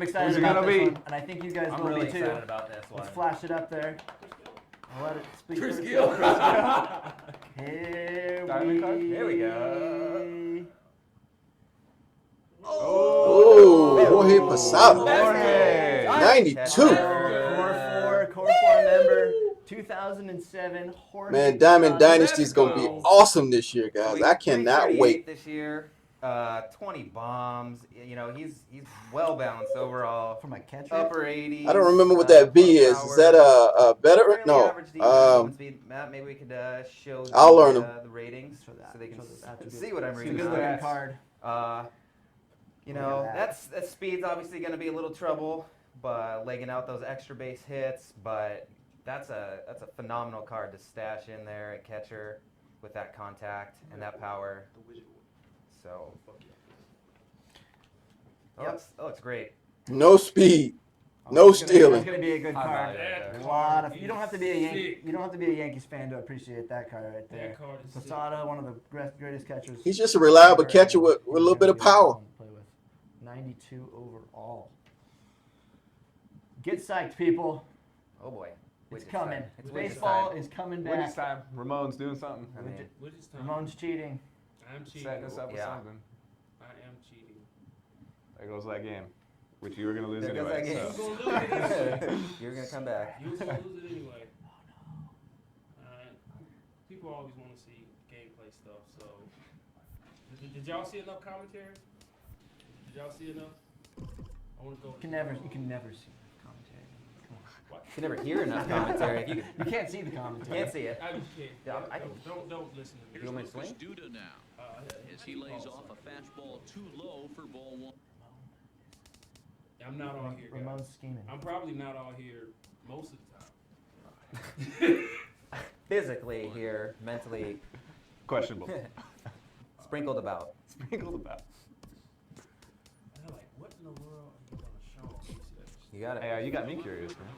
Speaker 2: excited
Speaker 6: Who's it
Speaker 2: about
Speaker 6: gonna
Speaker 2: this
Speaker 6: be?
Speaker 2: one, and I think you guys
Speaker 3: I'm
Speaker 2: will
Speaker 3: really
Speaker 2: be too.
Speaker 3: excited about this one.
Speaker 2: Let's flash it up there. I'll let it speak
Speaker 7: Chris
Speaker 2: for
Speaker 7: Gill.
Speaker 2: itself. Here
Speaker 6: Diamond card?
Speaker 3: Here we go.
Speaker 1: Oh, Jorge Posada.
Speaker 6: Jorge.
Speaker 1: 92.
Speaker 2: Core 4 member, 2007 Jorge
Speaker 1: Man, Diamond
Speaker 2: Posada.
Speaker 1: Dynasty's going to be awesome this year, guys. I cannot
Speaker 3: 338
Speaker 1: wait.
Speaker 3: this year. 20 bombs. You know, he's well balanced overall.
Speaker 2: From a catcher.
Speaker 3: Upper 80s.
Speaker 1: I don't remember what that B is. Is that a veteran?
Speaker 3: Fairly
Speaker 1: No.
Speaker 3: average defensive speed. Matt, maybe we could show
Speaker 1: I'll learn 'em.
Speaker 3: the ratings
Speaker 2: Show that.
Speaker 3: so they can
Speaker 2: Show the attributes.
Speaker 3: see what I'm
Speaker 2: It's a
Speaker 3: reading.
Speaker 2: good
Speaker 3: off.
Speaker 2: looking card.
Speaker 3: You
Speaker 2: Look
Speaker 3: know,
Speaker 2: at that.
Speaker 3: that speed's obviously going to be a little trouble, but legging out those extra base hits. But that's a phenomenal card to stash in there at catcher with that contact and that power. So, that looks great.
Speaker 1: No speed. No
Speaker 2: It's
Speaker 1: stealing.
Speaker 2: gonna be a good
Speaker 3: High
Speaker 2: card.
Speaker 3: value right
Speaker 2: A
Speaker 3: there.
Speaker 2: lot of. You don't have to be a
Speaker 7: Sick.
Speaker 2: Yankees fan to appreciate that card right there.
Speaker 7: That card is sick.
Speaker 2: Posada, one of the greatest catchers.
Speaker 1: He's just a reliable catcher with a little bit of power.
Speaker 2: Play with. 92 overall. Get psyched, people.
Speaker 3: Oh boy.
Speaker 2: It's
Speaker 3: Widgets
Speaker 2: coming.
Speaker 3: time. It's widgets
Speaker 2: Baseball
Speaker 3: time.
Speaker 2: is coming
Speaker 6: Widgets
Speaker 2: back.
Speaker 6: time. Ramon's doing something.
Speaker 3: I mean,
Speaker 7: What is time?
Speaker 2: Ramon's cheating.
Speaker 7: I'm cheating.
Speaker 6: Setting us up with
Speaker 3: Yeah.
Speaker 6: something.
Speaker 7: I am cheating.
Speaker 6: There goes that game, which you were going to lose
Speaker 3: There goes
Speaker 6: anyway.
Speaker 3: that
Speaker 6: So.
Speaker 7: You was gonna lose it anyway.
Speaker 3: You're going to come back.
Speaker 7: You was gonna lose it anyway. People always want to see gameplay stuff. So, did y'all see enough commentary? Did y'all see enough? I want to go.
Speaker 2: You can never see commentary. Come on.
Speaker 7: What?
Speaker 3: You can never hear enough commentary. If you
Speaker 2: You can't see the commentary.
Speaker 3: can't see it.
Speaker 7: I just can't.
Speaker 3: Yeah, I
Speaker 7: Don't listen to me.
Speaker 3: You want me to
Speaker 5: Lucas
Speaker 3: swing?
Speaker 5: Duda now as he lays off a fastball too low for ball 1.
Speaker 7: I'm not all here, guys.
Speaker 2: Ramon's scheming.
Speaker 7: I'm probably not all here most of the time.
Speaker 3: Physically here, mentally
Speaker 6: Questionable.
Speaker 3: sprinkled about.
Speaker 6: Sprinkled about.
Speaker 7: And I'm like, what in the world are you gonna show? Let me see that.
Speaker 3: You got it.
Speaker 6: Hey, you got me curious, man.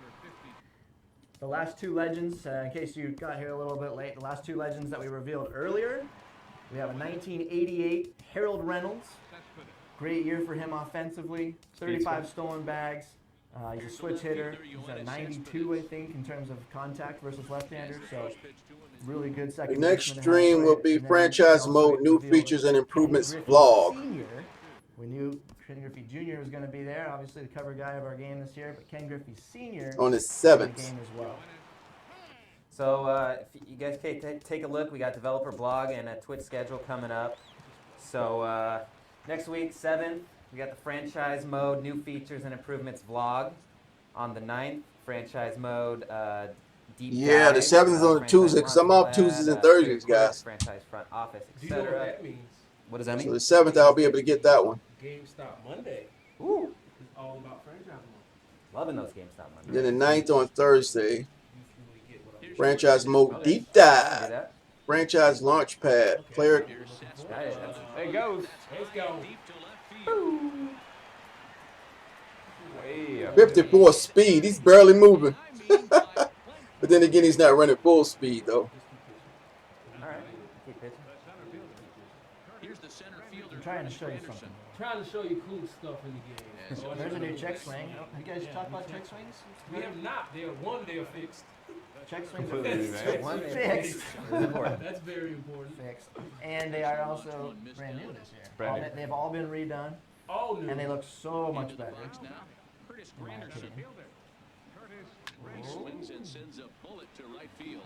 Speaker 2: The last 2 legends, in case you got here a little bit late, the last 2 legends that we revealed earlier. We have a 1988 Harold Reynolds. Great year for him offensively. 35 stolen bags. He's a switch hitter. He's at 92, I think, in terms of contact versus left-hander. So really good
Speaker 1: The
Speaker 2: second.
Speaker 1: next
Speaker 2: baseman to
Speaker 1: stream
Speaker 2: have.
Speaker 1: will be
Speaker 2: And then
Speaker 1: franchise
Speaker 2: also
Speaker 1: mode, new
Speaker 2: revealed
Speaker 1: features and improvements
Speaker 2: Ken
Speaker 1: vlog.
Speaker 2: Griffey Sr. We knew Ken Griffey Jr. was going to be there, obviously the cover guy of our game this year, but Ken Griffey Sr.
Speaker 1: On the
Speaker 2: is in
Speaker 1: 7th.
Speaker 2: the game as well.
Speaker 3: So if you guys can take a look, we got developer blog and a Twitch schedule coming up. So next week, 7th, we got the franchise mode, new features and improvements vlog. On the 9th, franchise mode deep
Speaker 1: Yeah, the
Speaker 3: dive,
Speaker 1: 7th is on a
Speaker 3: franchise
Speaker 1: Tuesday, 'cause I'm off
Speaker 3: launch
Speaker 1: Tuesdays and
Speaker 3: pad,
Speaker 1: Thursdays,
Speaker 3: Facebook,
Speaker 1: guys.
Speaker 3: Franchise front office,
Speaker 7: Do you know what
Speaker 3: etc.
Speaker 7: that means?
Speaker 3: What does that
Speaker 1: So
Speaker 3: mean?
Speaker 1: the 7th, I'll be able to get that one.
Speaker 7: GameStop Monday
Speaker 3: Ooh,
Speaker 7: is all about franchise money.
Speaker 3: loving those GameStop Mondays.
Speaker 1: Then the 9th on Thursday,
Speaker 7: You truly get what I'm
Speaker 1: franchise mode
Speaker 3: Okay.
Speaker 1: deep
Speaker 3: Do
Speaker 1: dive.
Speaker 3: that.
Speaker 1: Franchise launch pad. Player
Speaker 3: Got it. That's-
Speaker 6: There it goes.
Speaker 7: Let's go.
Speaker 5: Deep to left field.
Speaker 6: Way up.
Speaker 1: 54 speed. He's barely moving. But then again, he's not running full speed, though.
Speaker 3: All right. Keep pitching.
Speaker 5: Here's the center fielder.
Speaker 2: I'm trying to show you
Speaker 5: Anderson.
Speaker 2: something.
Speaker 7: Trying to show you cool stuff in the game.
Speaker 2: There's a new check swing. You guys talk about check swings?
Speaker 7: We have not. They're fixed.
Speaker 2: Check swings are
Speaker 6: Completely
Speaker 2: fixed.
Speaker 6: revamped.
Speaker 3: One
Speaker 2: Fixed.
Speaker 3: It's important.
Speaker 7: That's very important.
Speaker 2: Fixed. And they are also brand new this year.
Speaker 6: Brand new.
Speaker 2: They've all been redone.
Speaker 7: All new.
Speaker 2: and they look so much better.
Speaker 5: Now, Curtis
Speaker 2: In my
Speaker 5: Granderson.
Speaker 2: opinion.
Speaker 5: He swings and sends a bullet to right field.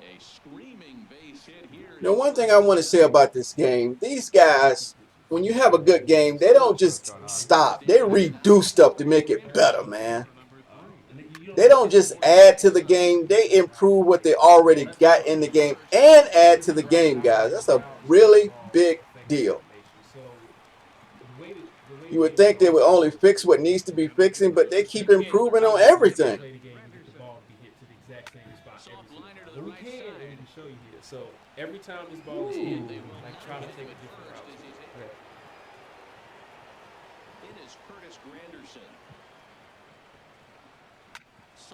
Speaker 5: A screaming base hit here.
Speaker 1: Now, one thing I want to say about this game, these guys, when you have a good game, they don't just stop. They redo stuff to make it better, man. They don't just add to the game. They improve what they already got in the game and add to the game, guys. That's a really big deal. You would think they would only fix what needs to be fixing, but they keep improving on everything.
Speaker 7: Well, we can show you here. So every time this ball is hit, they will like try to take a different route. Okay.
Speaker 5: It is Curtis Granderson.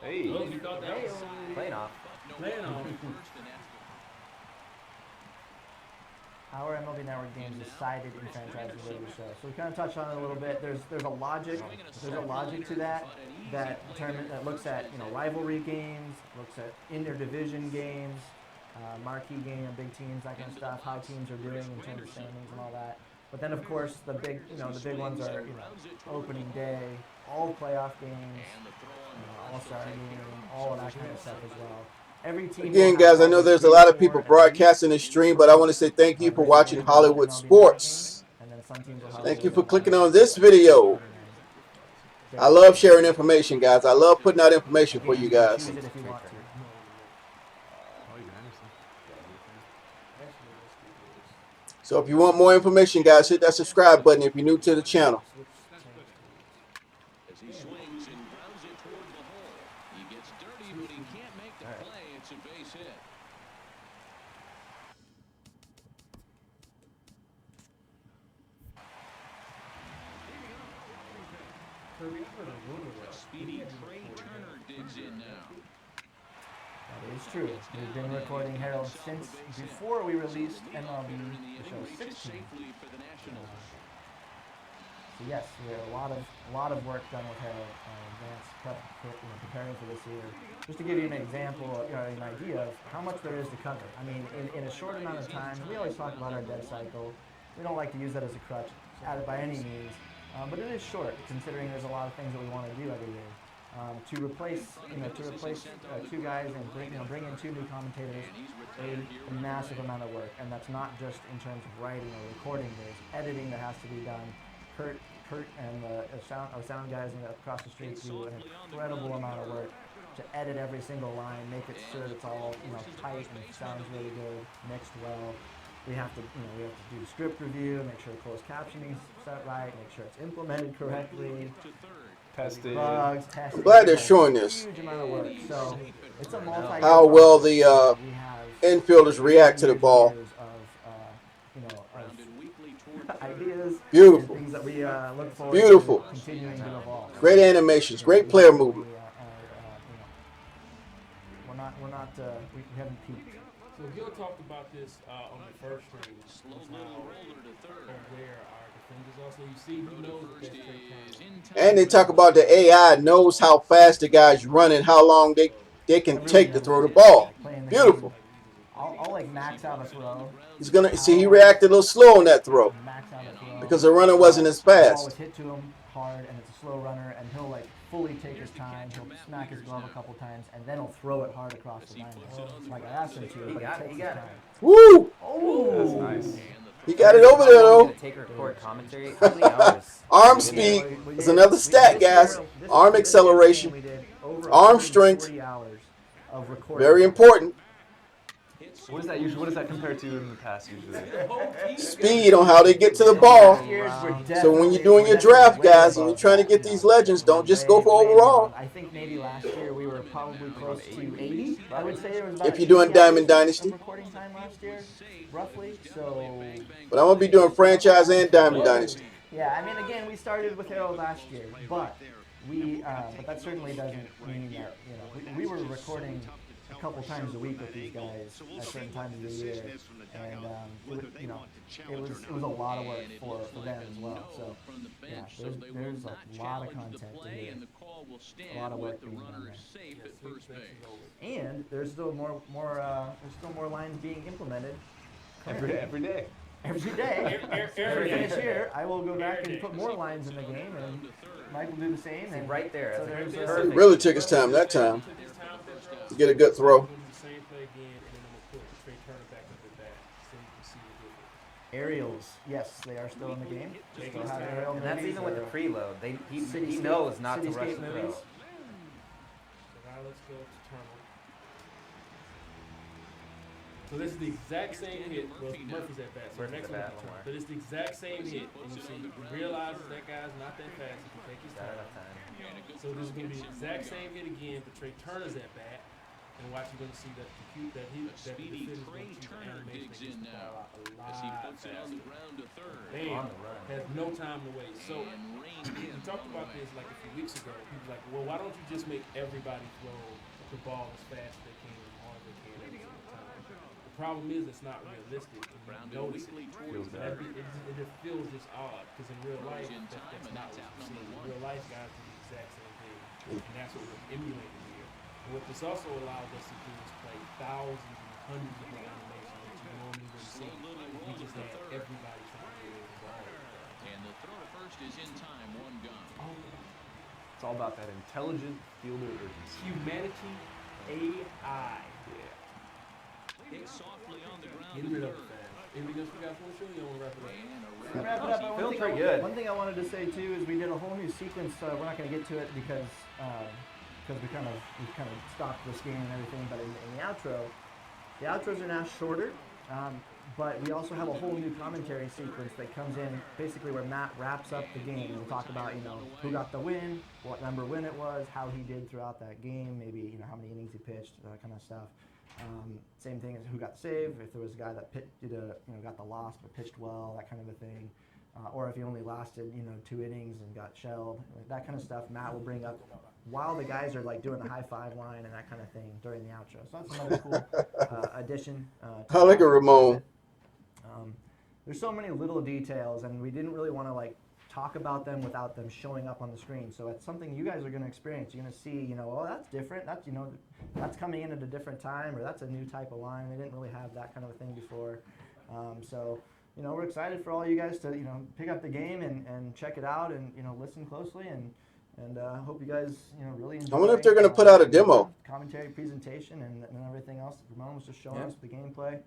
Speaker 6: Hey.
Speaker 7: Oh, you thought that was
Speaker 3: Playing off.
Speaker 7: playing on.
Speaker 2: How are MLB Network games decided in franchise related show? So we kind of touched on it a little bit. There's a logic. There's a logic to that looks at rivalry games, looks at inter-division games, marquee game, big teams, that kind of stuff. How teams are doing in terms of standings and all that. But then of course the big ones are opening day, all playoff games, all-star game, all of that kind of stuff as well. Every team.
Speaker 1: Again, guys, I know there's a lot of people broadcasting this stream, but I want to say thank you for watching Hollywood Sports. Thank you for clicking on this video. I love sharing information, guys. I love putting out information for you guys. So if you want more information, guys, hit that subscribe button if you're new to the channel.
Speaker 5: As he swings and grounds it toward the hole. He gets dirty, but he can't make the play. It's a base hit. Speedy Trey Turner digs in now.
Speaker 2: That is true. We've been recording Harold since before we released MLB The Show 16. So yes, we have a lot of work done with Harold, advanced prep, preparing for this year. Just to give you an example, an idea of how much there is to cover. I mean, in a short amount of time, we always talk about our dead cycle. We don't like to use that as a crutch by any means, but it is short considering there's a lot of things that we want to do every year. To replace two guys and bring in two new commentators, a massive amount of work, and that's not just in terms of writing or recording. There's editing that has to be done. Kurt and our sound guys across the street do an incredible amount of work to edit every single line, make it sure it's all tight and sounds really good, mixed well. We have to do script review, make sure closed captioning is set right, make sure it's implemented correctly.
Speaker 6: Tested.
Speaker 2: Bugs, tested.
Speaker 1: I'm glad they're showing this.
Speaker 2: Huge amount of work. So it's a multi-year
Speaker 1: How well
Speaker 2: process.
Speaker 1: the infielders react to the ball.
Speaker 2: Ideas,
Speaker 1: Beautiful.
Speaker 2: things that we look forward
Speaker 1: Beautiful.
Speaker 2: to continuing to evolve.
Speaker 1: Great animations. Great player movement.
Speaker 2: We haven't peaked.
Speaker 7: So Gil talked about this on the first stream. Where our defenders also, you see, he knows what that straight count.
Speaker 1: And they talk about the AI knows how fast the guy's running, how long they can take to throw the ball. Beautiful.
Speaker 2: I'll like max out a throw.
Speaker 1: He's gonna see he reacted a little slow on that throw
Speaker 2: Max out a throw.
Speaker 1: because the runner wasn't as
Speaker 2: The ball
Speaker 1: fast.
Speaker 2: was hit to him hard, and it's a slow runner, and he'll like fully take his time. He'll smack his glove a couple times, and then he'll throw it hard across the line. Like I asked him to, but he takes his time.
Speaker 1: Woo!
Speaker 6: That's nice.
Speaker 1: He got it over there though.
Speaker 3: Take a record commentary. How many hours?
Speaker 1: Arm speed is another stat, guys. Arm acceleration, arm strength,
Speaker 2: 40 hours of recording.
Speaker 1: very important.
Speaker 6: What is that usually? What does that compare to in the past usually?
Speaker 1: Speed on how they get to the ball.
Speaker 2: Years were
Speaker 1: So when you're
Speaker 2: definitely-
Speaker 1: doing your
Speaker 2: we're
Speaker 1: draft,
Speaker 2: definitely
Speaker 1: guys,
Speaker 2: way
Speaker 1: and you're
Speaker 2: above
Speaker 1: trying to
Speaker 2: that,
Speaker 1: get these legends, don't just go for
Speaker 2: way
Speaker 1: overall.
Speaker 2: above. I think maybe last year we were probably close to 80. I would say it was about
Speaker 1: If you're doing
Speaker 2: 80
Speaker 1: Diamond
Speaker 2: hours of
Speaker 1: Dynasty.
Speaker 2: recording time last year, roughly. So
Speaker 1: But I'm gonna be doing franchise and Diamond Dynasty.
Speaker 2: yeah, I mean, again, we started with Harold last year, but but that certainly doesn't mean that we were recording a couple times a week with these guys at certain times of the year, and it was a lot of work for them as well. So yeah, there's a lot of content to hear, a lot of work being done there, and there's still more lines being implemented
Speaker 6: Every day.
Speaker 2: every day. Every
Speaker 7: Every
Speaker 2: finish
Speaker 7: day.
Speaker 2: here, I will go back and put more lines in the game, and Mike will do the same.
Speaker 3: See,
Speaker 2: And
Speaker 3: right there.
Speaker 2: so
Speaker 3: That's
Speaker 2: there's
Speaker 3: perfect.
Speaker 1: Really took his time that time to get a good throw.
Speaker 7: I'm gonna do the same play again, and then I'm gonna put Trey Turner back up at bat, so you can see the difference.
Speaker 2: aerials. Yes, they are still in the game. Still have aerial
Speaker 3: And that's
Speaker 2: movies
Speaker 3: even with the
Speaker 2: or
Speaker 3: preload. He
Speaker 2: cityscape-
Speaker 3: knows not to rush
Speaker 2: cityscape
Speaker 3: the
Speaker 2: movies.
Speaker 3: throw.
Speaker 7: So now let's go to Turner. So this is the exact same hit. Well, Murphy's at bat. So
Speaker 3: Murphy's
Speaker 7: next
Speaker 3: at bat,
Speaker 7: one is
Speaker 3: Lamar.
Speaker 7: Turner. But it's the exact same hit. And you see, he realizes that guy's not that fast. He can take his
Speaker 3: Got
Speaker 7: time.
Speaker 3: enough time.
Speaker 7: So this is going to be the exact same hit again, but Trey Turner's at bat. And watch, you're going to see that the
Speaker 5: Speedy
Speaker 7: defender's
Speaker 5: Trey
Speaker 7: going to use the
Speaker 5: Turner
Speaker 7: animation
Speaker 5: digs
Speaker 7: to get
Speaker 5: in
Speaker 7: the
Speaker 5: now
Speaker 7: ball out a
Speaker 5: as he
Speaker 7: lot
Speaker 5: puts it on the
Speaker 7: faster.
Speaker 5: ground to third.
Speaker 7: Bam.
Speaker 3: On the run.
Speaker 7: Has no time to waste. So
Speaker 5: And reined
Speaker 7: we
Speaker 5: in
Speaker 7: talked
Speaker 5: one
Speaker 7: about
Speaker 5: away.
Speaker 7: this like a few weeks ago. He was like, well, why don't you just make everybody throw the ball as fast as they can, as hard as they can every single time? The problem is it's not realistic. And
Speaker 5: Ground
Speaker 7: you
Speaker 5: to
Speaker 7: notice
Speaker 5: weekly
Speaker 7: it.
Speaker 5: towards
Speaker 7: But
Speaker 5: third.
Speaker 7: it just feels just odd because in real life,
Speaker 5: in
Speaker 7: that's
Speaker 5: time, and
Speaker 7: not
Speaker 5: that's
Speaker 7: what
Speaker 5: out
Speaker 7: you see.
Speaker 5: number
Speaker 7: In
Speaker 5: one.
Speaker 7: real life, guys do the exact same thing. And that's what we're emulating here. And what this also allows us to do is play thousands and hundreds of animations that you normally wouldn't see. We just had everybody trying to get involved.
Speaker 5: And the throw to first is in time, one gone.
Speaker 6: It's all about that intelligent fielder urgency.
Speaker 7: Humanity AI.
Speaker 5: Hit softly on the ground
Speaker 7: Getting rid
Speaker 5: to
Speaker 7: of it
Speaker 5: third.
Speaker 7: fast. Anything else we got for the show? You want to wrap it up?
Speaker 5: And a
Speaker 2: To wrap it up,
Speaker 3: Feeling pretty good.
Speaker 2: one thing I wanted to say too is we did a whole new sequence. We're not going to get to it because we kind of stopped this game and everything. But in the outros are now shorter. But we also have a whole new commentary sequence that comes in basically where Matt wraps up the game and talk about who got the win, what number win it was, how he did throughout that game, maybe how many innings he pitched, that kind of stuff. Same thing as who got saved, if there was a guy that got the loss but pitched well, that kind of a thing. Or if he only lasted 2 innings and got shelled, that kind of stuff. Matt will bring up while the guys are doing the high five line and that kind of thing during the outro. So that's another cool addition.
Speaker 1: I like a Ramon.
Speaker 2: There's so many little details, and we didn't really want to talk about them without them showing up on the screen. So it's something you guys are going to experience. You're going to see, oh, that's different. That's that's coming in at a different time, or that's a new type of line. They didn't really have that kind of a thing before. So we're excited for all you guys to pick up the game and check it out and listen closely and hope you guys really enjoy.
Speaker 1: I wonder if they're going to put out a demo.
Speaker 2: Commentary presentation and everything else. Ramon was just showing us the gameplay.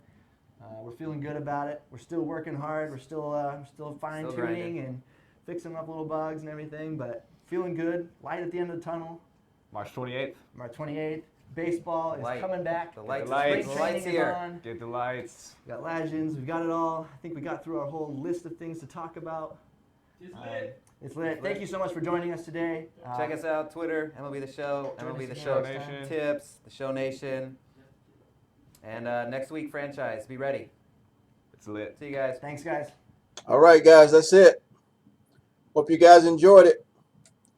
Speaker 2: We're feeling good about it. We're still working hard. We're still fine tuning
Speaker 3: grinding.
Speaker 2: and fixing up little bugs and everything, but feeling good. Light at the end of the tunnel.
Speaker 6: March 28th.
Speaker 2: March 28th. Baseball is
Speaker 3: Light.
Speaker 2: coming back.
Speaker 3: The lights,
Speaker 6: lights.
Speaker 2: Spring
Speaker 3: the lights
Speaker 2: training is
Speaker 3: here.
Speaker 2: on.
Speaker 6: Get the lights.
Speaker 2: We got legends. We've got it all. I think we got through our whole list of things to talk about.
Speaker 7: It's lit.
Speaker 2: It's lit. Thank you so much for joining us today.
Speaker 3: Check us out, Twitter, MLB The Show,
Speaker 2: Join
Speaker 3: MLB
Speaker 2: us
Speaker 3: The
Speaker 2: again
Speaker 3: Show
Speaker 2: next time.
Speaker 3: Tips, The Show Nation. And next week, franchise. Be ready.
Speaker 6: It's lit.
Speaker 3: See you guys.
Speaker 2: Thanks, guys.
Speaker 1: All right, guys, that's it. Hope you guys enjoyed it.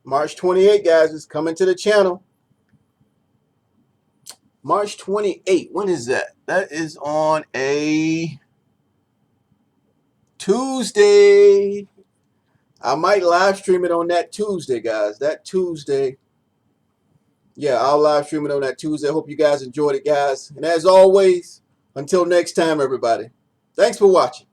Speaker 1: March 28th, guys, is coming to the channel. March 28th. When is that? That is on a Tuesday. I might live stream it on that Tuesday, guys. That Tuesday. Yeah, I'll live stream it on that Tuesday. Hope you guys enjoyed it, guys. And as always, until next time, everybody. Thanks for watching.